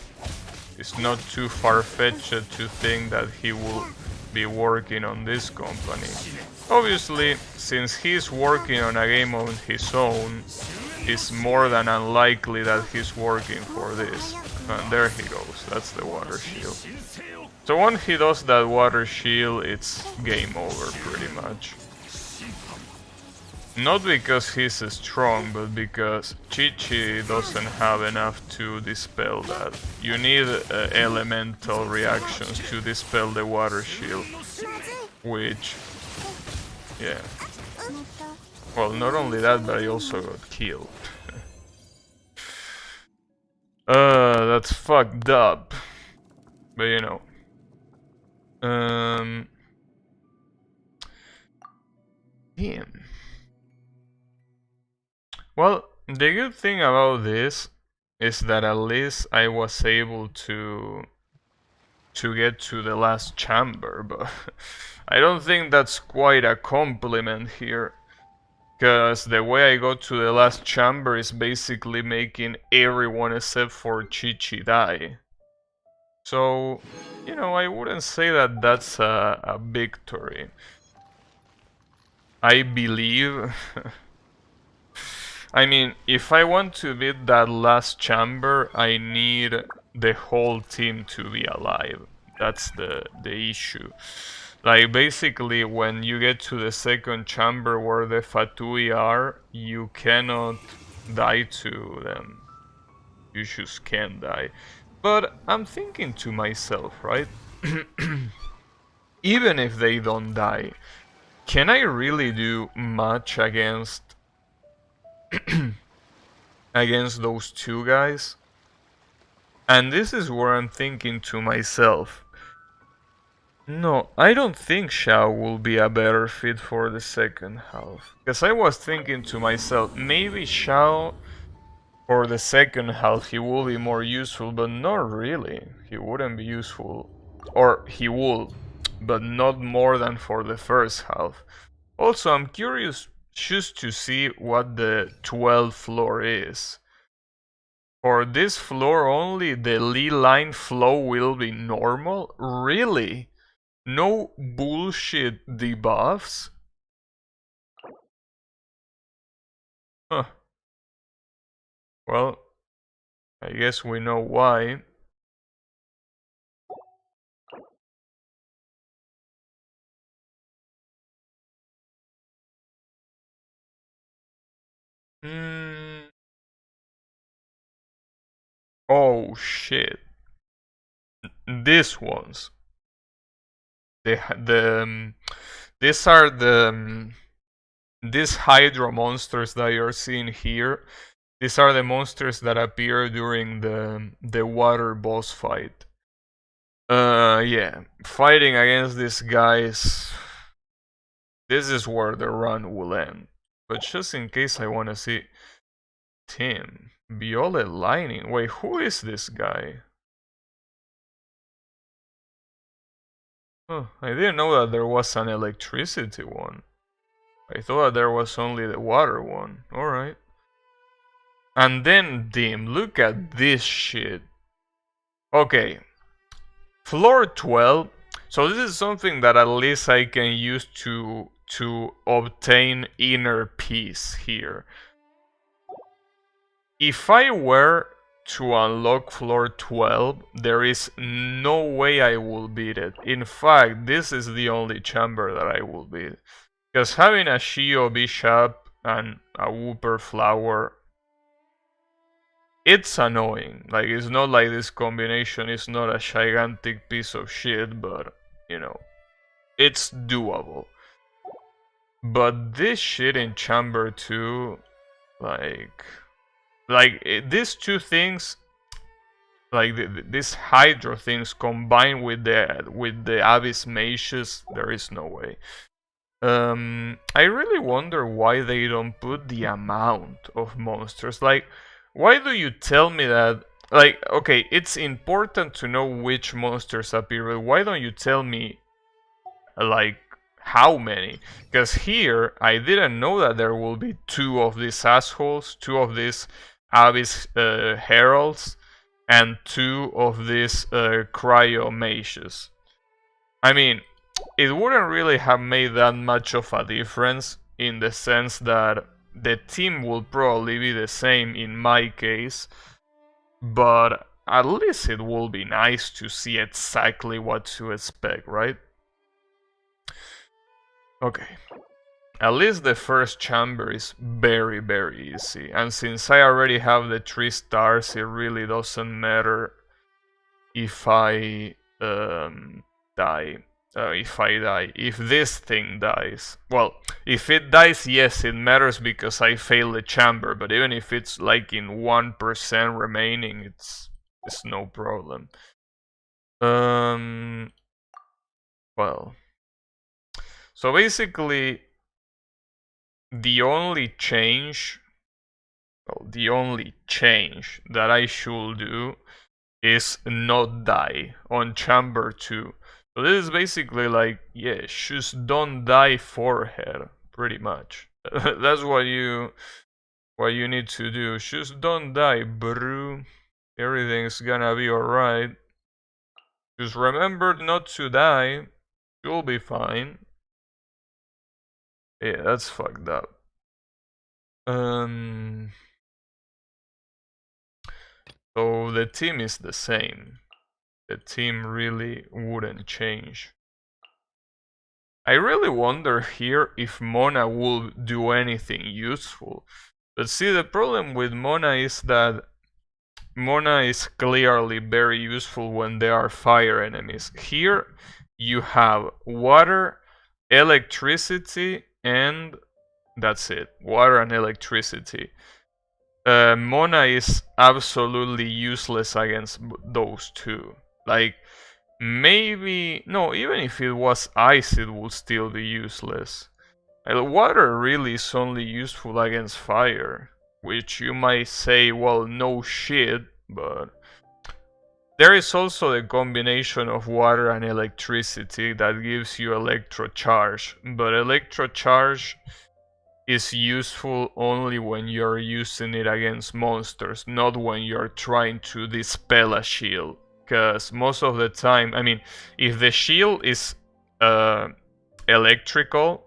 it's not too far-fetched to think that he will be working on this company. Obviously, since he's working on a game on his own, it's more than unlikely that he's working for this. And there he goes, that's the water shield. So once he does that water shield, it's game over pretty much. Not because he's strong, but because Chi-Chi doesn't have enough to dispel that. You need elemental reactions to dispel the water shield. Which, yeah. Well, not only that, but I also got killed. That's fucked up. But you know. Damn. Well, the good thing about this is that at least I was able to get to the last chamber, but I don't think that's quite a compliment here. Because the way I got to the last chamber is basically making everyone except for Chi-Chi die. So, you know, I wouldn't say that that's a victory. I believe... I mean, if I want to beat that last chamber, I need the whole team to be alive. That's the issue. Like, basically, when you get to the second chamber where the Fatui are, you cannot die to them. You just can't die. But I'm thinking to myself, right? Even if they don't die, can I really do much against against those two guys? And this is where I'm thinking to myself, no, I don't think Xiao will be a better fit for the second half. Because I was thinking to myself, maybe Xiao for the second half he will be more useful, but not really. He wouldn't be useful. Or he will, but not more than for the first half. Also, I'm curious just to see what the 12th floor is. For this floor only, the Lee line flow will be normal? Really? No bullshit debuffs? Huh. Well, I guess we know why. Hmm. Oh shit. These ones. The these are these Hydro monsters that you're seeing here. These are the monsters that appear during the water boss fight. Yeah, fighting against these guys. This is where the run will end. But just in case I want to see Tim Violet Lightning. Wait, who is this guy? Oh, I didn't know that there was an electricity one. I thought there was only the water one. Alright. And then Dim, look at this shit. Okay. Floor 12. So this is something that at least I can use to obtain inner peace here. If I were to unlock floor 12, there is no way I will beat it. In fact, this is the only chamber that I will beat. Because having a Shio Bishop and a Wooper Flower, it's annoying. Like, it's not like this combination is not a gigantic piece of shit, but, you know, it's doable. But this shit in chamber 2, like these two things, like these Hydro things combined with the Abyss Mages, there is no way. I really wonder why they don't put the amount of monsters. Like, why do you tell me that? Like, okay, it's important to know which monsters appear, but why don't you tell me, like, how many? Because here, I didn't know that there will be two of these assholes, two of these Abyss Heralds, and two of these Cryo Mages. I mean, it wouldn't really have made that much of a difference in the sense that the team will probably be the same in my case, but at least it will be nice to see exactly what to expect, right? Okay. At least the first chamber is very, very easy, and since I already have the 3 stars, it really doesn't matter if I die. If this thing dies. Well, if it dies, yes, it matters because I failed the chamber, but even if it's like in 1% remaining, it's no problem. Well. So basically, the only change that I should do is not die on chamber 2. So this is basically like, yeah, just don't die forehead, pretty much. That's what you need to do. Just don't die, bro. Everything's gonna be alright. Just remember not to die. You'll be fine. Yeah, that's fucked up. So the team is the same. The team really wouldn't change. I really wonder here if Mona will do anything useful. But see, the problem with Mona is that Mona is clearly very useful when there are fire enemies. Here you have water, electricity, and that's it. Water and electricity. Mona is absolutely useless against those two. Like, maybe... No, even if it was ice, it would still be useless. Water really is only useful against fire. Which you might say, well, no shit, but... There is also the combination of water and electricity that gives you electrocharge. But electrocharge is useful only when you're using it against monsters, not when you're trying to dispel a shield. Because most of the time, I mean, if the shield is electrical,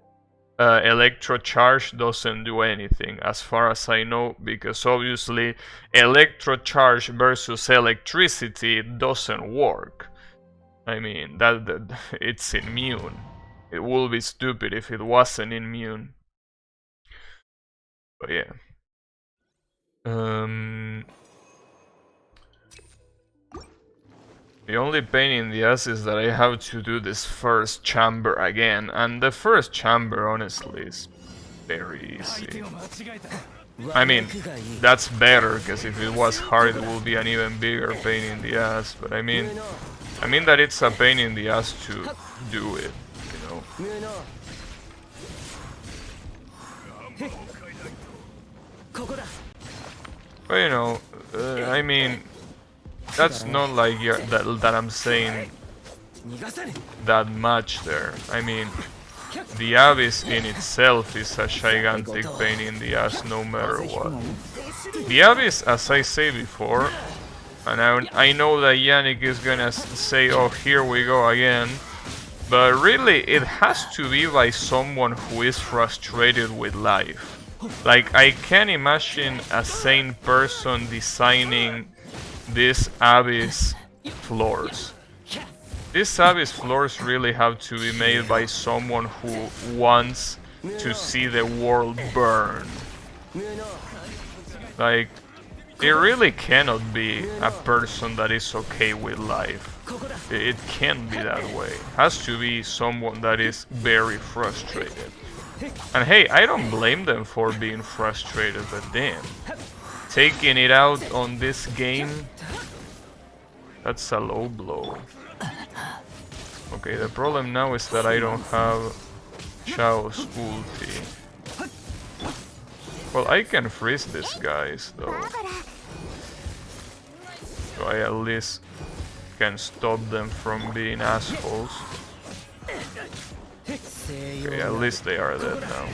electro charge doesn't do anything as far as I know, because obviously electro charge versus electricity doesn't work. I mean that it's immune. It would be stupid if it wasn't immune. But yeah. The only pain in the ass is that I have to do this first chamber again, and the first chamber honestly is very easy. I mean, that's better, because if it was hard it would be an even bigger pain in the ass, but I mean that it's a pain in the ass to do it, you know. But you know, I mean, that's not like that I'm saying that much there. I mean, the Abyss in itself is a gigantic pain in the ass no matter what. The Abyss, as I say before, and I know that Yannick is gonna say, oh, here we go again, but really it has to be by someone who is frustrated with life. Like, I can't imagine a sane person designing these Abyss floors. These Abyss floors really have to be made by someone who wants to see the world burn. Like, it really cannot be a person that is okay with life. It can't be that way. It has to be someone that is very frustrated. And hey, I don't blame them for being frustrated, but damn. Taking it out on this game, that's a low blow. Okay, the problem now is that I don't have Shao's ulti. Well, I can freeze these guys though. So I at least can stop them from being assholes. Okay, at least they are dead now.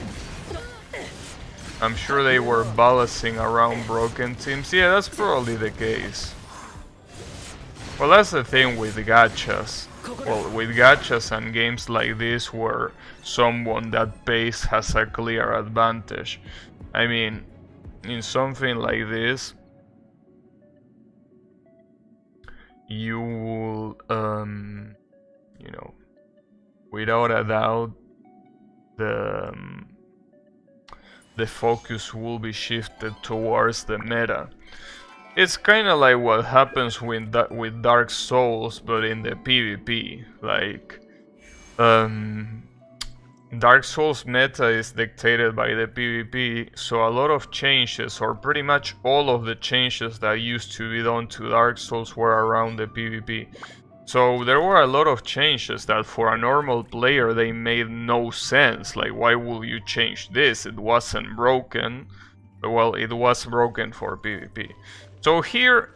I'm sure they were balancing around broken teams. Yeah, that's probably the case. Well, that's the thing with gachas. Well, with gachas and games like this where someone that pays has a clear advantage. I mean, in something like this, you will, you know, without a doubt, the focus will be shifted towards the meta. It's kind of like what happens with Dark Souls, but in the PvP. Like, Dark Souls meta is dictated by the PvP, so a lot of changes, or pretty much all of the changes that used to be done to Dark Souls were around the PvP. So there were a lot of changes that for a normal player they made no sense. Like, why would you change this? It wasn't broken. Well, it was broken for PvP. So here,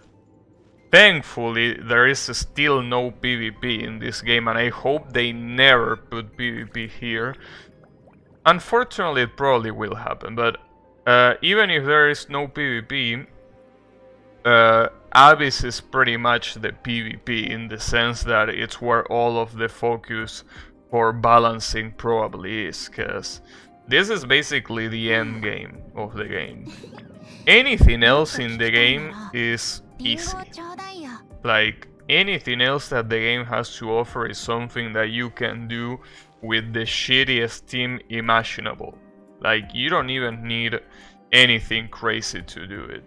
thankfully, there is still no PvP in this game, and I hope they never put PvP here. Unfortunately, it probably will happen, but even if there is no PvP, Abyss is pretty much the PvP in the sense that it's where all of the focus for balancing probably is, because this is basically the end game of the game. Anything else in the game is easy. Like, anything else that the game has to offer is something that you can do with the shittiest team imaginable. Like, you don't even need anything crazy to do it.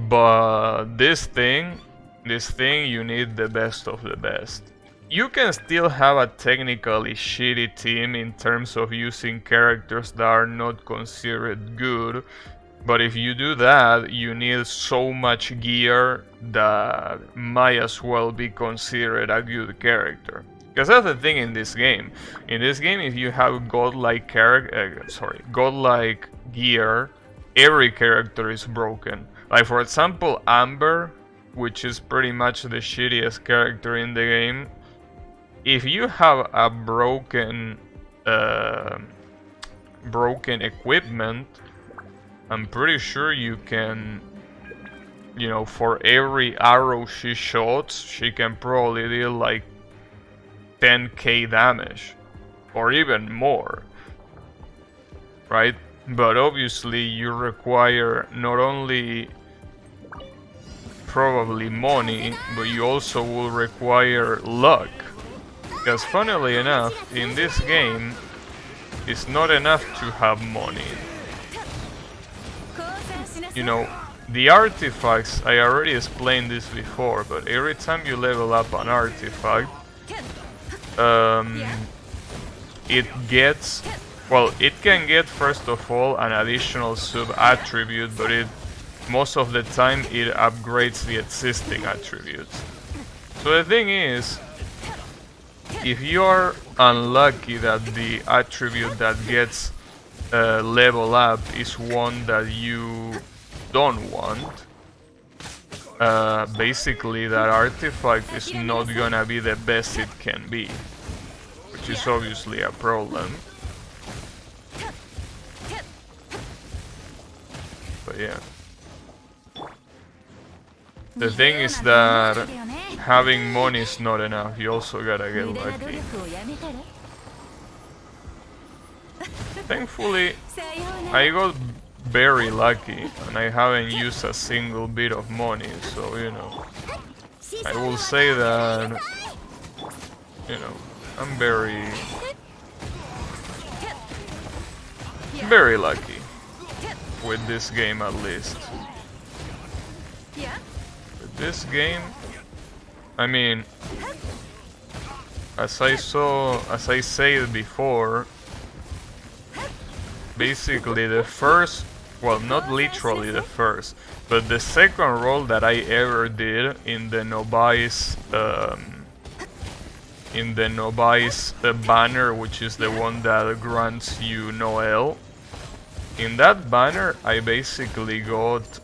But this thing, you need the best of the best. You can still have a technically shitty team in terms of using characters that are not considered good, but if you do that, you need so much gear that might as well be considered a good character. Because that's the thing in this game. In this game, if you have godlike gear, every character is broken. Like, for example, Amber, which is pretty much the shittiest character in the game. If you have a broken equipment, I'm pretty sure you can, you know, for every arrow she shoots, she can probably deal like 10k damage, or even more. right? But obviously you require not only probably money, but you also will require luck. Because funnily enough, in this game, it's not enough to have money. You know, the artifacts, I already explained this before, but every time you level up an artifact, it gets, well, it can get first of all an additional sub-attribute, but most of the time it upgrades the existing attributes. So the thing is, if you are unlucky that the attribute that gets level up is one that you don't want, basically that artifact is not gonna be the best it can be, which is obviously a problem. But yeah. The thing is that having money is not enough, you also gotta get lucky. Thankfully, I got very lucky and I haven't used a single bit of money, so you know, I will say that, you know, I'm very lucky with this game at least. With this game, I mean, as I said before, basically the first, well, not literally the first, but the second role that I ever did in the novice banner, which is the one that grants you Noel. In that banner, I basically got,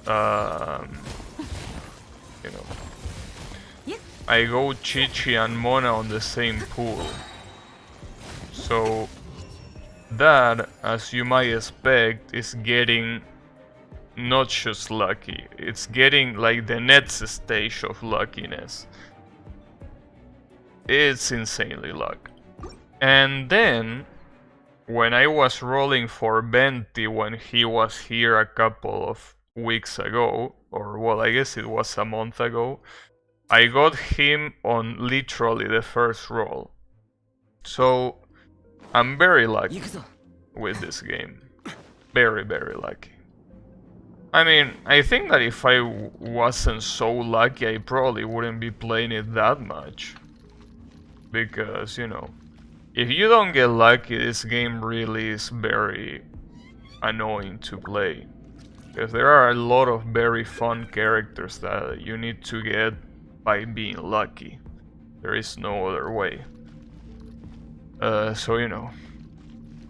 you know, I go Chi-Chi and Mona on the same pool. So that, as you might expect, is getting not just lucky, it's getting like the next stage of luckiness. It's insanely luck. And then, when I was rolling for Venti when he was here a couple of weeks ago, or well, I guess it was a month ago, I got him on literally the first roll. So I'm very lucky with this game. Very, very lucky. I mean, I think that if I wasn't so lucky, I probably wouldn't be playing it that much. Because, you know, if you don't get lucky, this game really is very annoying to play. Because there are a lot of very fun characters that you need to get by being lucky. There is no other way. So, you know,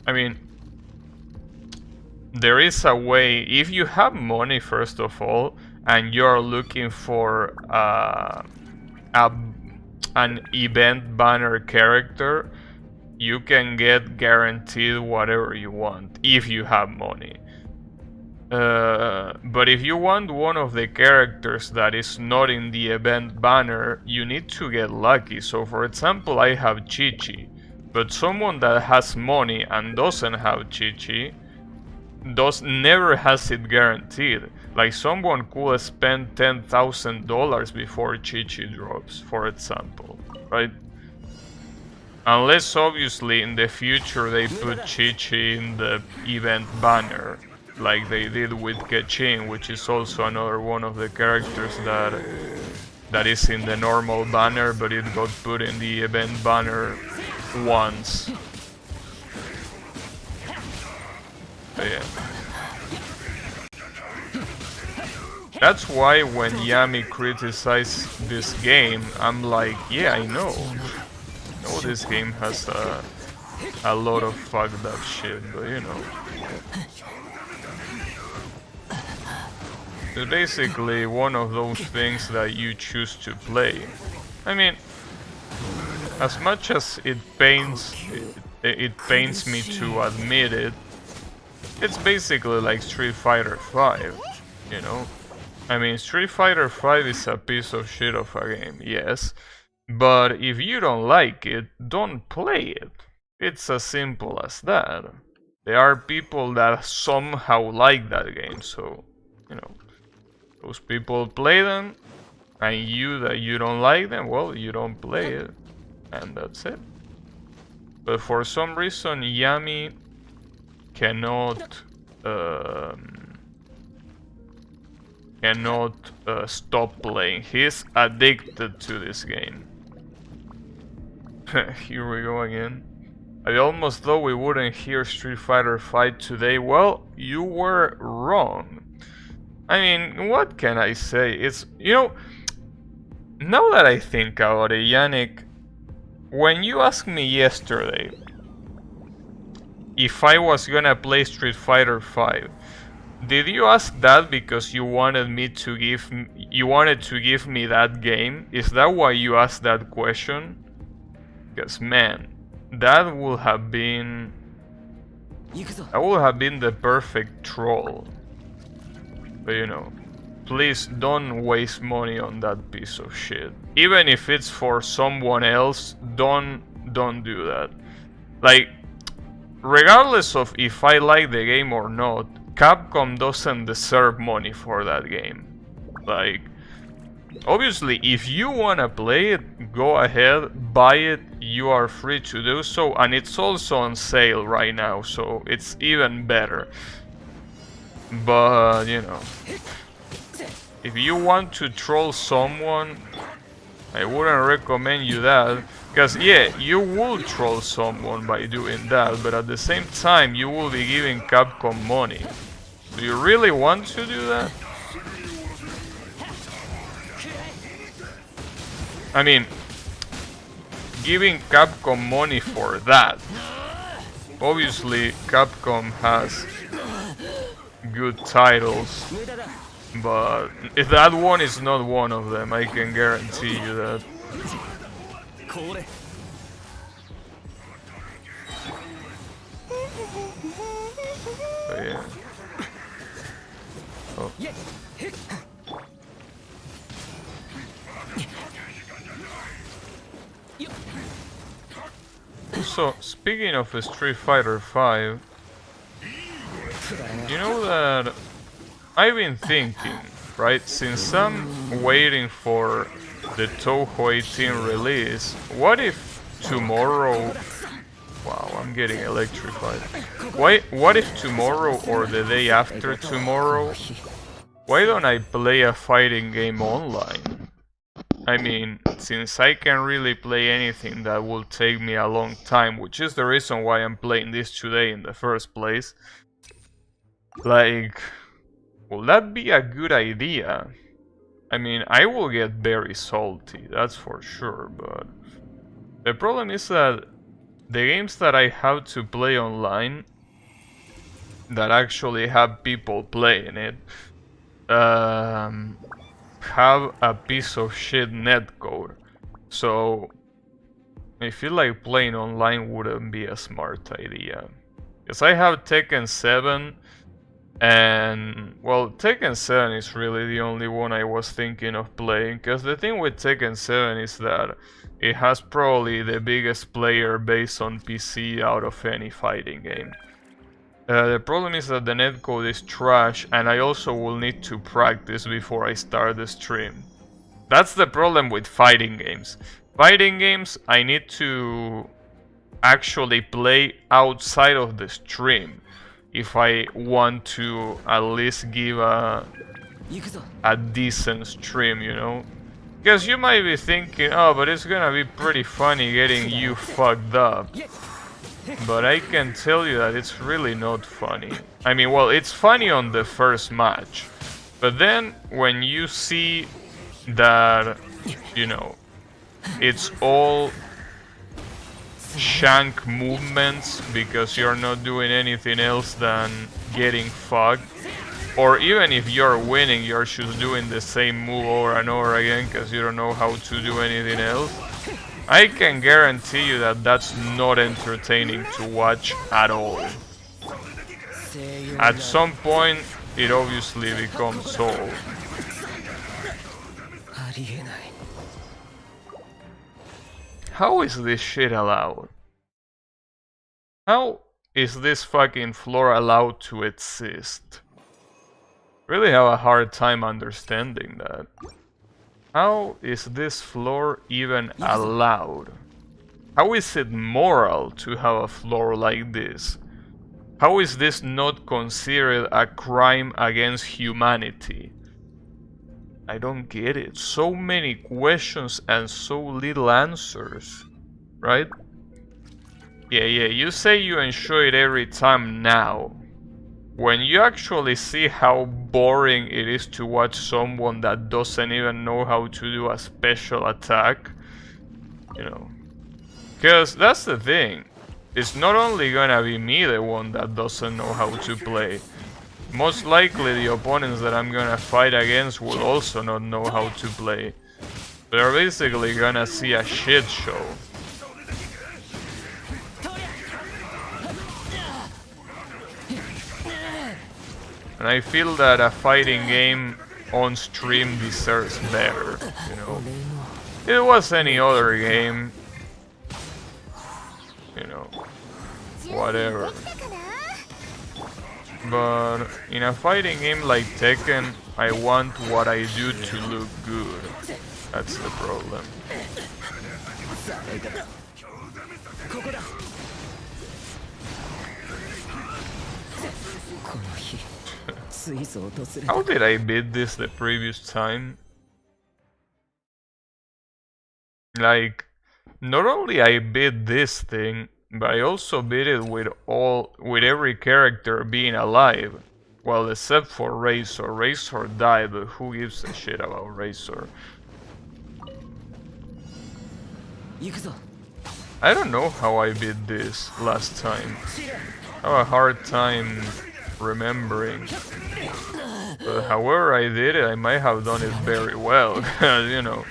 I mean, there is a way, if you have money first of all, and you're looking for an event banner character, you can get guaranteed whatever you want, if you have money. But if you want one of the characters that is not in the event banner, you need to get lucky. So for example, I have Chi-Chi, but someone that has money and doesn't have Chi-Chi never has it guaranteed. Like someone could spend $10,000 before Chi-Chi drops, for example, right? Unless obviously in the future they put Chi-Chi in the event banner, like they did with Genshin, which is also another one of the characters that is in the normal banner, but it got put in the event banner once. But yeah. That's why when Yami criticized this game, I'm like, yeah, I know this game has a lot of fucked up shit, but you know. It's basically one of those things that you choose to play. I mean, as much as it pains me to admit it, it's basically like Street Fighter 5, you know? I mean, Street Fighter 5 is a piece of shit of a game, yes, but if you don't like it, don't play it. It's as simple as that. There are people that somehow like that game, so, you know, those people play them, and you that you don't like them, well, you don't play it, and that's it. But for some reason, Yami cannot stop playing. He's addicted to this game. Here we go again. I almost thought we wouldn't hear Street Fighter V today. Well, you were wrong. I mean, what can I say? It's, you know, now that I think about it, Yannick, when you asked me yesterday if I was gonna play Street Fighter V, did you ask that because you wanted to give me that game? Is that why you asked that question? Because man, that would have been the perfect troll. But you know, please don't waste money on that piece of shit. Even if it's for someone else, don't do that. Like, regardless of if I like the game or not, Capcom doesn't deserve money for that game. Like, obviously, if you wanna play it, go ahead, buy it, you are free to do so, and it's also on sale right now, so it's even better. But, you know, if you want to troll someone, I wouldn't recommend you that. Because, yeah, you will troll someone by doing that, but at the same time, you will be giving Capcom money. Do you really want to do that? I mean, giving Capcom money for that. Obviously, Capcom has good titles, but if that one is not one of them, I can guarantee you that. But yeah. Oh. So, speaking of Street Fighter V, you know that I've been thinking, right, since I'm waiting for the Toho 18 release, what if tomorrow... Wow, I'm getting electrified. What if tomorrow or the day after tomorrow, why don't I play a fighting game online? I mean, since I can really play anything that will take me a long time, which is the reason why I'm playing this today in the first place, like, will that be a good idea? I mean, I will get very salty, that's for sure, but the problem is that the games that I have to play online, that actually have people playing it, have a piece of shit netcode. So I feel like playing online wouldn't be a smart idea. Because I have Tekken 7, and well, Tekken 7 is really the only one I was thinking of playing. Because the thing with Tekken 7 is that it has probably the biggest player base on PC out of any fighting game. The problem is that the netcode is trash, and I also will need to practice before I start the stream. That's the problem with fighting games. Fighting games, I need to actually play outside of the stream if I want to at least give a decent stream, you know? Because you might be thinking, oh, but it's gonna be pretty funny getting you fucked up. But I can tell you that it's really not funny. I mean, well, it's funny on the first match. But then, when you see that, you know, it's all shank movements because you're not doing anything else than getting fucked. Or even if you're winning, you're just doing the same move over and over again because you don't know how to do anything else. I can guarantee you that that's not entertaining to watch at all. At some point, it obviously becomes so. How is this shit allowed? How is this fucking floor allowed to exist? Really have a hard time understanding that. How is this floor even allowed? How is it moral to have a floor like this? How is this not considered a crime against humanity? I don't get it. So many questions and so little answers, right? Yeah, you say you enjoy it every time now. When you actually see how boring it is to watch someone that doesn't even know how to do a special attack, you know. Because that's the thing. It's not only gonna be me the one that doesn't know how to play. Most likely the opponents that I'm gonna fight against will also not know how to play. They're basically gonna see a shit show. And I feel that a fighting game on stream deserves better, you know. If it was any other game, you know, whatever. But in a fighting game like Tekken, I want what I do to look good. That's the problem. How did I beat this the previous time? Like, not only I beat this thing, but I also beat it with every character being alive. Well, except for Razor. Razor died, but who gives a shit about Razor? I don't know how I beat this last time. I have a hard time remembering. But however I did it, I might have done it very well, because, you know.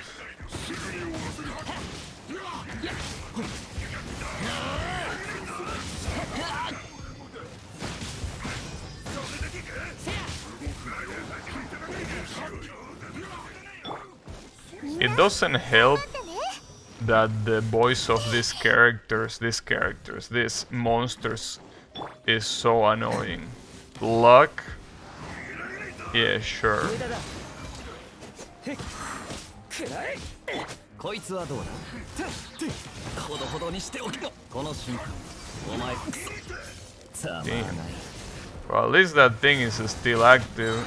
It doesn't help that the voice of these monsters, is so annoying. Luck? Yeah, sure. Damn. Well, at least that thing is still active.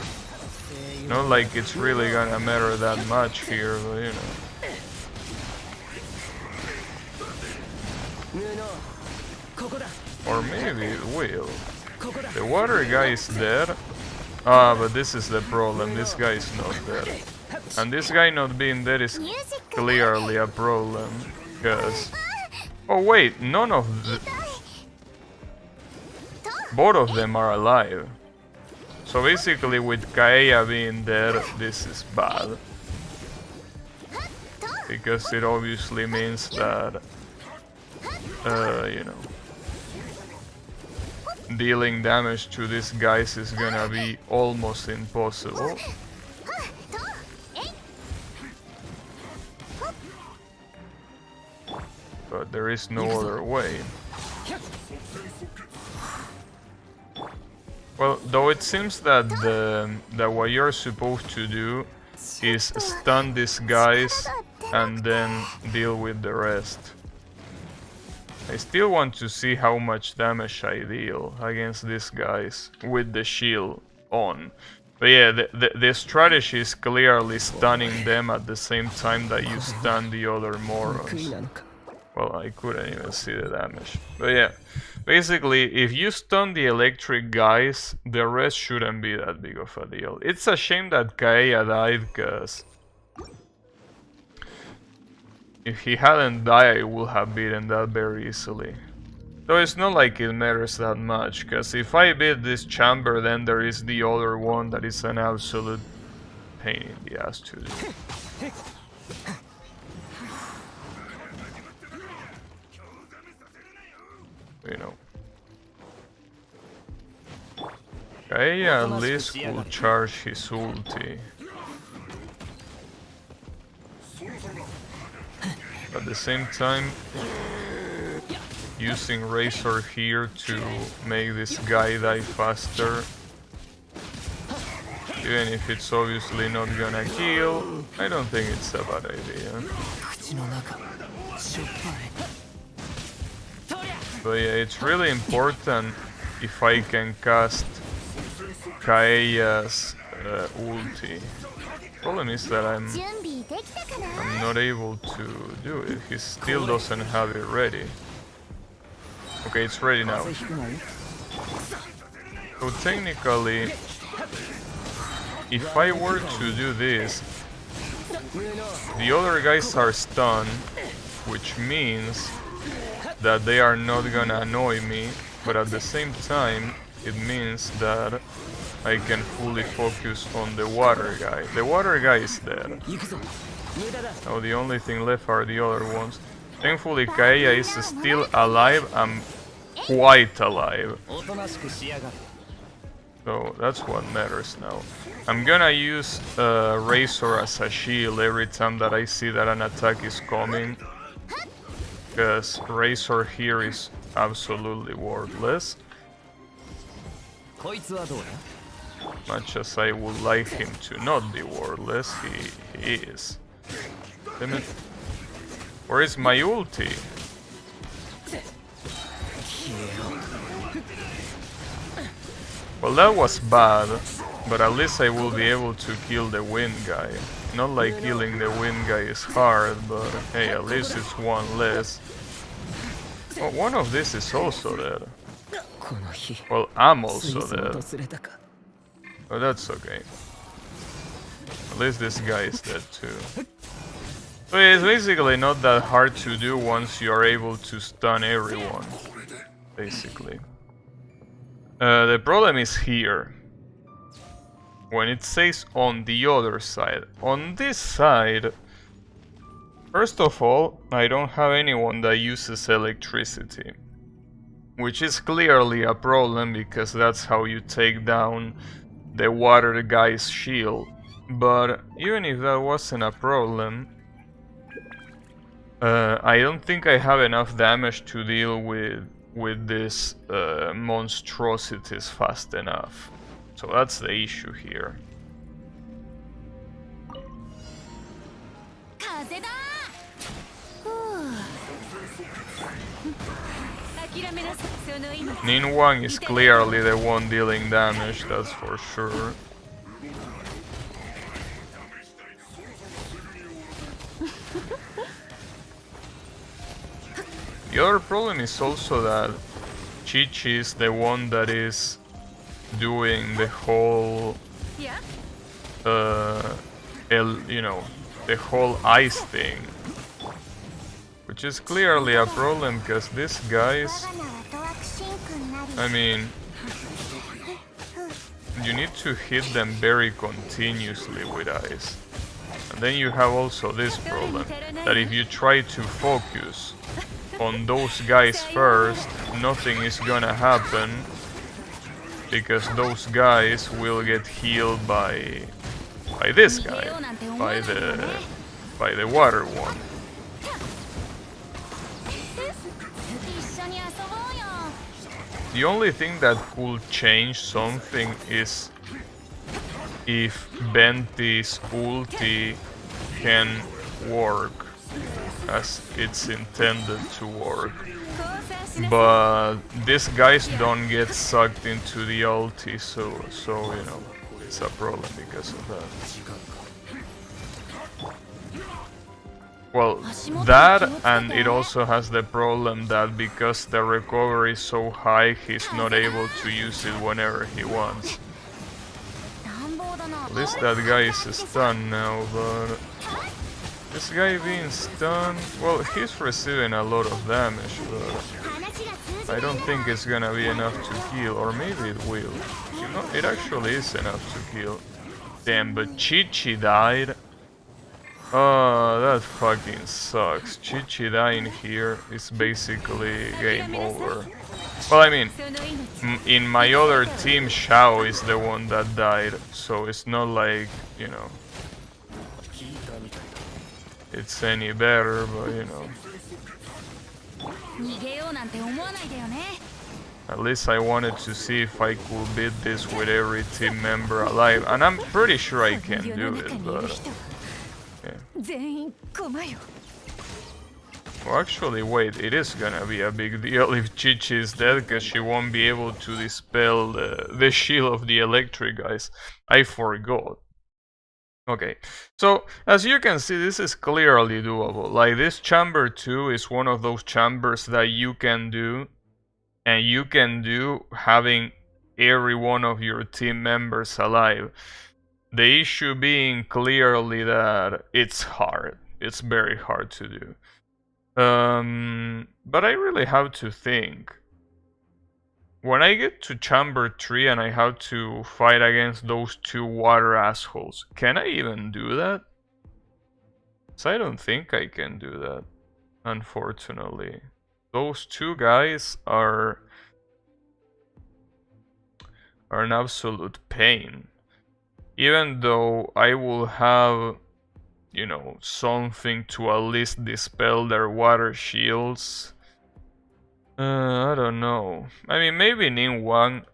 Not like it's really gonna matter that much here, but you know. Or maybe it will. The water guy is dead. Ah, but this is the problem. This guy is not dead. And this guy not being dead is clearly a problem. Because... Oh wait, none of the... Both of them are alive. So basically with Kaeya being dead, this is bad. Because it obviously means that... you know... Dealing damage to these guys is gonna be almost impossible. But there is no other way. Well, though it seems that what you're supposed to do is stun these guys and then deal with the rest. I still want to see how much damage I deal against these guys with the shield on. But yeah, the strategy is clearly stunning them at the same time that you stun the other morons. Well, I couldn't even see the damage. But yeah, basically, if you stun the electric guys, the rest shouldn't be that big of a deal. It's a shame that Kaeya died, because if he hadn't died, I would have beaten that very easily. So it's not like it matters that much, because if I beat this chamber, then there is the other one that is an absolute pain in the ass to do. You know. Kaeya at least will charge his ulti. At the same time, using Razor here to make this guy die faster. Even if it's obviously not gonna kill, I don't think it's a bad idea. But yeah, it's really important if I can cast Kaeya's ulti. Problem is that I'm not able to do it. He still doesn't have it ready. Okay, it's ready now. So technically, if I were to do this, the other guys are stunned, which means that they are not gonna annoy me, but at the same time, it means that I can fully focus on the water guy. The water guy is dead. Now the only thing left are the other ones. Thankfully Kaeya is still alive and quite alive. So that's what matters now. I'm gonna use Razor as a shield every time that I see that an attack is coming, because Razor here is absolutely worthless. Much as I would like him to not be worthless, he is. Where is my ulti? Well, that was bad, but at least I will be able to kill the wind guy. Not like killing the wind guy is hard, but hey, at least it's one less. Well, one of these is also dead. Well, I'm also dead. But that's okay. At least this guy is dead too. So yeah, it's basically not that hard to do once you are able to stun everyone, basically. The problem is here. When it says on the other side. On this side, first of all, I don't have anyone that uses electricity. Which is clearly a problem, because that's how you take down the water guy's shield. But even if that wasn't a problem, I don't think I have enough damage to deal with this monstrosities fast enough. So that's the issue here. Ninhuang is clearly the one dealing damage, that's for sure. The other problem is also that Chi-Chi is the one that is doing the whole, you know, the whole ice thing. Which is clearly a problem, because these guys, I mean, you need to hit them very continuously with ice. And then you have also this problem, that if you try to focus on those guys first, nothing is gonna happen, because those guys will get healed by this guy, by the water one. The only thing that could change something is if Venti's ulti can work as it's intended to work. But these guys don't get sucked into the ulti, so you know, it's a problem because of that. Well, that, and it also has the problem that because the recovery is so high, he's not able to use it whenever he wants. At least that guy is stunned now, but this guy being stunned, well, he's receiving a lot of damage, but I don't think it's gonna be enough to kill, or maybe it will. You know, it actually is enough to kill. Damn, but Chi-Chi died. Oh, that fucking sucks. Chi-Chi dying here is basically game over. Well, I mean, in my other team, Xiao is the one that died, so it's not like, you know, it's any better, but you know. At least I wanted to see if I could beat this with every team member alive, and I'm pretty sure I can do it, but... yeah. Well, actually, wait, it is gonna be a big deal if Chi-Chi is dead, because she won't be able to dispel the shield of the electric guys. I forgot. Okay, so as you can see, this is clearly doable. Like, this chamber 2 is one of those chambers that you can do, and you can do having every one of your team members alive. The issue being clearly that it's hard. It's very hard to do. But I really have to think. When I get to chamber 3 and I have to fight against those 2 water assholes, can I even do that? So I don't think I can do that, unfortunately. Those 2 guys are an absolute pain. Even though I will have, you know, something to at least dispel their water shields. I don't know. I mean, maybe Nin 1.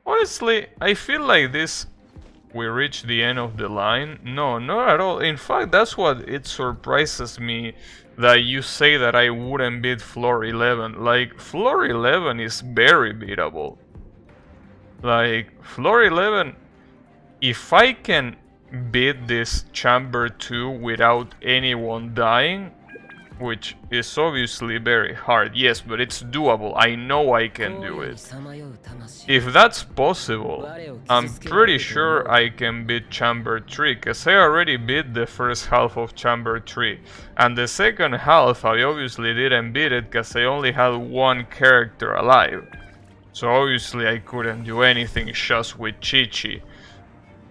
Honestly, I feel like this... we reached the end of the line. No, not at all. In fact, that's what it surprises me, that you say that I wouldn't beat floor 11. Like, floor 11 is very beatable. Like, floor 11... if I can beat this chamber 2 without anyone dying, which is obviously very hard, yes, but it's doable, I know I can do it. If that's possible, I'm pretty sure I can beat chamber 3, because I already beat the first half of chamber 3. And the second half, I obviously didn't beat it, because I only had one character alive. So obviously I couldn't do anything just with Chi-Chi.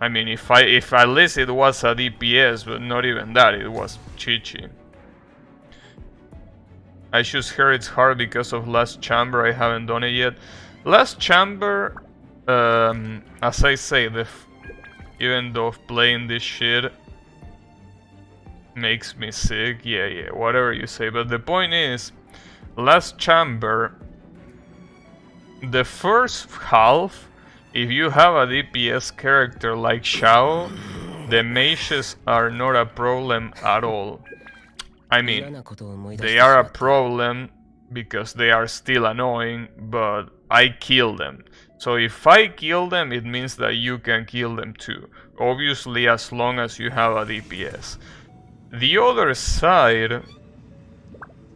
I mean, if at least it was a DPS, but not even that, it was Chi-Chi. I just heard it's hard because of last chamber, I haven't done it yet. Last chamber, as I say, even though playing this shit makes me sick, yeah, whatever you say, but the point is, last chamber, the first half, if you have a DPS character like Xiao, the mages are not a problem at all. I mean, they are a problem because they are still annoying, but I kill them. So if I kill them, it means that you can kill them too. Obviously, as long as you have a DPS. The other side,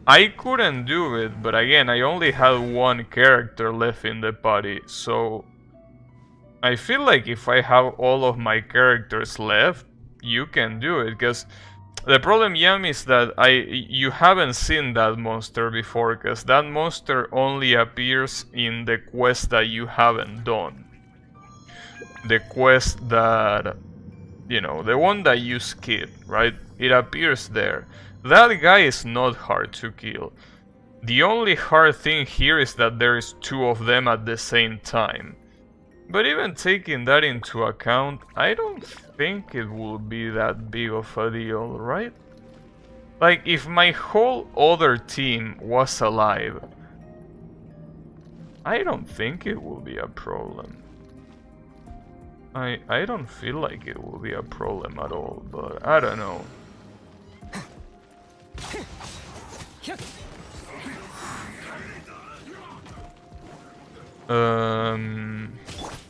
I couldn't do it, but again, I only had one character left in the party, so... I feel like if I have all of my characters left, you can do it, because the problem, Yam, is that you haven't seen that monster before, because that monster only appears in the quest that you haven't done. The quest that, you know, the one that you skip, right? It appears there. That guy is not hard to kill. The only hard thing here is that there is 2 of them at the same time. But even taking that into account, I don't think it will be that big of a deal, right? Like, if my whole other team was alive, I don't think it will be a problem. I don't feel like it will be a problem at all, but I don't know.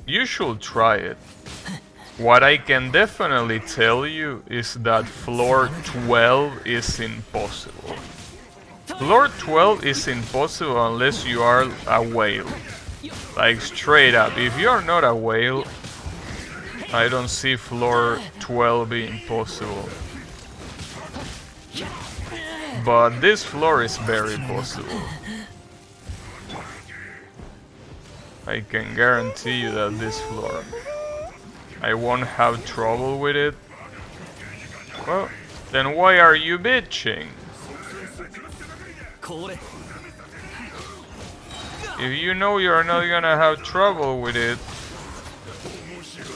You should try it. What I can definitely tell you is that floor 12 is impossible. Floor 12 is impossible unless you are a whale. Like, straight up. If you're not a whale, I don't see floor 12 being possible. But this floor is very possible. I can guarantee you that this floor, I won't have trouble with it. Well, then why are you bitching? If you know you're not gonna have trouble with it,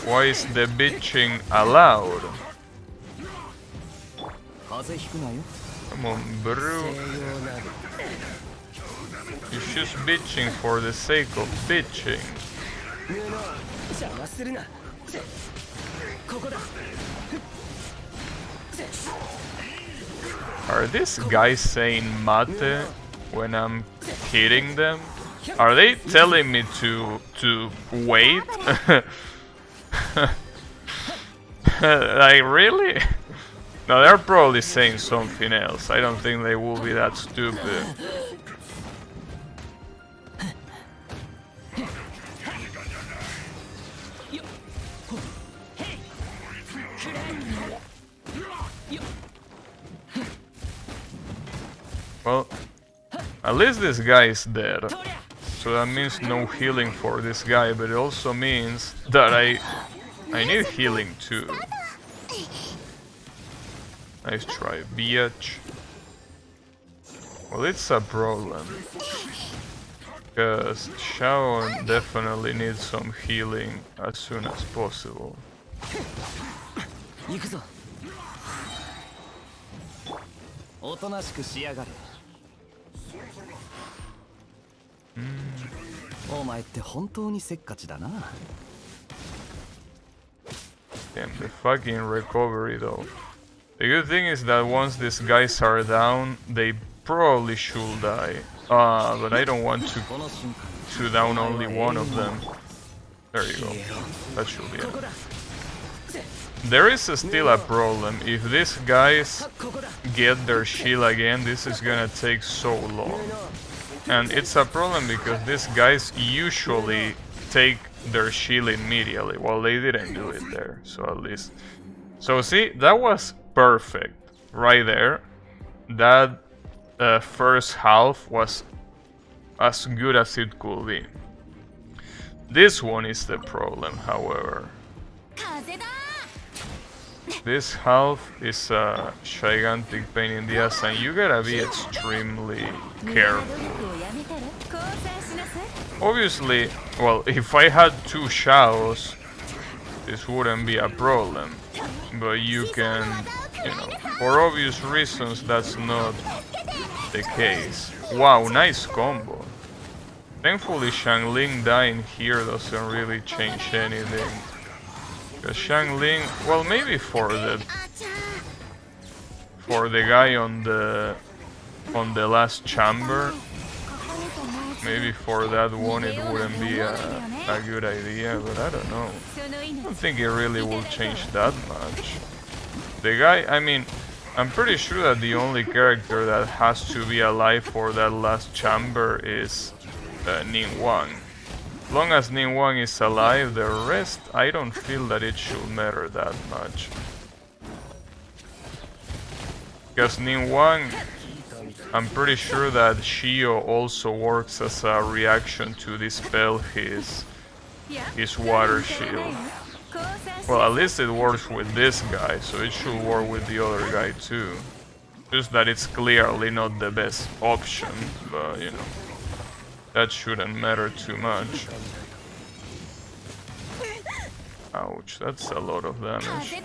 why is the bitching allowed? Come on, bro. He's just bitching for the sake of bitching. Are these guys saying mate when I'm hitting them? Are they telling me to wait? Like, really? No, they're probably saying something else. I don't think they will be that stupid. Well, at least this guy is dead. So that means no healing for this guy, but it also means that I need healing too. Nice try, bitch. Well, it's a problem. Because Shaon definitely needs some healing as soon as possible. Damn, the fucking recovery though. The good thing is that once these guys are down, they probably should die. But I don't want to down only one of them. There you go. That should be it. There is still a problem. If these guys get their shield again, this is gonna take so long. And it's a problem because these guys usually take their shield immediately. Well, they didn't do it there, so at least. So see, that was perfect right there. That first half was as good as it could be. This one is the problem, however. This half is a gigantic pain in the ass, and you gotta be extremely careful. Obviously, well, if I had two Shaos, this wouldn't be a problem. But you can, you know, for obvious reasons, that's not the case. Wow, nice combo. Thankfully, Xiangling dying here doesn't really change anything. Because Xiangling, well, maybe for the guy on the last chamber, maybe for that one it wouldn't be a good idea, but I don't know. I don't think it really will change that much. The guy, I mean, I'm pretty sure that the only character that has to be alive for that last chamber is Ningguang. As long as Ningguang is alive, the rest, I don't feel that it should matter that much. Because Ningguang, I'm pretty sure that Shio also works as a reaction to dispel his water shield. Well, at least it works with this guy, so it should work with the other guy too. Just that it's clearly not the best option, but you know, that shouldn't matter too much. Ouch, that's a lot of damage.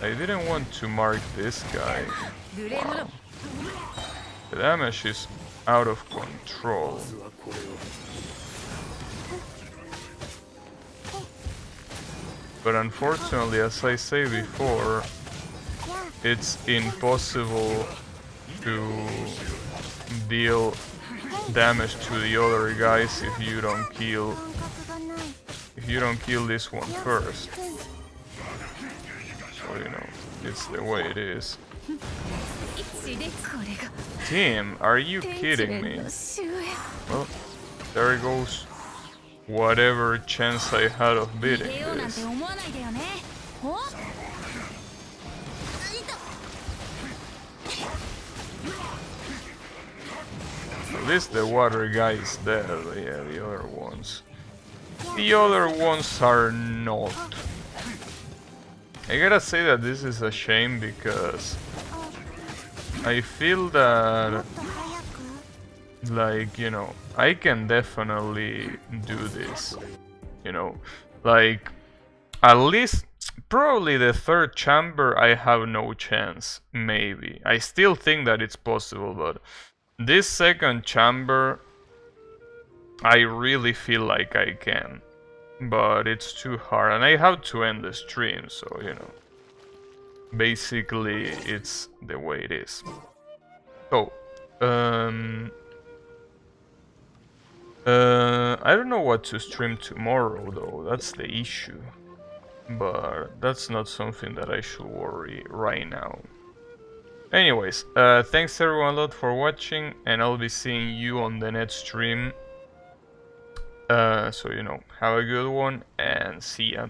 I didn't want to mark this guy. Wow. The damage is out of control. But unfortunately, as I say before, it's impossible to deal damage to the other guys if you don't kill this one first. So you know, it's the way it is. Team, are you kidding me? Well, there goes whatever chance I had of beating this. At least the water guy is dead, yeah, the other ones. The other ones are not. I gotta say that this is a shame because I feel that, like, you know, I can definitely do this. You know, like, at least Probably the third chamber I have no chance, maybe. I still think that it's possible, but this second chamber I really feel like I can. But it's too hard, and I have to end the stream, so you know. Basically, it's the way it is. So, I don't know what to stream tomorrow though, that's the issue. But that's not something that I should worry right now. Anyways, thanks everyone a lot for watching, and I'll be seeing you on the next stream. So you know, have a good one and see ya.